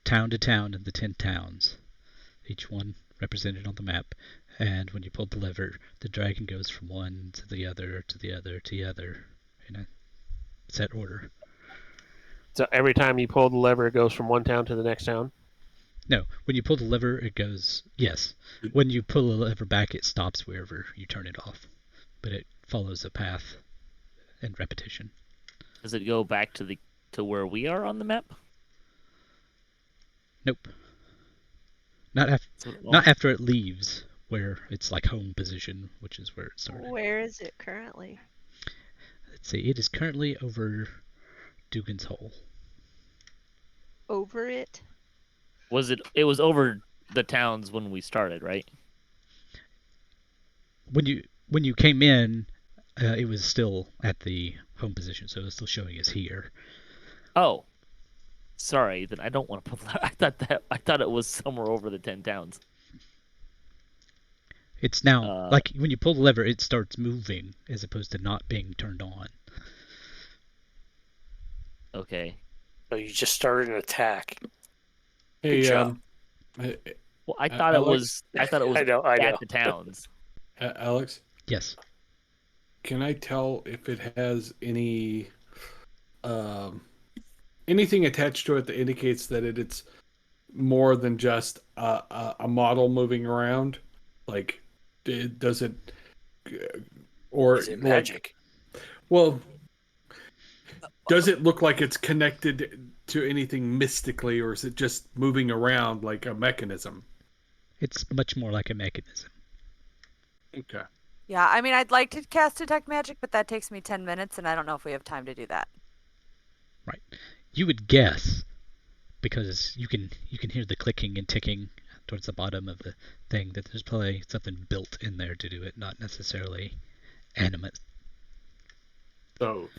town to town in the 10 towns, each one represented on the map. And when you pull the lever, the dragon goes from one to the other, to the other, to the other, in a set order. So every time you pull the lever, it goes from one town to the next town? No, when you pull the lever, it goes... Yes. When you pull the lever back, it stops wherever you turn it off. But it follows a path and repetition. Does it go back to where we are on the map? Nope. Not after it leaves, where it's like home position, which is where it started. Where is it currently? Let's see. It is currently over Dugan's Hole. Over it? It was over the towns when we started, right? When you came in, it was still at the home position, so it was still showing us here. Oh, sorry. Then I don't want to put. I thought it was somewhere over the 10 towns. It's now like when you pull the lever, it starts moving as opposed to not being turned on. Okay. So you just started an attack. Hey, Good job. Well, I thought it was. I thought it was I know. at the towns. Alex, Yes. can I tell if it has any anything attached to it that indicates that it's more than just a model moving around? Like, does it, or Is it like, magic? well, does it look like it's connected to anything mystically, or is it just moving around like a mechanism? It's much more like a mechanism. Okay. Yeah, I mean, I'd like to cast Detect Magic, but that takes me 10 minutes, and I don't know if we have time to do that. Right. You would guess, because you can hear the clicking and ticking towards the bottom of the thing, that there's probably something built in there to do it, not necessarily animate. So,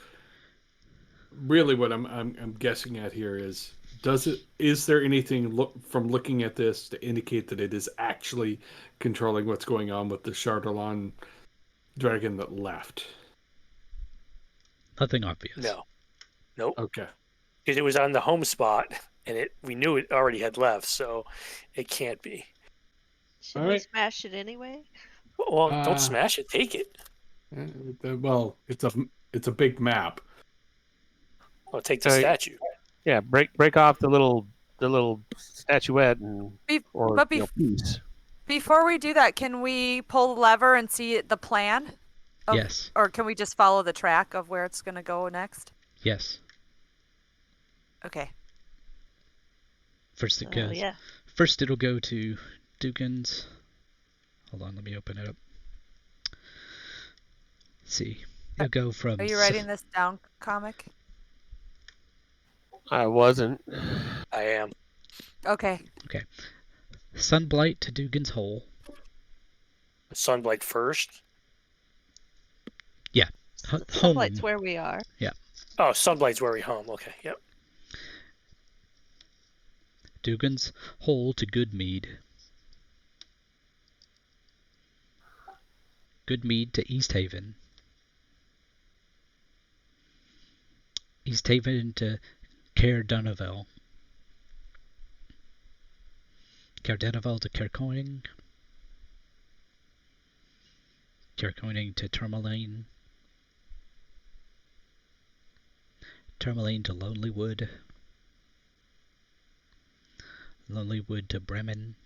really, what I'm guessing at here is, is there anything from looking at this to indicate that it is actually controlling what's going on with the Chardalon dragon that left? Nothing obvious. No. Nope. Okay. Because it was on the home spot, and we knew it already had left, so it can't be. Should we smash it anyway? Well, don't smash it. Take it. Well, it's a big map. Well, take the statue. Yeah, break off the little statuette and piece. Before we do that, can we pull the lever and see the plan? Yes. Or can we just follow the track of where it's going to go next? Yes. Okay. First it goes. Yeah. First it'll go to Dugan's. Hold on, let me open it up. Let's see. It'll go from. Are you writing this down, comic? I wasn't. I am. Okay. Okay. Sunblight to Dugan's Hole. Sunblight first? Yeah. Sunblight's where we are. Yeah. Oh, Sunblight's where we home. Okay, yep. Dugan's Hole to Goodmead. Goodmead to East Haven. East Haven to Caer-Doneval. Caer-Doneval to Caercoing. Caercoing to Tourmaline. Tourmaline to Lonelywood. Lonelywood to Bremen.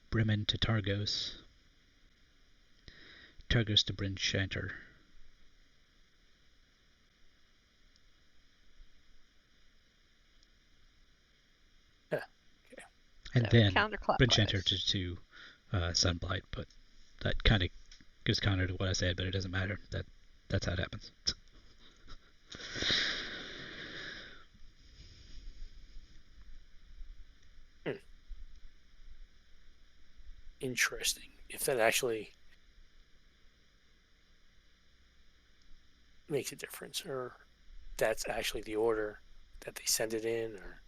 Bremen to Targos. Targos to Bryn Shanter. Yeah. Okay. And then counterclockwise. Bryn Shanter to Sunblight, but that kind of goes counter to what I said, but it doesn't matter. That's how it happens. Interesting. If that actually makes a difference, or that's actually the order that they send it in, or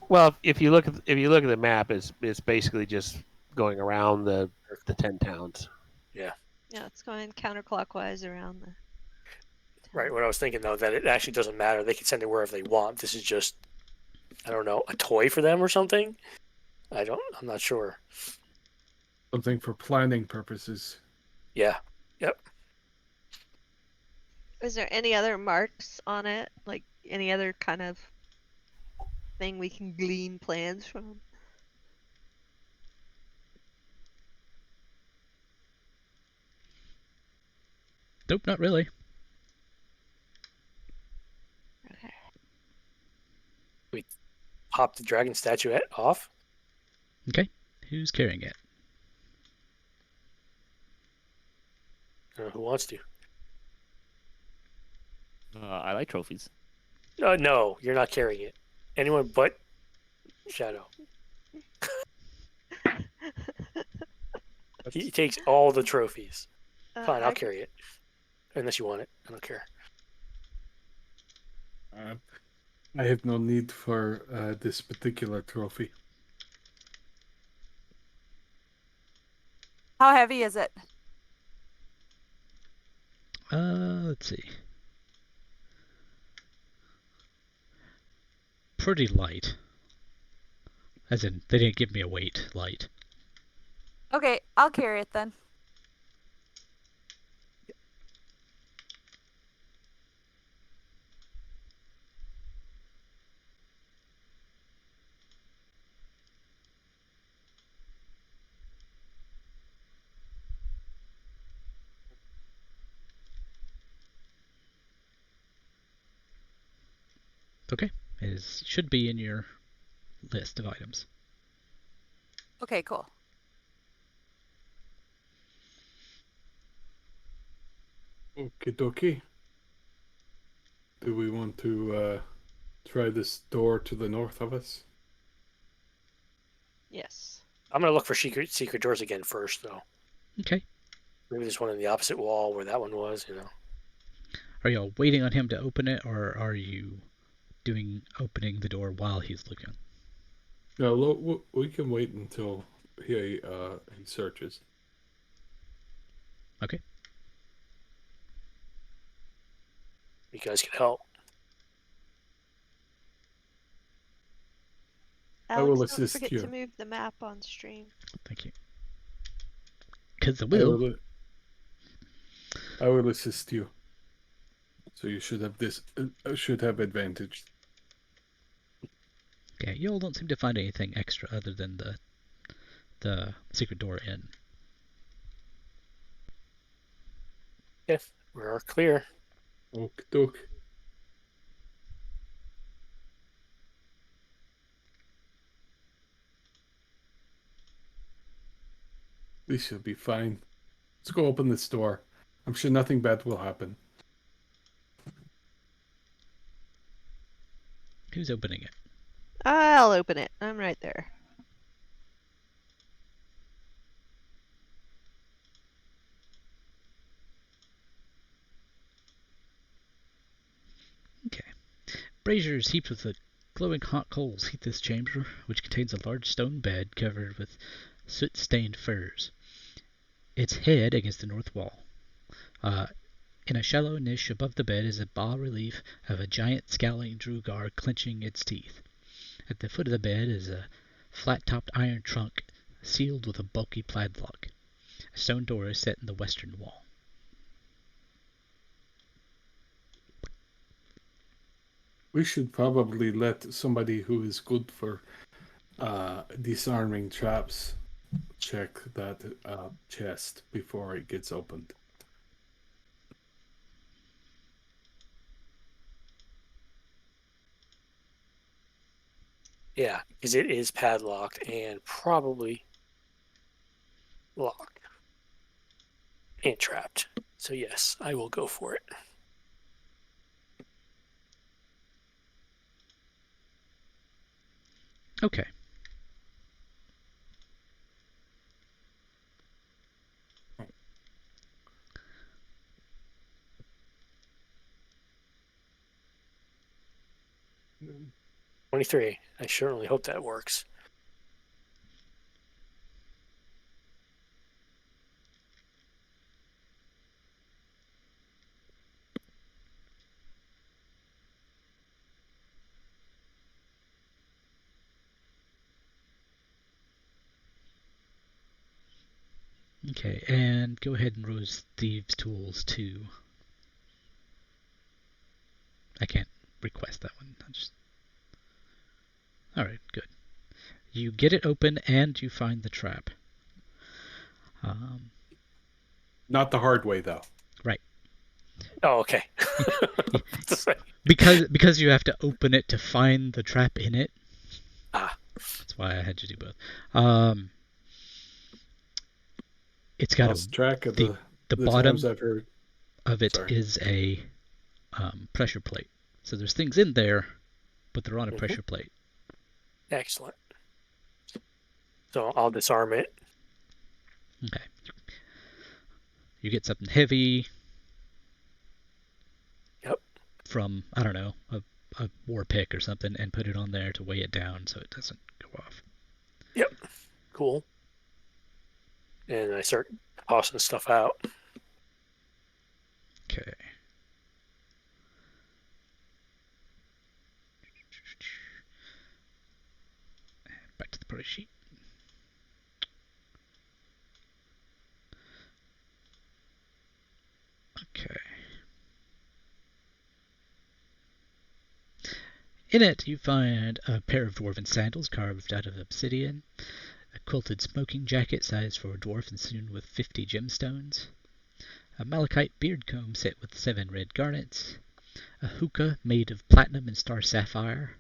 Well, if you look at the map, it's basically just going around the 10 towns. yeah. Yeah, it's going counterclockwise around the. Right. What I was thinking though, that it actually doesn't matter. They can send it wherever they want. This is just, I don't know, a toy for them or something. I'm not sure. Something for planning purposes. Yeah. Yep. Is there any other marks on it? Like any other kind of thing we can glean plans from? Nope, not really. Okay. We pop the dragon statuette off. Okay. Who's carrying it? Who wants to? I like trophies. No, you're not carrying it. Anyone but Shadow. He takes all the trophies. Fine, I'll carry it. Unless you want it. I don't care. I have no need for this particular trophy. How heavy is it? Let's see. Pretty light. As in, they didn't give me a weight. Light. Okay, I'll carry it then. Okay. It should be in your list of items. Okay, cool. Okie dokie. Do we want to try this door to the north of us? Yes. I'm gonna look for secret doors again first, though. Okay. Maybe there's one in the opposite wall where that one was. Are y'all waiting on him to open it, or are you opening the door while he's looking? No, we can wait until he searches. Okay. You guys can help. I will Alex, don't assist forget you. to move the map on stream. Thank you. Because the will. I will assist you. So you should have should have advantage. Yeah, y'all don't seem to find anything extra other than the secret door in. Yes, we're clear. Okie doke. We should be fine. Let's go open this door. I'm sure nothing bad will happen. Who's opening it? I'll open it. I'm right there. Okay. Braziers heaped with the glowing hot coals heat this chamber, which contains a large stone bed covered with soot-stained furs. Its head against the north wall. In a shallow niche above the bed is a bas-relief of a giant scowling Drugar clenching its teeth. At the foot of the bed is a flat-topped iron trunk sealed with a bulky padlock. A stone door is set in the western wall. We should probably let somebody who is good for disarming traps check that chest before it gets opened. Yeah, because it is padlocked and probably locked and trapped. So yes, I will go for it. Okay. Mm. 23. I certainly hope that works. Okay, and go ahead and roll Thieves' Tools 2. I can't request that one. Alright, good. You get it open and you find the trap. Not the hard way, though. Right. Oh, okay. Because you have to open it to find the trap in it. That's why I had you do both. It's got Lost track of the bottom times I've heard. of it Sorry. is a pressure plate. So there's things in there, but they're on a pressure plate. Excellent. So I'll disarm it. Okay. You get something heavy. Yep. From, I don't know, a a war pick or something and put it on there to weigh it down so it doesn't go off. Yep. Cool. And I start tossing stuff out. Okay. Back to the price sheet. Okay. In it, you find a pair of dwarven sandals carved out of obsidian, a quilted smoking jacket sized for a dwarf and sewn with 50 gemstones, a malachite beard comb set with 7 red garnets, a hookah made of platinum and star sapphire,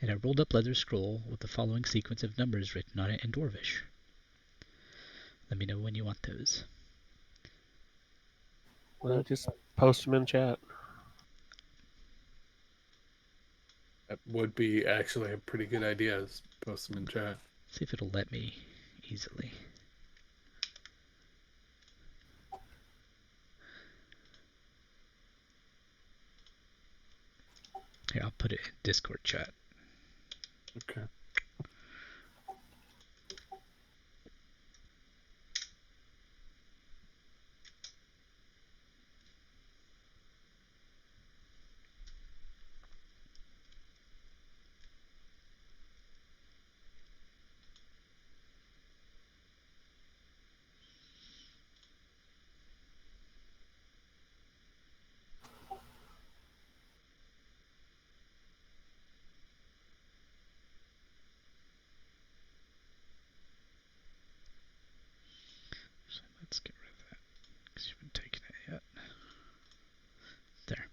and a rolled up leather scroll with the following sequence of numbers written on it in Dwarvish. Let me know when you want those. Well, just post them in chat. That would be actually a pretty good idea. Is post them in chat. See if it'll let me easily. Here, I'll put it in Discord chat. Okay. So let's get rid of that because you haven't taken it yet. There.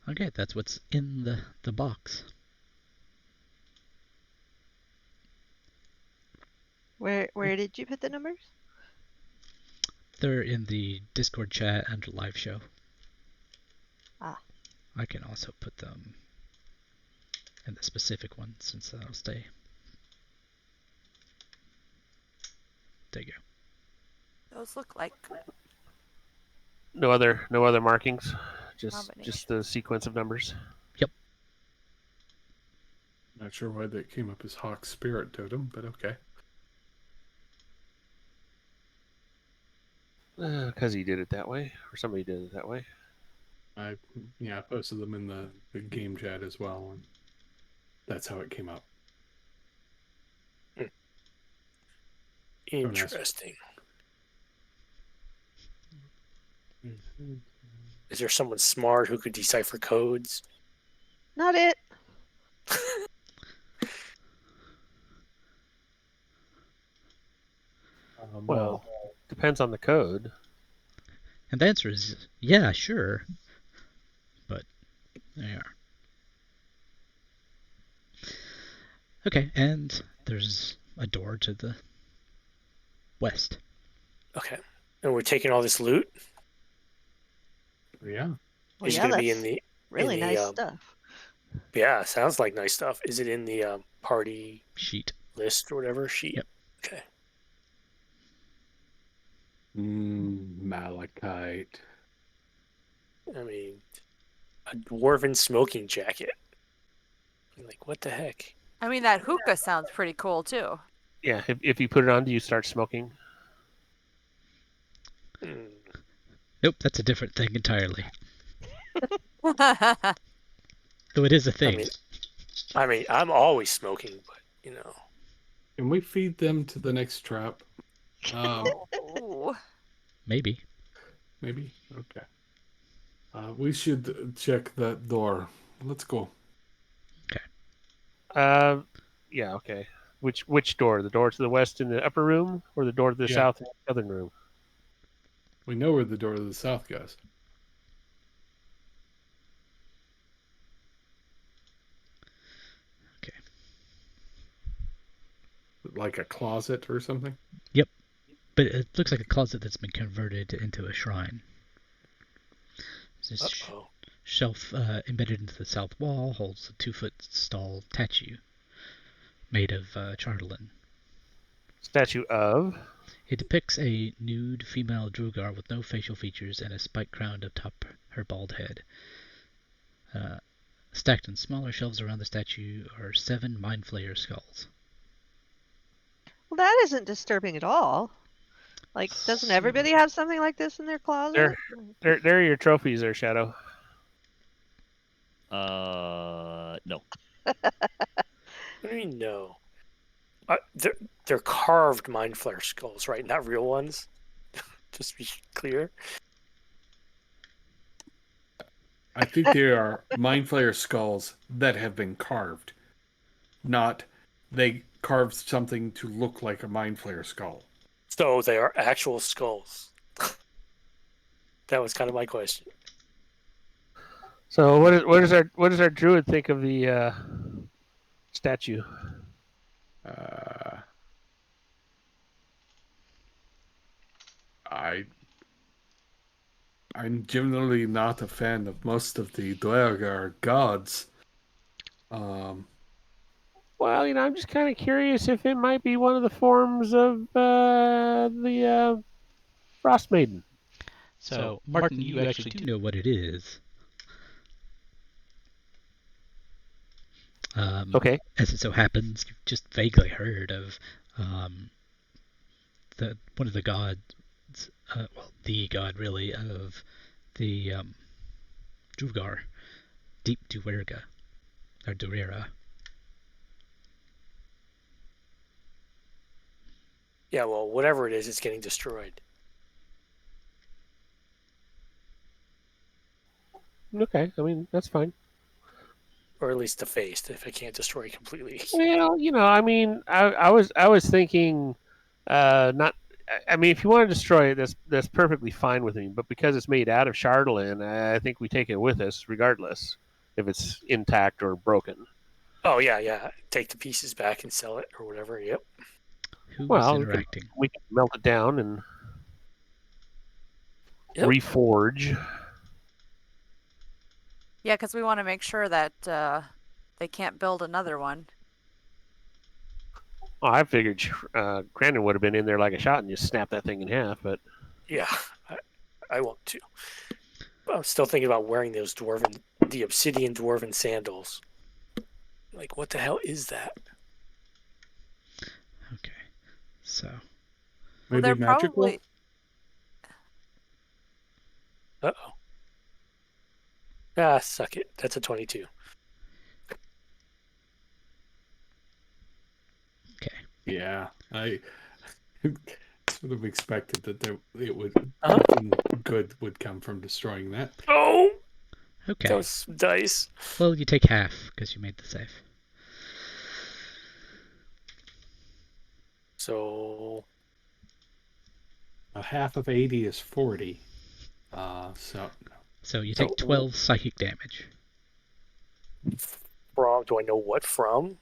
Okay, that's what's in the box. Where did you put the numbers? They're in the Discord chat under live show. Ah. I can also put them in the specific one since that'll stay. There you go. Those look like No other markings. Just combination. the sequence of numbers. Not sure why that came up as Hawk Spirit Totem, but okay. Because he did it that way, or somebody did it that way. I posted them in the game chat as well, and that's how it came up. Interesting. Is there someone smart who could decipher codes? Not it. Well, depends on the code. And the answer is yeah, sure. But there you are. Okay, and there's a door to the west. Okay. And we're taking all this loot? Yeah. Well, Is it yeah, going to be that's in the... really in the, nice stuff. Yeah, sounds like nice stuff. Is it in the party Sheet. list or whatever sheet? Yep. Okay. Malachite. I mean, a dwarven smoking jacket. Like, what the heck? I mean, that hookah sounds pretty cool too. Yeah, if you put it on, do you start smoking? Nope, that's a different thing entirely. Though it is a thing. I mean, I'm always smoking, but, you know. Can we feed them to the next trap? Ooh. Maybe. Maybe? Okay. We should check that door. Let's go. Yeah, okay. Which door? The door to the west in the upper room, or the door to the south in the southern room? We know where the door to the south goes. Okay. Like a closet or something? Yep. But it looks like a closet that's been converted into a shrine. This shelf embedded into the south wall holds a 2-foot tall statue made of charlatan. Statue of? It depicts a nude female Drugar with no facial features and a spike crown atop her bald head. Stacked on smaller shelves around the statue are 7 Mind Flayer skulls. Well, that isn't disturbing at all. Like, doesn't everybody have something like this in their closet? They're your trophies there, Shadow. No. What do you mean no? They're carved Mind Flayer skulls, right? Not real ones. Just to be clear. I think they are Mind Flayer skulls that have been carved. Not they carved something to look like a Mind Flayer skull. So they are actual skulls. That was kind of my question. So what does our druid think of the statue? I'm generally not a fan of most of the Dwargar gods. Well, I'm just kind of curious if it might be one of the forms of the Frostmaiden. So, Marten, you actually do know what it is. Okay. As it so happens, you've just vaguely heard of one of the gods, the god really, of the Duergar, Deep Duerga, or Duerra. Yeah, well, whatever it is, it's getting destroyed. Okay, I mean that's fine. Or at least defaced, if I can't destroy it completely. Well, I mean, I was thinking, not. I mean, if you want to destroy it, that's perfectly fine with me. But because it's made out of Chardolin, I think we take it with us, regardless if it's intact or broken. Oh yeah. Take the pieces back and sell it or whatever. Yep. Who's interacting? We can melt it down and reforge. Yeah, because we want to make sure that they can't build another one. Oh, I figured Kraanan would have been in there like a shot and just snap that thing in half, but Yeah, I want to. But I'm still thinking about wearing the obsidian dwarven sandals. Like, what the hell is that? Okay, so Maybe they're magical? probably. Uh-oh. Ah, suck it. That's a 22. okay. Yeah, I sort of expected that something good would come from destroying that. Oh! Okay. Those dice. Well, you take half because you made the save. So A half of 80 is 40. So you take 12 psychic damage from, do I know what from?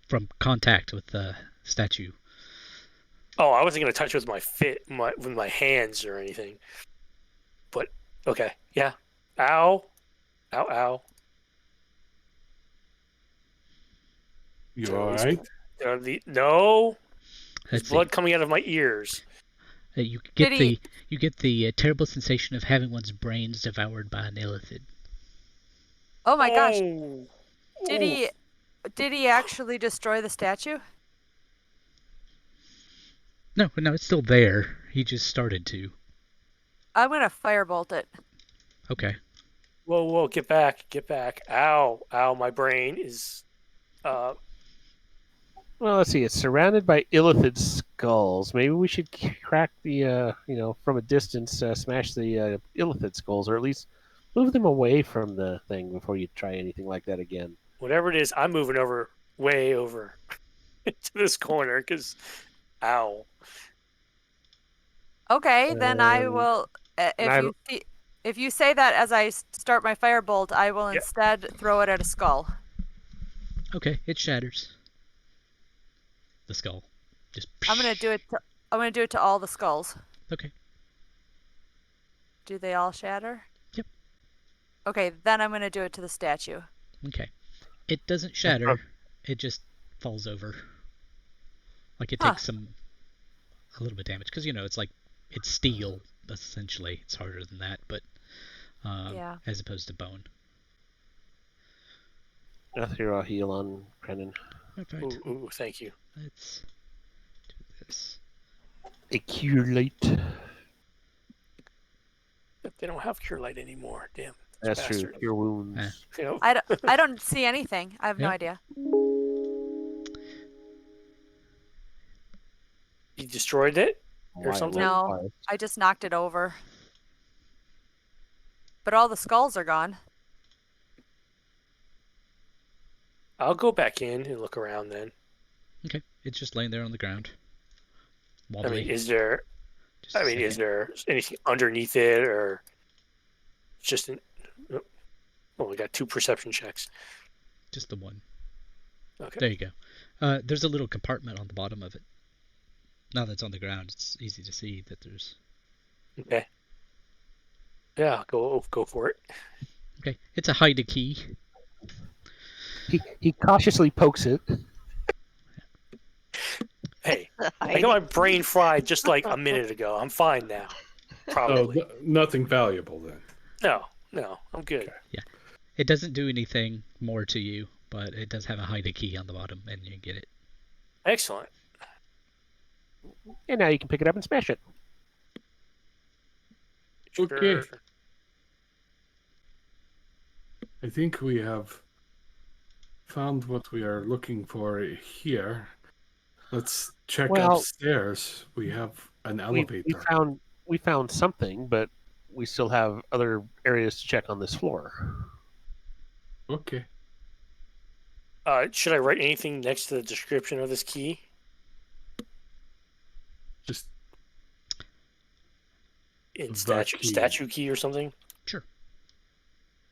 from contact with the statue. Oh, I wasn't gonna touch with with my hands or anything. But okay, yeah. Ow. Ow. You alright? No. There's Let's blood coming out of my ears. see. You get the terrible sensation of having one's brains devoured by an illithid. Oh my gosh! Oh. Did he actually destroy the statue? No, it's still there. He just started to. I'm gonna firebolt it. Okay. Whoa, get back. Ow, my brain is well, let's see. It's surrounded by illithid skulls. Maybe we should crack the, from a distance, smash the illithid skulls, or at least move them away from the thing before you try anything like that again. whatever it is. I'm moving way over to this corner because, ow. Okay, then I will. If you say that as I start my firebolt, I will instead throw it at a skull. Okay, it shatters. The skull. Just. I'm gonna do it to all the skulls. Okay. Do they all shatter? Yep. Okay, then I'm gonna do it to the statue. Okay. It doesn't shatter. It just falls over. Like it takes a little bit of damage because it's steel essentially. It's harder than that, but as opposed to bone. I'll throw a heal on Kraanan. In fact, Ooh, thank you. let's do this. A cure light. They don't have Cure Light anymore. Damn. That's true. bastard. Cure wounds. You know, I don't see anything. I have no Yeah. idea. you destroyed it or Why something? No. why? I just knocked it over. But all the skulls are gone. I'll go back in and look around then. Okay, it's just laying there on the ground. I Wobbly. mean, is there Just a is second. there anything underneath it or just an well, we got 2 perception checks. Just the one. Okay. There you go. There's a little compartment on the bottom of it. Now that it's on the ground, it's easy to see that there's... Okay. Yeah, go for it. Okay, it's a hide a key. He cautiously pokes it. Hey, I got my brain fried just like a minute ago. I'm fine now. Oh, Probably. nothing valuable then. No, I'm good. It doesn't do anything more to you, but it does have a hide a key on the bottom, and you get it. Excellent. And now you can pick it up and smash it. Okay. Sure. I think we have found what we are looking for here. Let's check Well, upstairs. We have an We elevator. found something, but we still have other areas to check on this floor. Okay. Should I write anything next to the description of this key? Just In The key. statue key or something? Sure.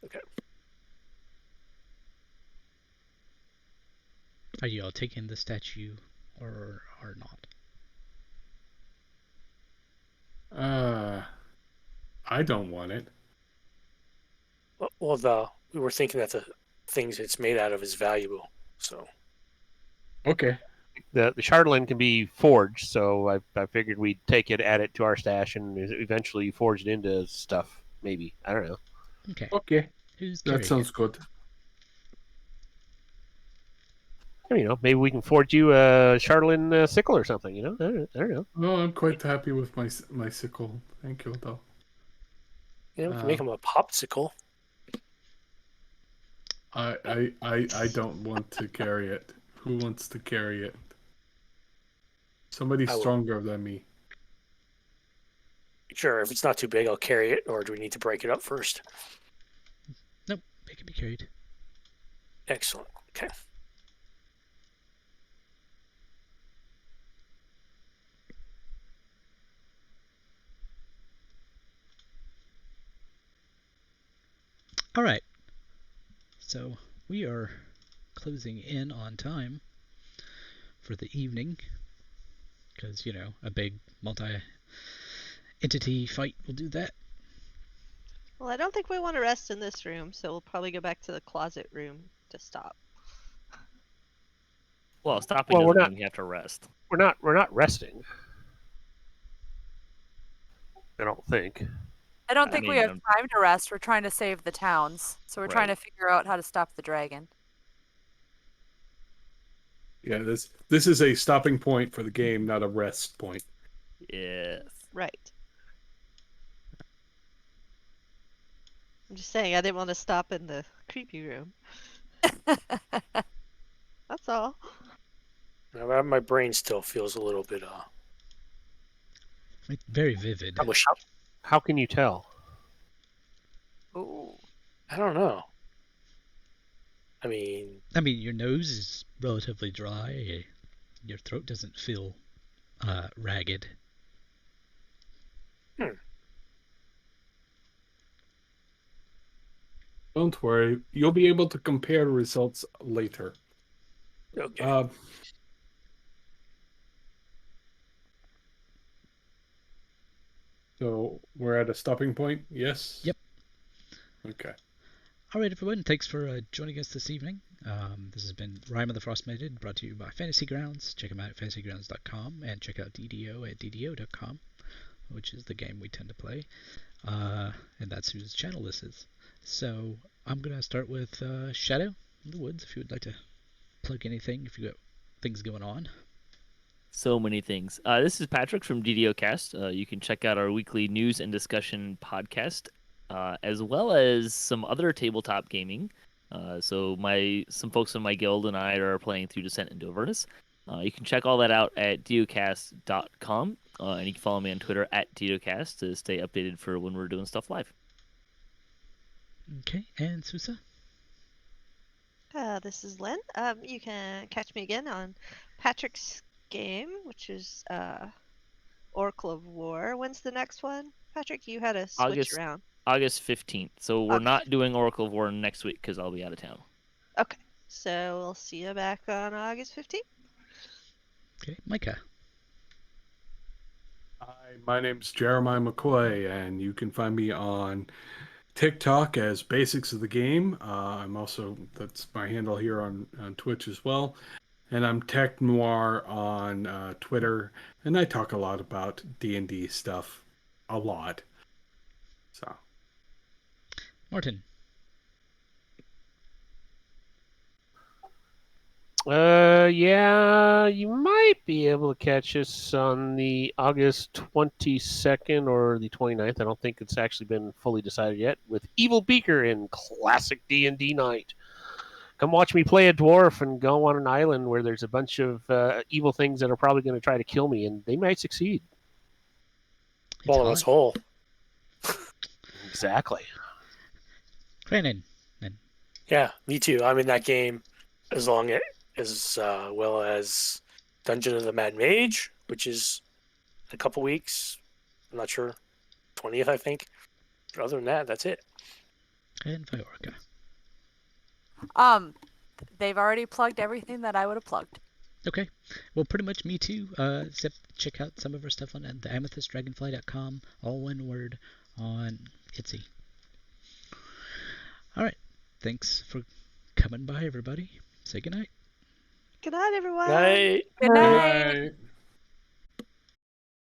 Okay. Are you all taking the statue or not? I don't want it. Well, we were thinking that the things it's made out of is valuable. So Okay. The Chardolin can be forged, so I figured we'd take it, add it to our stash, and eventually forge it into stuff. Maybe, I don't know. Okay. Okay. Who's That carrying sounds it? good. You know, maybe we can forge you a Chardolin sickle or something. You know, I don't know. No, I'm quite happy with my sickle. Thank you, though. we can make them a popsicle. I don't want to carry it. Who wants to carry it? Somebody I will. stronger than me. Sure, if it's not too big, I'll carry it. Or do we need to break it up first? Nope, it can be carried. Excellent. Okay. All right. So we are closing in on time for the evening because, you know, a big multi-entity fight will do that. Well, I don't think we want to rest in this room, so we'll probably go back to the closet room to stop. Well, stopping Well, we're doesn't not- mean you have to rest. We're not resting. I don't think. I don't I think we mean, have time to rest. We're trying to save the towns. So we're trying to Right. figure out how to stop the dragon. Yeah, this is a stopping point for the game, not a rest point. Yes. Right. I'm just saying, I didn't want to stop in the creepy room. That's all. My brain still feels a little bit It's very vivid. mush. How can you tell? Ooh. I don't know. I mean, Your nose is relatively dry. Your throat doesn't feel ragged. Don't worry, you'll be able to compare results later. okay. So we're at a stopping point, yes? Yep. Okay. All right, everyone. Thanks for joining us this evening. This has been Rime of the Frostmaiden, brought to you by Fantasy Grounds. Check them out at fantasygrounds.com and check out DDO at DDO.com, which is the game we tend to play. And that's whose channel this is. So I'm going to start with Shadow. in the woods if you would like to plug anything, if you got things going on. So many things. This is Patrick from DDOcast. You can check out our weekly news and discussion podcast, as well as some other tabletop gaming. So some folks in my guild and I are playing through Descent into Avernus. You can check all that out at DDOcast.com, and you can follow me on Twitter at DDOcast to stay updated for when we're doing stuff live. Okay, and Suzza? This is Lynn. You can catch me again on Patrick's game, which is Oracle of War. When's the next one? Patrick, you had to switch around. August 15th. So we're not doing Oracle of War next week because I'll be out of town. Okay. So we'll see you back on August 15th. Okay, Mika. Hi, my name's Jeremiah McCoy, and you can find me on TikTok as Basics of the Game. That's my handle here on Twitch as well. And I'm Tech Noir on Twitter, and I talk a lot about D&D stuff. A lot. So. Marten. Yeah, you might be able to catch us on the August 22nd or the 29th. I don't think it's actually been fully decided yet, with Evil Beaker in Classic D&D Night. Come watch me play a dwarf and go on an island where there's a bunch of evil things that are probably going to try to kill me, and they might succeed. Swallow us whole. Exactly. Kraanan. Yeah, me too. I'm in that game as well as Dungeon of the Mad Mage, which is a couple weeks. I'm not sure. 20th, I think. But other than that, that's it. And Viorica. They've already plugged everything that I would have plugged. Okay. Well, pretty much me too. Except check out some of our stuff on the amethystdragonfly.com, all one word, on Etsy. All right. Thanks for coming by, everybody. Say goodnight. Good night, everyone. Night. Good night. Bye.